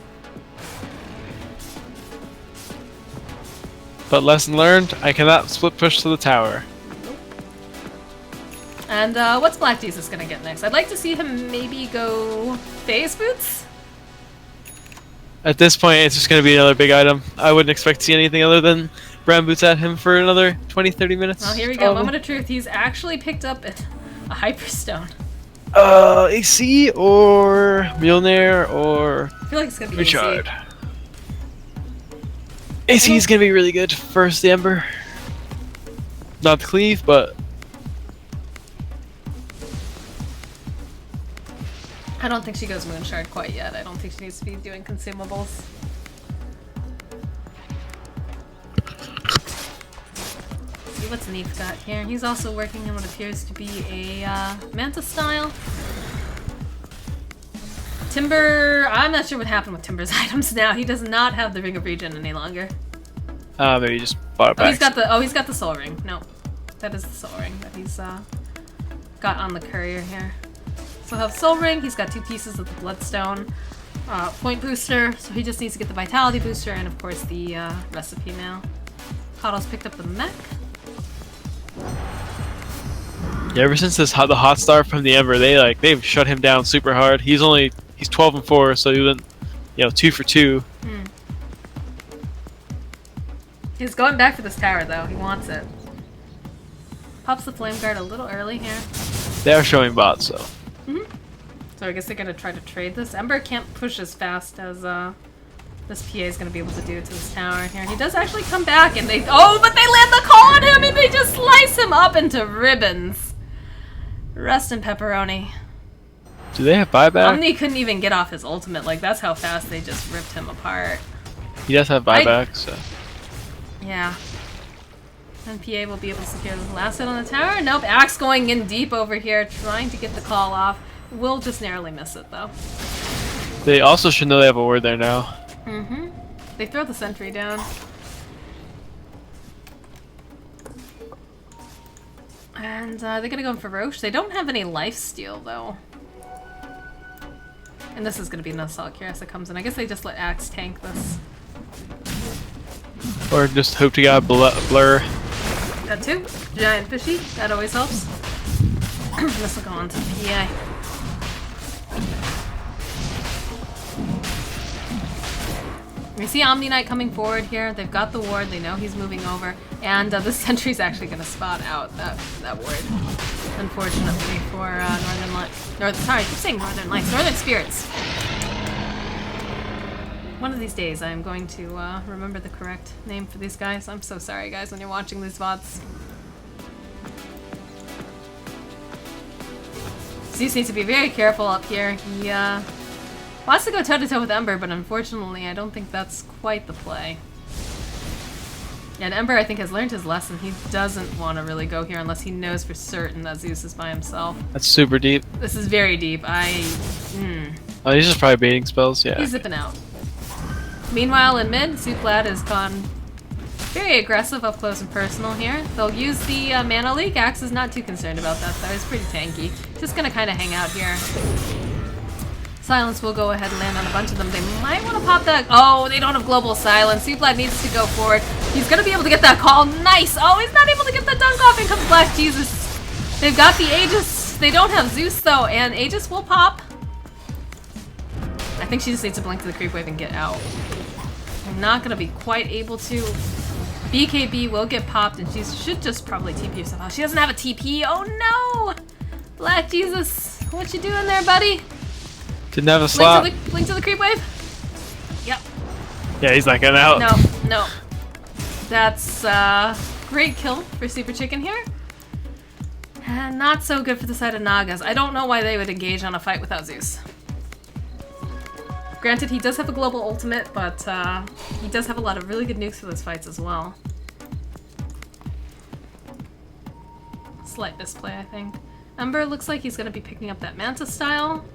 But lesson learned, I cannot split push to the tower. And what's Black Jesus gonna get next? I'd like to see him maybe go phase boots? At this point, it's just going to be another big item. I wouldn't expect to see anything other than brown boots at him for another 20-30 minutes. Oh, here we go. Moment of truth. He's actually picked up a Hyperstone. AC or Mjolnir or I feel like it's gonna be Richard. AC. AC is going to be really good versus the Ember. Not the cleave, but... I don't think she goes Moonshard quite yet. I don't think she needs to be doing consumables. See what's Neef got here. He's also working on what appears to be a Manta style. Timber, I'm not sure what happened with Timber's items now. He does not have the Ring of Regen any longer. maybe he just bought it back. He's got the Soul Ring. No, that is the Soul Ring that he's got on the courier here. So he'll have Soul Ring, he's got 2 pieces of the Bloodstone point booster, so he just needs to get the Vitality booster and of course the recipe now. Coddle's picked up the mech. Yeah, ever since the hot start from the Ember, they've shut him down super hard. He's 12-4, so he went 2 for 2. He's going back for this tower though, he wants it. Pops the Flame Guard a little early here. They are showing bots, so. So I guess they're gonna try to trade this. Ember can't push as fast as this PA is gonna be able to do to this tower here. He does actually come back and but they land the call on him and they just slice him up into ribbons. Rest in pepperoni. Do they have buyback? Omni couldn't even get off his ultimate, like that's how fast they just ripped him apart. He does have buyback, so. Yeah. And PA will be able to secure the last hit on the tower. Nope, Axe going in deep over here, trying to get the call off. Will just narrowly miss it though. They also should know they have a ward there now. They throw the sentry down. And they're gonna go for Roche. They don't have any lifesteal though. And this is gonna be Nuzlocke here as it comes in. I guess they just let Axe tank this. Or just hope to God blur. Got 2. Giant fishy. That always helps. This will go on to PA. We see Omni Knight coming forward here. They've got the ward. They know he's moving over. And this sentry's actually going to spot out that ward. Unfortunately for Northern Lights. Sorry, I keep saying Northern Lights. Northern Spirits. One of these days I am going to remember the correct name for these guys. I'm so sorry guys when you're watching these VODs. Zeus needs to be very careful up here. He wants to go toe-to-toe with Ember, but unfortunately I don't think that's quite the play. And Ember, I think, has learned his lesson. He doesn't want to really go here unless he knows for certain that Zeus is by himself. That's super deep. This is very deep. Oh, he's just probably baiting spells, yeah. He's zipping out. Meanwhile, in mid, Suplad has gone very aggressive up close and personal here. They'll use the mana leak. Axe is not too concerned about that, though. He's pretty tanky. Just gonna kind of hang out here. Silence will go ahead and land on a bunch of them. They might want to pop that. Oh, they don't have global silence. Suplad needs to go forward. He's gonna be able to get that call. Nice! Oh, he's not able to get the dunk off. In comes Black Jesus. They've got the Aegis. They don't have Zeus, though, and Aegis will pop. I think she just needs to blink to the creep wave and get out. I'm not gonna be quite able to BKB will get popped, and she should just probably TP herself out. She doesn't have a TP. Oh no! Black Jesus, what you doing there, buddy? Didn't have a slot. Blink to the creep wave. Yep. Yeah, he's not getting out. No. That's great kill for Super Chicken here. And not so good for the side of Nagaz. I don't know why they would engage on a fight without Zeus. Granted, he does have a global ultimate, but he does have a lot of really good nukes for those fights as well. Slight misplay, I think. Ember looks like he's going to be picking up that Manta style.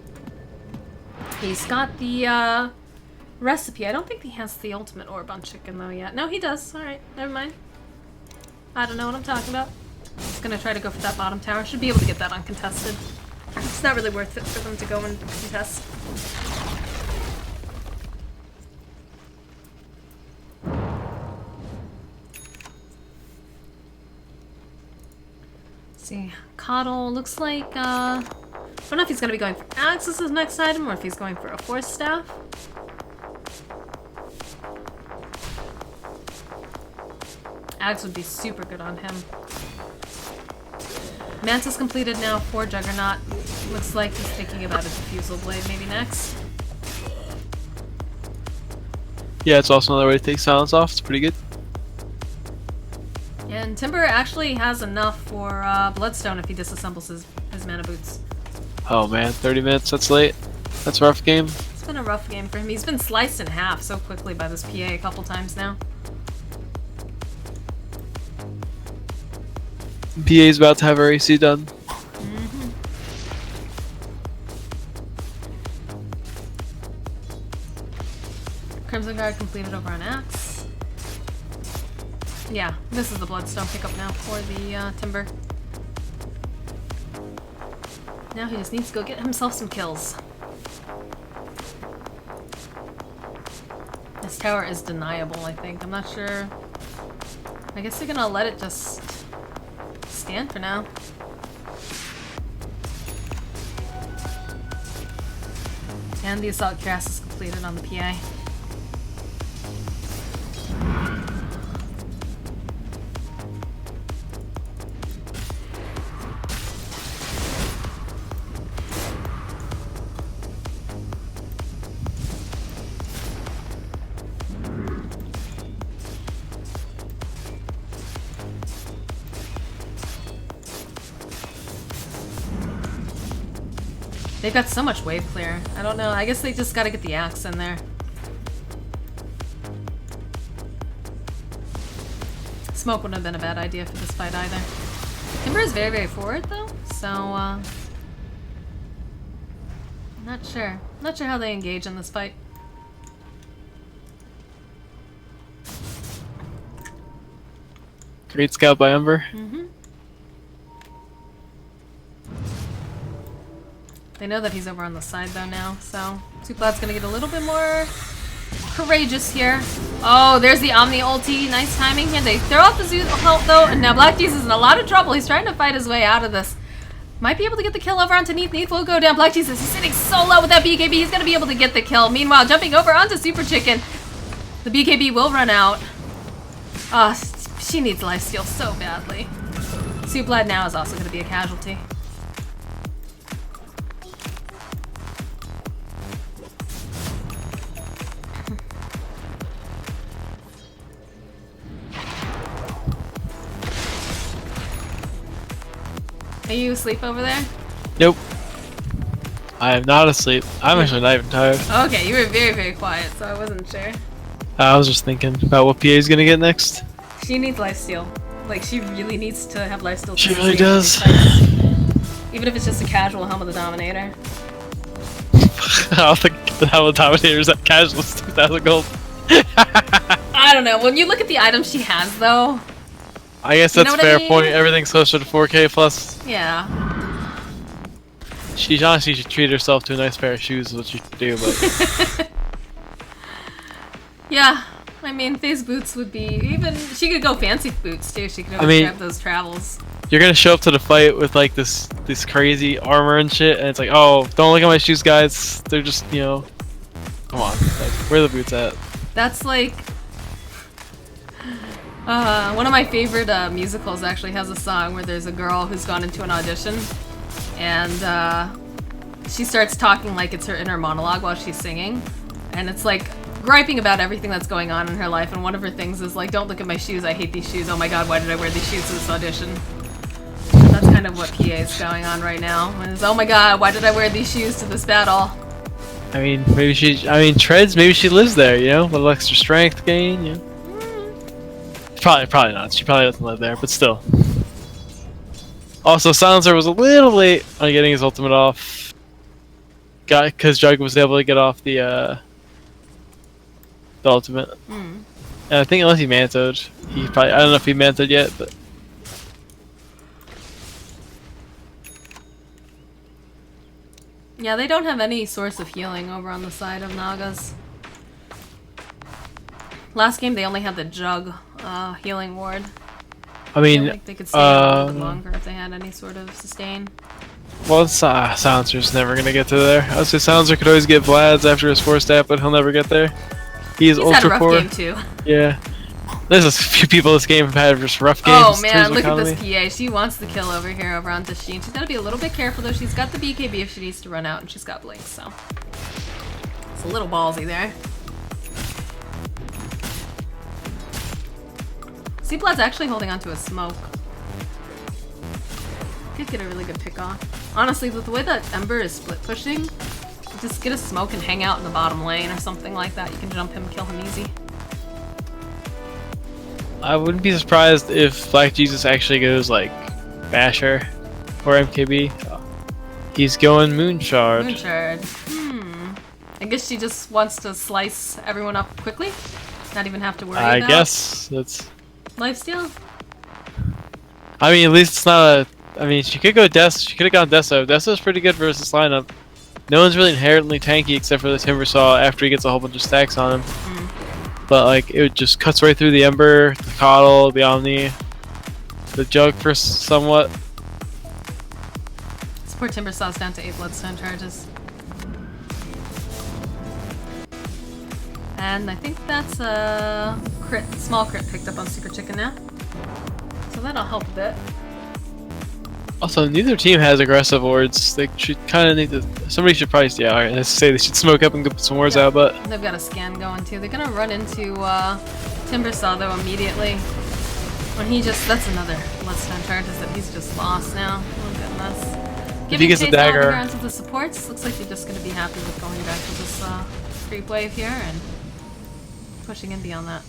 He's got the recipe. I don't think he has the ultimate orb on Chicken though yet. No, he does. Alright, never mind. I don't know what I'm talking about. He's going to try to go for that bottom tower. Should be able to get that uncontested. It's not really worth it for them to go and contest. See, Coddle looks like, I don't know if he's going to be going for Axe as his next item or if he's going for a Force Staff. Axe would be super good on him. Manta's completed now for Juggernaut. Looks like he's thinking about a Diffusal Blade maybe next. Yeah, it's also another way to take silence off. It's pretty good. And Timber actually has enough for Bloodstone if he disassembles his mana boots. Oh man, 30 minutes, that's late. That's a rough game. It's been a rough game for him. He's been sliced in half so quickly by this PA a couple times now. PA's about to have her AC done. Crimson Guard completed over on Axe. Yeah, this is the Bloodstone pickup now for the Timber. Now he just needs to go get himself some kills. This tower is deniable, I think. I'm not sure. I guess they're gonna let it just stand for now. And the Assault Cuirass is completed on the PA. They've got so much wave clear. I don't know. I guess they just gotta get the Axe in there. Smoke wouldn't have been a bad idea for this fight either. Timber is very, very forward though, so not sure. Not sure how they engage in this fight. Great scout by Ember. They know that he's over on the side though now, so Suplad's gonna get a little bit more courageous here. Oh, there's the Omni ulti. Nice timing here. They throw off the Zeus ult though, and now Black Jesus is in a lot of trouble. He's trying to fight his way out of this. Might be able to get the kill over onto Neath. Neath will go down. Black Jesus, he's sitting so low with that BKB. He's gonna be able to get the kill. Meanwhile, jumping over onto Super Chicken. The BKB will run out. She needs lifesteal so badly. Suplad now is also gonna be a casualty. Are you asleep over there? Nope. I am not asleep. I'm actually not even tired. Okay, you were very, very quiet, so I wasn't sure. I was just thinking about what PA's gonna get next. She needs lifesteal. Like, she really needs to have lifesteal. She really does. Even if it's just a casual Helm of the Dominator. I don't think the Helm of the Dominator is that casual. It's 2,000 gold. I don't know. When you look at the items she has, though. I guess that's a fair point. Everything's closer to 4K plus. Yeah. She honestly should treat herself to a nice pair of shoes, is what she should do, but... Yeah. I mean, face boots would be... Even... She could go fancy boots, too. She could always grab those travels. You're gonna show up to the fight with, like, this crazy armor and shit, and it's like, oh, don't look at my shoes, guys. They're just, you know... Come on. Like, where are the boots at? That's like... One of my favorite musicals actually has a song where there's a girl who's gone into an audition, and she starts talking like it's her inner monologue while she's singing, and it's like griping about everything that's going on in her life, and one of her things is like, don't look at my shoes, I hate these shoes, oh my god, why did I wear these shoes to this audition? And that's kind of what PA is going on right now. Is, oh my god, why did I wear these shoes to this battle? I mean, maybe treads, maybe she lives there, you know? A little extra strength gain, you know? Probably not. She probably doesn't live there, but still. Also, Silencer was a little late on getting his ultimate off. Because Jug was able to get off the ultimate. And I think unless he mantoed, I don't know if he mantoed yet, but... Yeah, they don't have any source of healing over on the side of Nagaz. Last game they only had the Jug healing ward. I mean, like they could stay a little bit longer if they had any sort of sustain. Well, Silencer's never gonna get to there. I would say Silencer could always get Vlad's after his 4-stat, but he'll never get there. He's ultra had a rough core. game too. Yeah. There's a few people this game have had just rough games. Oh man, look economy. at this PA. She wants the kill over here over on Tashin. She's gotta be a little bit careful though. She's got the BKB if she needs to run out, and she's got Blink, so it's a little ballsy there. Seablood's actually holding onto a smoke. Could get a really good pick off. Honestly, with the way that Ember is split pushing, just get a smoke and hang out in the bottom lane or something like that. You can jump him, kill him easy. I wouldn't be surprised if Black Jesus actually goes like Basher or MKB. He's going Moonshard. Moonshard. I guess she just wants to slice everyone up quickly. Not even have to worry I about guess that's... lifesteal. I mean, at least it's not a... I mean, she could go She could have gone Deso. Deso's pretty good versus lineup. No one's really inherently tanky except for the Timbersaw after he gets a whole bunch of stacks on him. But like, it just cuts right through the Ember, the Coddle, the Omni, the Jug for somewhat. Support Timbersaw's down to 8 Bloodstone charges. And I think that's a small crit picked up on Super Chicken now. So that'll help a bit. Also, neither team has aggressive wards. They should kind of need to... Somebody should probably... Yeah, alright, let's say they should smoke up and put some wards out, but... They've got a scan going too. They're gonna run into Timbersaw though immediately. When he just... That's another Bloodstone charges that he's just lost now. Oh goodness. If he gets a dagger... Onto the supports, looks like they're just gonna be happy with going back to this creep wave here and pushing in beyond that.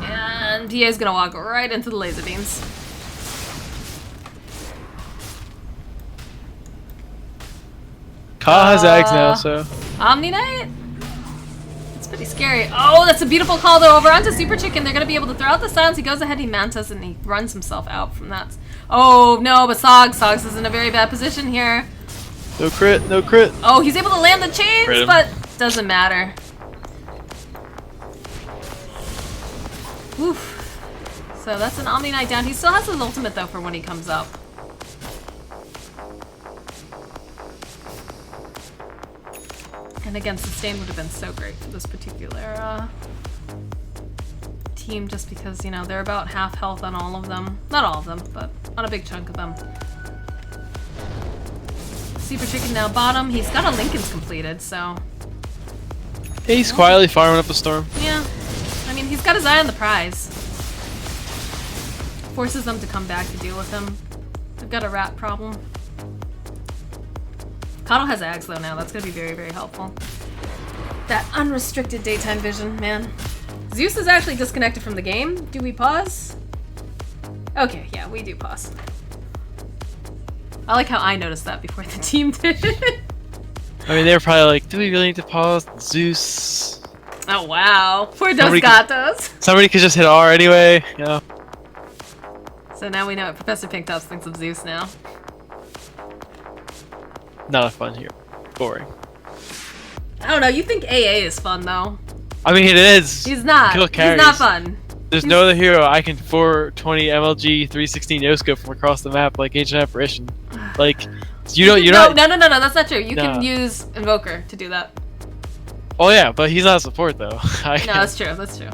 And DA's gonna walk right into the laser beams. Ka has Ags now, so... Omni Knight? It's pretty scary. Oh, that's a beautiful call though. Over onto Super Chicken. They're gonna be able to throw out the silence. He goes ahead, he mantas, and he runs himself out from that. Oh no, but Sogs is in a very bad position here. No crit, no crit. Oh, he's able to land the chains, but doesn't matter. Oof. So that's an Omni Knight down. He still has his ultimate though for when he comes up. And again, sustain would have been so great for this particular team just because, you know, they're about half health on all of them. Not all of them, but on a big chunk of them. Super Chicken now bottom. He's got a Lincoln's completed, so... Hey, he's quietly farming up a storm. Yeah. I mean, he's got his eye on the prize. Forces them to come back to deal with him. They've got a rat problem. Coddle has Ags though now. That's gonna be very, very helpful. That unrestricted daytime vision, man. Zeus is actually disconnected from the game. Do we pause? Okay, yeah, we do pause. I like how I noticed that before the team did. I mean, they were probably like, do we really need to pause? Zeus. Oh wow. Poor Dos Gatos. Somebody could just hit R anyway, you know. So now we know what Professor Pinktops thinks of Zeus now. Not a fun hero. Boring. I don't know, you think AA is fun though. I mean, it is. He's not. Kill carries. He's not fun. There's no other hero I can 420 MLG 316 no-scope from across the map like Ancient Apparition. Like, you're not... No, that's not true. You can use Invoker to do that. Oh yeah, but he's not a support though. No, that's true, that's true.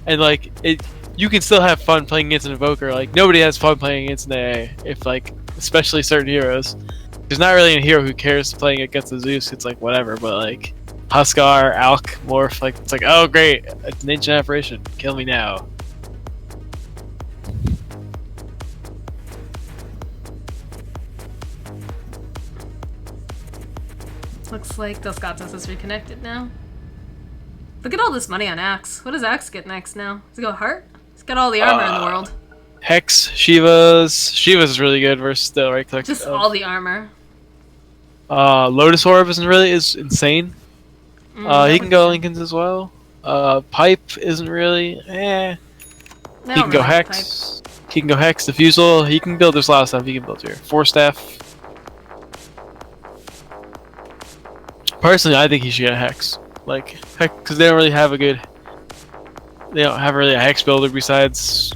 And like, you can still have fun playing against an Invoker. Like, nobody has fun playing against an AA, if, like, especially certain heroes. There's not really a hero who cares playing against the Zeus, it's like, whatever, but, like, Huskar, Alk, Morph, like, it's like, oh, great, it's an ancient apparition, kill me now. Looks like Dos Gatos is reconnected now. Look at all this money on Axe. What does Axe get next now? Does he go Heart? He's got all the armor in the world. Hex, Shiva's is really good versus the right click. Just all the armor. Lotus Orb is insane. He can go Lincoln's as well. Pipe isn't really. I He don't can go really like Hex. He can go Hex, Diffusal. He can build. There's a lot of stuff he can build here. Force Staff. Personally, I think he should get a Hex. Like, because they don't really have a good. They don't have really a Hex builder besides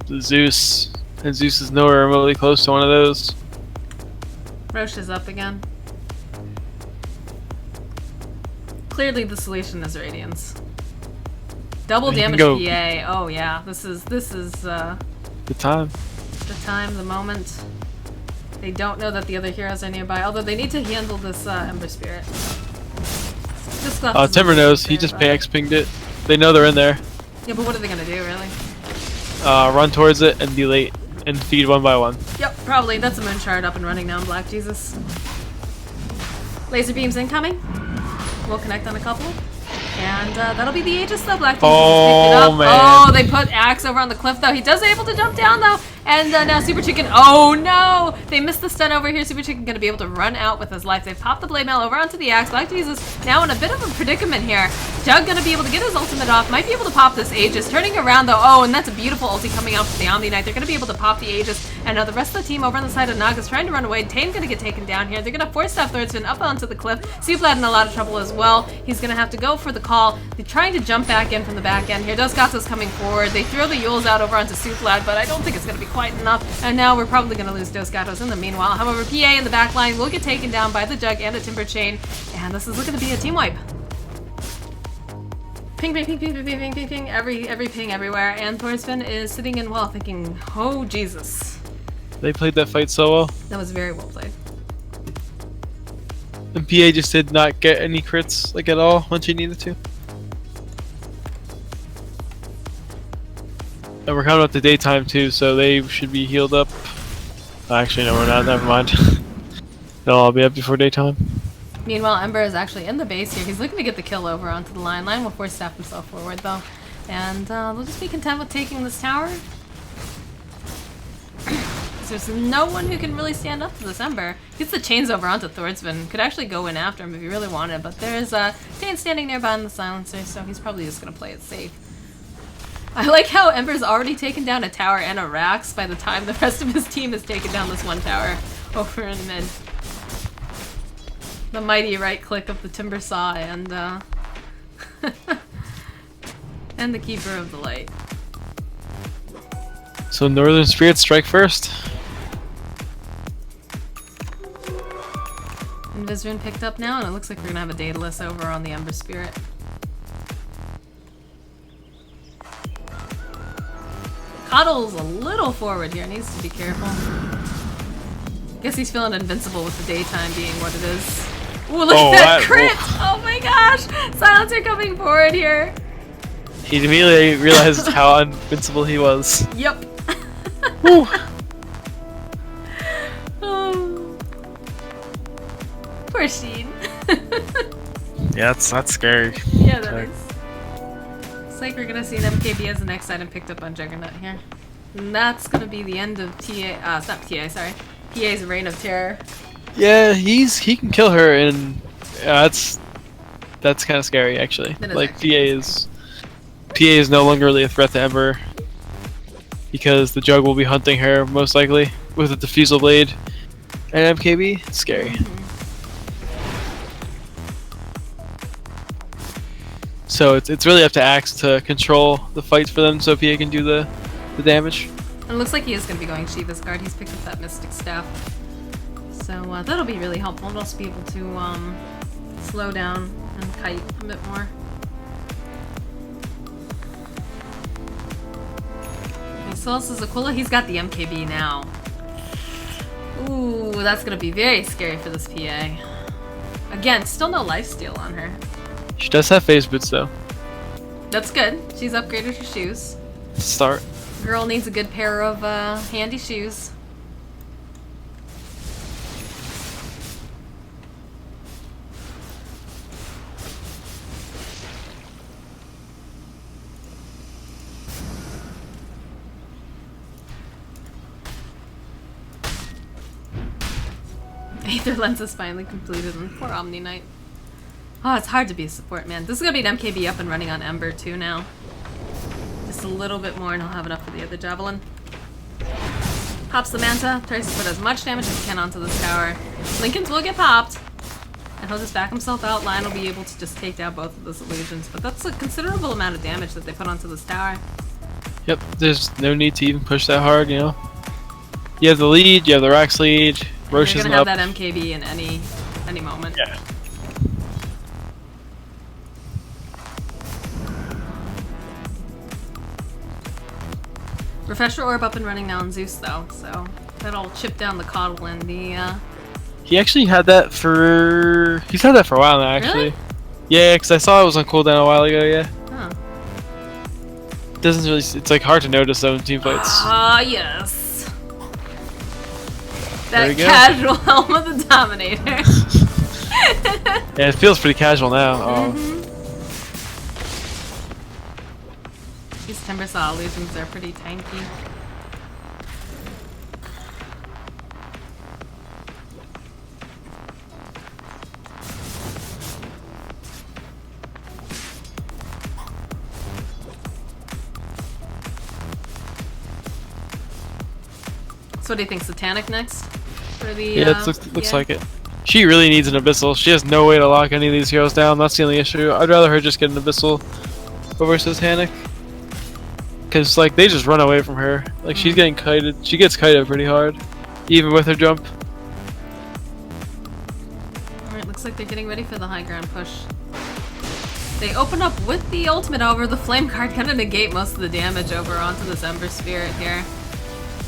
the Zeus, and Zeus is nowhere remotely close to one of those. Roche is up again. Clearly, the solution is Radiance. Double He can damage go- PA. Oh yeah, this is The time. the time, the moment. They don't know that the other heroes are nearby, although they need to handle this Ember Spirit. This left is Timber a knows. He fair just buy. PX pinged it. They know they're in there. Yeah, but what are they gonna do, really? Run towards it and be late and feed one by one. Yep, probably. That's a Moon Shard up and running now in Black Jesus. Laser beams incoming. We'll connect on a couple. And that'll be the Aegis though. Black Jesus has picked it up. man. Oh, they put Axe over on the cliff though. He does able to jump down though. And now Super Chicken. Oh no! They missed the stun over here. Super Chicken gonna be able to run out with his life. They've popped the Blade Mail over onto the Axe. Black Jesus now in a bit of a predicament here. Jug gonna be able to get his ultimate off. Might be able to pop this Aegis. Turning around though. Oh, and that's a beautiful ulti coming out from the Omni Knight. They're gonna be able to pop the Aegis. And now the rest of the team over on the side of Nagaz trying to run away. Tane gonna get taken down here. They're gonna force Staff Thordsman up onto the cliff. Suplad in a lot of trouble as well. He's gonna have to go for the call. They're trying to jump back in from the back end here. Dos Gatos coming forward. They throw the Yules out over onto Suplad, but I don't think it's gonna be quite enough. And now we're probably gonna lose Dos Gatos in the meanwhile. However, PA in the back line will get taken down by the Jug and a Timber Chain. And this is looking to be a team wipe. Ping, ping, ping, ping, ping, ping, ping, ping, ping. Every ping everywhere. And Thorsvin is sitting in well thinking, oh Jesus. They played that fight so well. That was very well played. And PA just did not get any crits, like, at all when she needed to. And we're coming up to daytime too, so they should be healed up. Actually, no, we're not. Never mind. They'll all be up before daytime. Meanwhile, Ember is actually in the base here. He's looking to get the kill over onto the line. Line will force staff himself forward though. And they'll just be content with taking this tower. There's no one who can really stand up to this Ember. Gets the chains over onto Thordsman. Could actually go in after him if he really wanted, but there's Dane standing nearby in the silencer, so he's probably just gonna play it safe. I like how Ember's already taken down a tower and a Rax by the time the rest of his team has taken down this one tower over in mid. The mighty right click of the Timber Saw and and the Keeper of the Light. So Northern Spirits strike first. And Vizrun picked up now, and it looks like we're gonna have a Daedalus over on the Ember Spirit. Coddle's a little forward here, needs to be careful. Guess he's feeling invincible with the daytime being what it is. Ooh, look at that crit! Oh my gosh! Silencer coming forward here. He immediately realized how invincible he was. Yep. Woo. Oh. Poor Sheen. Yeah, that's scary. Yeah, that is. Looks like we're gonna see an MKB as the next item picked up on Juggernaut here. And that's gonna be the end of TA, it's not TA, sorry. PA's Reign of Terror. Yeah, he can kill her, and that's kind of scary actually. That is Like actually PA is no longer really a threat to Ember because the Jug will be hunting her most likely with a Diffusal Blade and MKB. It's scary. Mm-hmm. So it's really up to Axe to control the fights for them so PA can do the damage. And it looks like he is going to be going Shiva's Guard. He's picked up that Mystic Staff. So that'll be really helpful. And also be able to slow down and kite a bit more. So else is Aquila. He's got the MKB now. Ooh, that's gonna be very scary for this PA. Again, still no lifesteal on her. She does have phase boots though. That's good. She's upgraded her shoes. Start. Girl needs a good pair of handy shoes. Aether Lens is finally completed on poor Omni Knight. Oh, it's hard to be a support, man. This is gonna be an MKB up and running on Ember too now. Just a little bit more and he'll have enough for the other Javelin. Pops the Manta, tries to put as much damage as he can onto this tower. Lincoln's will get popped. And he'll just back himself out. Lion will be able to just take down both of those illusions. But that's a considerable amount of damage that they put onto this tower. Yep, there's no need to even push that hard, you know. You have the lead, you have the Rax lead, Roche You're isn't gonna have up. that MKB in any moment. Yeah. Refresher Orb up and running now on Zeus though, so that'll chip down the coddle and the He actually had that for... He's had that for a while now, actually. Really? Yeah, because I saw it was on cooldown a while ago, yeah. Huh. Doesn't really... It's like hard to notice though in team fights. Ah, yes. There That we go. casual Helm of the Dominator. Yeah, it feels pretty casual now. Oh. These Timbersaw illusions are pretty tanky. So what do you think, Satanic next? For the, Yeah, it looks like it. She really needs an Abyssal. She has no way to lock any of these heroes down. That's the only issue. I'd rather her just get an Abyssal over Satanic. Because, like, they just run away from her. Like, she's getting kited. She gets kited pretty hard. Even with her jump. Alright, looks like they're getting ready for the high ground push. They open up with the ultimate over. The flame card gonna negate most of the damage over onto this Ember Spirit here.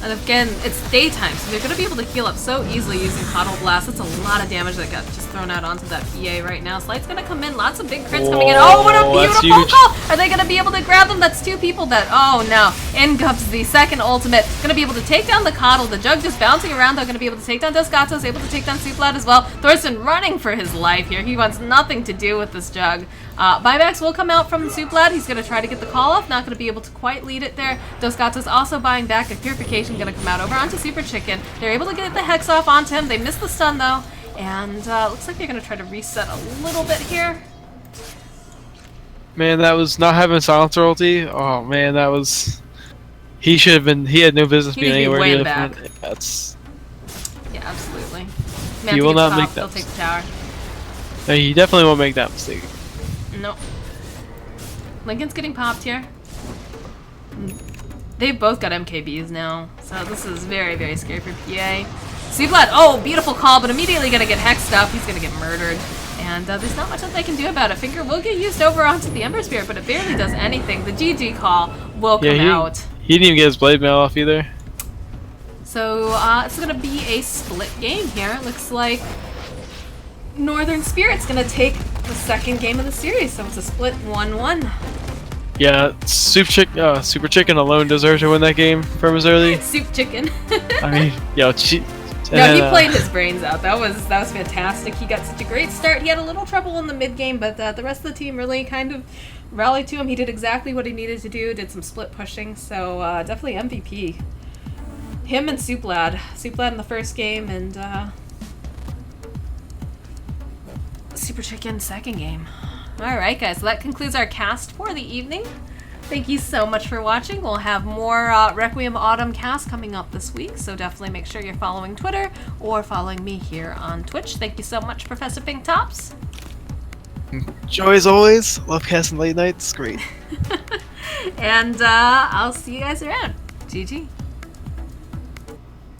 And again, it's daytime, so they're gonna be able to heal up so easily using Coddle Blast. That's a lot of damage that got just thrown out onto that PA right now. Slight's gonna come in, lots of big crits coming in. Oh, what a that's beautiful huge. call! Are they gonna be able to grab them? That's two people that, oh no. In comes the second ultimate. Gonna be able to take down the Coddle. The Jug just bouncing around, though. Gonna be able to take down Dosgatos, able to take down Suplad as well. Thorsten running for his life here. He wants nothing to do with this Jug. Buybacks will come out from Suplad. He's going to try to get the call off. Not going to be able to quite lead it there. Dosgatos also buying back. A Purification going to come out over onto Super Chicken. They're able to get the Hex off onto him. They missed the stun though. And looks like they're going to try to reset a little bit here. Man, that was not having Silencer ulti. Oh man, that was... He should have been... He had no business He being needs to be anywhere way near the back. front. That's... Yeah, absolutely. He will not make that They'll take the tower. No, he definitely won't make that mistake. Nope. Lincoln's getting popped here. They've both got MKBs now, so this is very, very scary for PA. Suplad, oh, beautiful call, but immediately gonna get hexed up. He's gonna get murdered. And there's not much that they can do about it. Finger will get used over onto the Ember Spirit, but it barely does anything. The GG call will come out. He didn't even get his blade mail off either. So it's gonna be a split game here. It looks like Northern Spirit's gonna take the second game of the series, so it's a split 1-1. Yeah, Super Chicken alone deserved to win that game from as early. Soup Chicken. I mean, yo, No, he played his brains out. That was fantastic. He got such a great start. He had a little trouble in the mid game, but the rest of the team really kind of rallied to him. He did exactly what he needed to do. Did some split pushing, so definitely MVP. Him and Suplad. Suplad in the first game, and Super Chicken second game. Alright guys, so that concludes our cast for the evening. Thank you so much for watching. We'll have more Requiem Autumn cast coming up this week, so definitely make sure you're following Twitter or following me here on Twitch. Thank you so much, Professor Pinktops. Joy as always. Love casting late nights. Great. And I'll see you guys around. GG.